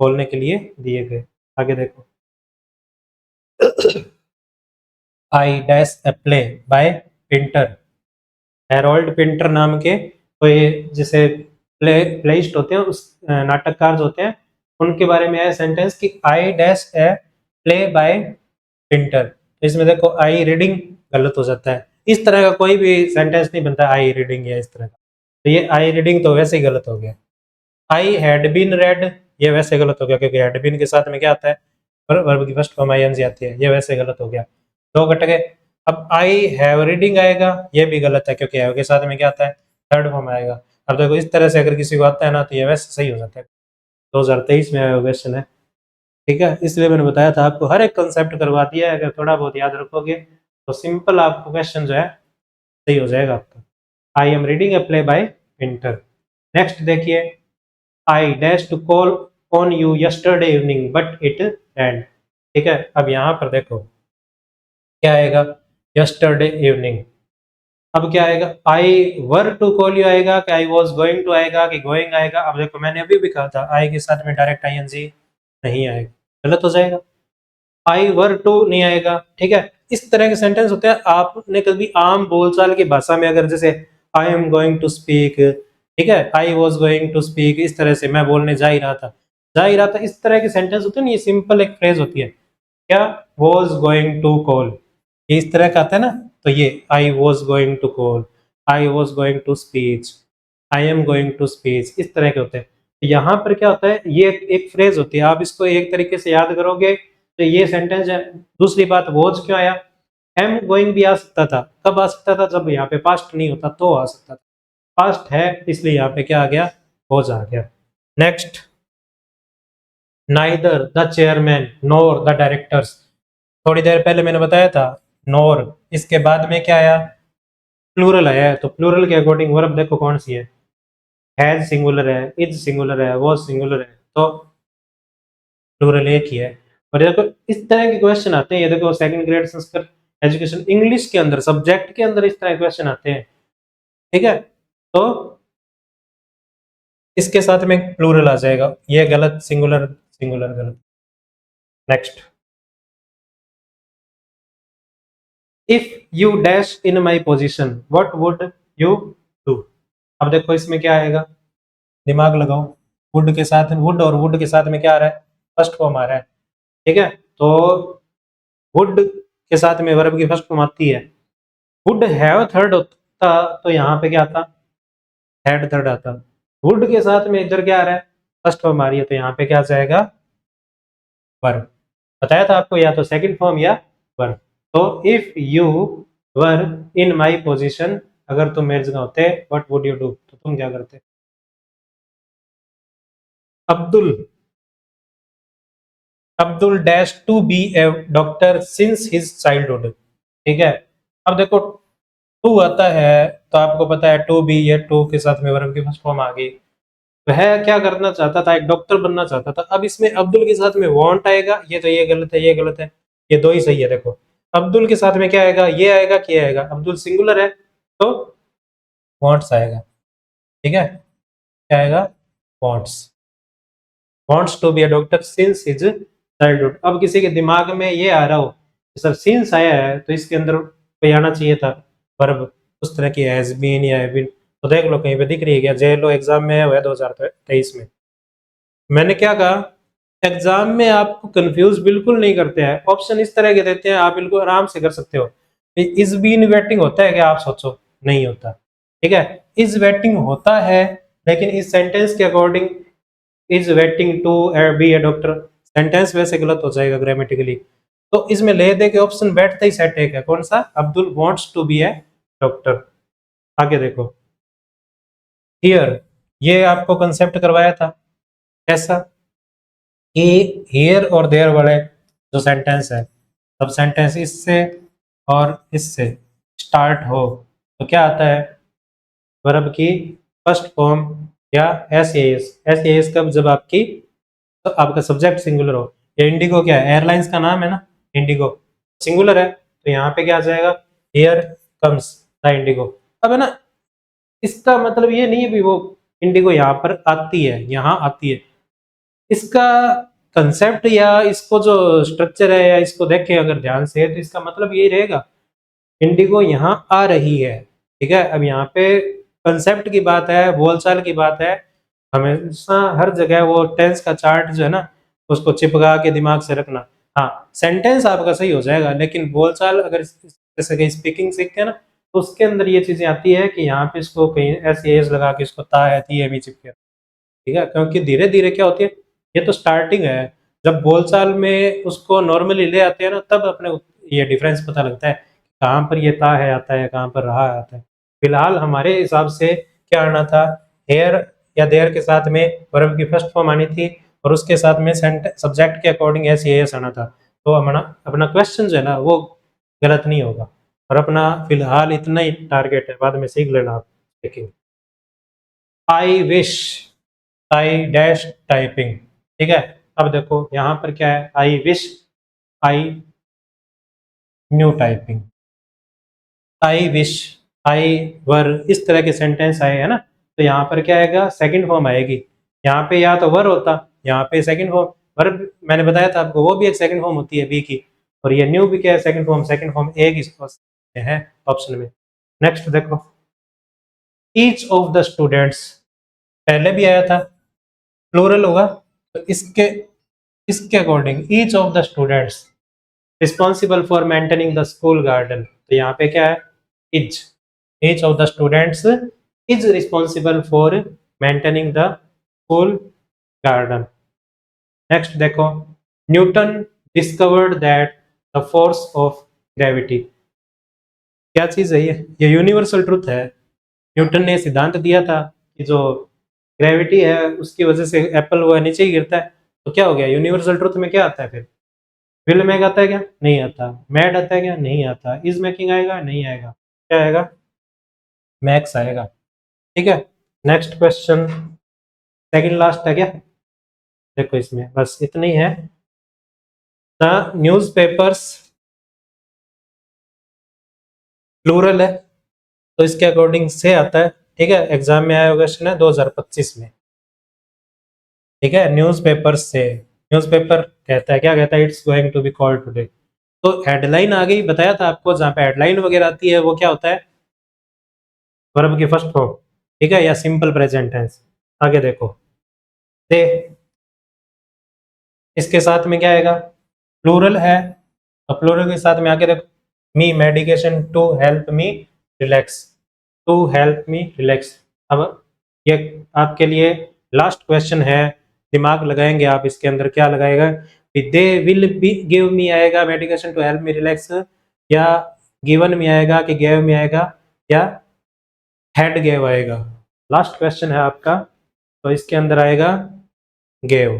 बोलने के लिए दिए गए। आगे देखो, I dash A play bye Pinter, Harold Pinter नाम के कोई जैसे प्लेइस्ट होते हैं, उस नाटककार जो होते हैं उनके बारे में है सेंटेंस कि I dash A play bye Pinter. इसमें देखो आई रीडिंग गलत हो जाता है, इस तरह का कोई भी सेंटेंस नहीं बनता आई रीडिंग या इस तरह का, तो ये आई रीडिंग तो वैसे ही गलत हो गया। आई हैड बीन रेड, ये वैसे गलत हो गया क्योंकि हैड बीन के साथ में क्या आता है, वर्ब की फर्स्ट फॉर्म आईएनजी आती है, ये वैसे गलत हो गया, दो कट गए। अब आई हैव रीडिंग आएगा, ये भी गलत है क्योंकि हैव के साथ में क्या आता है, थर्ड फॉर्म आएगा। अब देखो इस तरह से अगर किसी को आता है ना तो ये वैसे सही हो जाता है। 2023 में आया क्वेश्चन है। ठीक है, इसलिए मैंने बताया था आपको हर एक कंसेप्ट करवा दिया है, अगर थोड़ा बहुत याद रखोगे तो सिंपल आपको क्वेश्चन जो है सही हो जाएगा आपका। I am reading a play by winter. Next देखिए, I dash to call on you yesterday evening but it rained. ठीक है, अब यहाँ पर देखो क्या आएगा, यस्टरडे इवनिंग। अब क्या आएगा, आई वर टू कॉल यू आएगा कि आई वॉज गोइंग टू आएगा कि गोइंग आएगा। अब देखो मैंने अभी भी कहा था आई के साथ में डायरेक्ट आईएनजी नहीं आएगा, गलत हो जाएगा। आई वर टू नहीं आएगा। ठीक है, इस तरह के सेंटेंस होते हैं, आपने कभी आम बोलचाल की भाषा में अगर जैसे I am going to speak, ठीक है, I was going to speak, इस तरह से मैं बोलने जा ही रहा था, जा ही रहा था, इस तरह के सेंटेंस होते हैं ना, ये सिंपल एक फ्रेज होती है, क्या, वॉज गोइंग टू कॉल, ये इस तरह का आता है ना, तो ये I was going to call, I was going to speech, I am going to speech, इस तरह के होते हैं। तो यहाँ पर क्या होता है, ये एक फ्रेज होती है, आप इसको एक तरीके से याद करोगे तो ये सेंटेंस है। दूसरी बात, वॉज क्यों आया, एम गोइंग भी आ सकता था, कब आ सकता था, जब यहाँ पे पास्ट नहीं होता तो आ सकता था, पास्ट है इसलिए यहाँ पे क्या आ गया, वॉज आ गया। Next, neither the chairman NOR the directors, थोड़ी देर पहले मैंने बताया था नोर, इसके बाद में क्या आया, प्लूरल आया है, तो प्लूरल के अकॉर्डिंग वर्ब देखो कौन सी है, हैज सिंगुलर है, इज सिंगुलर है, वॉज सिंगुलर है, तो प्लूरल एक ही है। और देखो इस तरह के क्वेश्चन आते हैं, ये देखो second grade Sanskrit education English के अंदर सब्जेक्ट के अंदर इस तरह के क्वेश्चन आते हैं। ठीक है, तो इसके साथ में प्लूरल आ जाएगा, ये गलत, सिंगुलर सिंगुलर गलत। Next, if you dash in my position what would you do. अब देखो इसमें क्या आएगा, दिमाग लगाओ, वुड के साथ, वुड और वुड के साथ में क्या आ रहा है, फर्स्ट फॉर्म आ रहा है। ठीक है, तो वुड के साथ में वर्ब की फर्स्ट फॉर्म आती है, वुड हैव थर्ड होता तो यहाँ पे क्या आता, हैड थर्ड आता। वुड के साथ में इधर क्या आ रहा है, फर्स्ट फॉर्म आ रही है, तो यहाँ पे क्या आ जाएगा, वर्ब। बताया था आपको, या तो सेकंड फॉर्म या वर्ब। तो if you were in my position, अगर तुम मेरी जगह होते व्हाट वुड यू डू, तो तुम क्या करते। Abdul, Abdul dash to be a doctor since his childhood. ठीक है, अब देखो टू आता है तो आपको पता है टू बी, ये टू के साथ में वर्ब की फर्स्ट फॉर्म आ गई, वह क्या करना चाहता था, एक डॉक्टर बनना चाहता था। अब इसमें अब्दुल के साथ में वांट आएगा, ये तो ये गलत है, ये गलत है, ये दो ही सही है। देखो अब्दुल के साथ में क्या आएगा, ये आएगा कि ये आएगा, अब्दुल सिंगुलर है तो वांट्स आएगा। ठीक है, क्या आएगा, wants, wants to be a doctor since his childhood. अब किसी के दिमाग में ये आ रहा हो सर सिंस आया है तो इसके अंदर कोई आना चाहिए था वर्ब, उस तरह की हैज बीन या हैव बीन। तो देख लो कहीं पे दिख रही है क्या, जे लो एग्जाम में है, 2023 में। मैंने क्या कहा, एग्जाम में आपको कंफ्यूज बिल्कुल नहीं करते हैं, ऑप्शन इस तरह के देते हैं, आप बिल्कुल आराम से कर सकते हो। इज बीन वेटिंग होता है क्या, आप सोचो, नहीं होता। ठीक है, इज वेटिंग होता है, लेकिन इस सेंटेंस के according is waiting to be a doctor, sentence वैसे गलत हो जाएगा ग्रामेटिकली। तो इसमें ले दे के ऑप्शन बैठते ही सेट है क्या, कौन सा, Abdul wants to be a doctor. आगे देखो, हियर, ये आपको कंसेप्ट करवाया था ऐसा कि हियर और देयर वाले जो सेंटेंस है, सब सेंटेंस इससे और इससे स्टार्ट हो तो क्या आता है, वर्ब की फर्स्ट फॉर्म या एस एस कब, जब आपकी, तो आपका सब्जेक्ट सिंगुलर हो। ये इंडिगो क्या है, एयरलाइंस का नाम है ना, इंडिगो सिंगुलर है, तो यहाँ पे क्या आ जाएगा, हियर कम्स द इंडिगो। अब है ना, इसका मतलब ये नहीं है भी वो इंडिगो यहाँ पर आती है, यहाँ आती है, इसका कंसेप्ट या इसको जो स्ट्रक्चर है या इसको देखें अगर ध्यान से, तो इसका मतलब यही रहेगा, इंडिगो यहाँ आ रही है। ठीक है, अब यहाँ पे कंसेप्ट की बात है, बोलचाल की बात है, हमेशा हर जगह वो टेंस का चार्ट जो है ना, उसको चिपका के दिमाग से रखना। हाँ, सेंटेंस आपका सही हो जाएगा, लेकिन बोलचाल अगर जैसे कहीं स्पीकिंग सीखते हैं ना, तो उसके अंदर ये चीजें आती है कि यहाँ पे इसको कहीं ऐसे एस लगा के इसको ता है ती है भी चिपके। ठीक है, क्योंकि धीरे धीरे क्या होती है, ये तो स्टार्टिंग है, जब बोलचाल में उसको नॉर्मली ले आते हैं ना, तब अपने ये डिफरेंस पता लगता है कहाँ पर ये ता है आता है, कहाँ पर रहा आता है। फिलहाल हमारे हिसाब से क्या आना था, हेयर या देयर के साथ में वर्ब की फर्स्ट फॉर्म आनी थी, और उसके साथ में सब्जेक्ट के अकॉर्डिंग एस एस आना था। तो अपना अपना क्वेश्चन जो है ना वो गलत नहीं होगा, और अपना फिलहाल इतना ही टारगेट है, बाद में सीख लेना आप। देखिए, I wish, I dash typing. ठीक है, अब देखो यहाँ पर क्या है, I wish, I knew typing, I wish, I were, इस तरह के सेंटेंस आए है ना, तो यहाँ पर क्या आएगा, सेकंड फॉर्म आएगी। यहाँ पे या तो वर होता, यहाँ पे सेकंड फॉर्म, वर्ब मैंने बताया था आपको, वो भी एक सेकंड फॉर्म होती है बी की, और ये न्यू भी क्या है, सेकंड फॉर्म एक ही है ऑप्शन में। नेक्स्ट देखो, ईच ऑफ द स्टूडेंट्स, पहले भी आया था, प्लूरल होगा, तो इसके इसके according each of the students responsible for maintaining the school garden, तो यहाँ पे क्या है, is, each of the students is responsible for maintaining the school garden. Next देखो, Newton discovered that the force of gravity, क्या चीज है ये यूनिवर्सल ट्रुथ है। न्यूटन ने सिद्धांत दिया था कि जो ग्रेविटी है उसकी वजह से एप्पल वो नीचे ही गिरता है, तो क्या हो गया, यूनिवर्सल ट्रुथ में क्या आता है फिर, विल मेक आता है क्या, नहीं आता, मैड आता है क्या, नहीं आता, इज मेकिंग आएगा, नहीं आएगा, क्या आएगा, मैक्स आएगा। ठीक है, नेक्स्ट क्वेश्चन, सेकंड लास्ट है क्या, देखो इसमें बस इतना ही है। द न्यूज़पेपर्स, प्लूरल है, तो इसके अकॉर्डिंग से आता है। ठीक है, एग्जाम में आया क्वेश्चन है 2025 में। ठीक है, न्यूज़पेपर से, न्यूज़पेपर कहता है, क्या कहता है, it's going to be called today, तो हेडलाइन आ गई, बताया था आपको, जहाँ पे हेडलाइन वगैरह आती है वो क्या होता है, वर्ब की फर्स्ट फॉर्म। ठीक है, या सिंपल प्रेजेंट टेंस। आगे देखो, दे, इसके साथ में क्या आएगा, प्लूरल है, तो प्लूरल के साथ में आगे देखो, me medication to help me relax, to help me relax. अब ये आपके लिए लास्ट क्वेश्चन है, दिमाग लगाएंगे आप इसके अंदर, क्या लगाएगा, they will be give me आएगा medication to help me relax, या गिवन में आएगा कि गेव में आएगा, या हेड गेव आएगा। लास्ट क्वेश्चन है आपका, तो इसके अंदर आएगा गेव।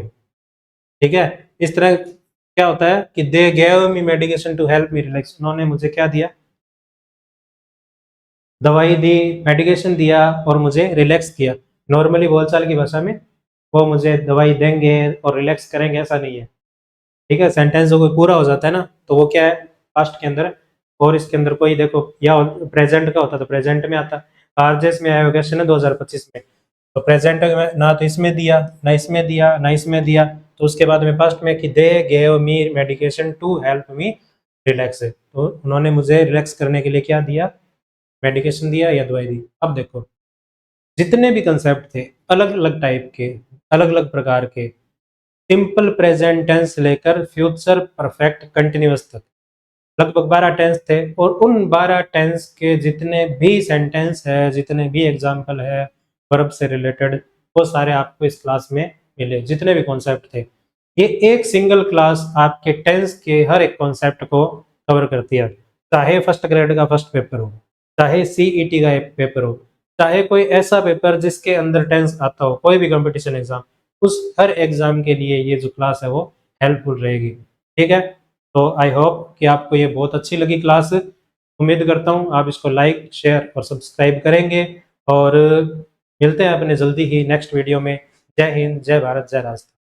ठीक है, इस तरह क्या होता है कि they gave me medication to help me relax, उन्होंने मुझे क्या दिया, दवाई दी, मेडिकेशन दिया और मुझे रिलैक्स किया। नॉर्मली बोलचाल की भाषा में वो मुझे दवाई देंगे और रिलैक्स करेंगे, ऐसा नहीं है। ठीक है, सेंटेंस जो कोई पूरा हो जाता है ना तो वो क्या है, पास्ट के अंदर, और इसके अंदर कोई देखो या प्रेजेंट का होता तो प्रेजेंट में आता। आरजेस में आया क्वेश्चन है 2025 में, तो प्रेजेंट में ना तो इसमें दिया ना इसमें दिया ना इसमें दिया, तो उसके बाद में पास्ट में कि they gave me medication to help me relax, तो उन्होंने मुझे रिलैक्स करने के लिए क्या दिया, मेडिकेशन दिया या दवाई दी। अब देखो जितने भी कंसेप्ट थे अलग अलग टाइप के, अलग अलग प्रकार के, सिंपल प्रेजेंट टेंस लेकर फ्यूचर परफेक्ट कंटिन्यूअस तक लगभग 12 टेंस थे, और उन 12 टेंस के जितने भी सेंटेंस है, जितने भी एग्जाम्पल है वर्ब से रिलेटेड, वो सारे आपको इस क्लास में मिले, जितने भी कॉन्सेप्ट थे। ये एक सिंगल क्लास आपके टेंस के हर एक कॉन्सेप्ट को कवर करती है, चाहे फर्स्ट ग्रेड का फर्स्ट पेपर हो, चाहे सीईटी का एक पेपर हो, चाहे कोई ऐसा पेपर जिसके अंदर टेंस आता हो, कोई भी कंपटीशन एग्जाम, उस हर एग्जाम के लिए ये जो क्लास है वो हेल्पफुल रहेगी। ठीक है, तो आई होप कि आपको ये बहुत अच्छी लगी क्लास। उम्मीद करता हूँ आप इसको लाइक शेयर और सब्सक्राइब करेंगे, और मिलते हैं अपने जल्दी ही नेक्स्ट वीडियो में। जय हिंद, जय भारत, जय राष्ट्र।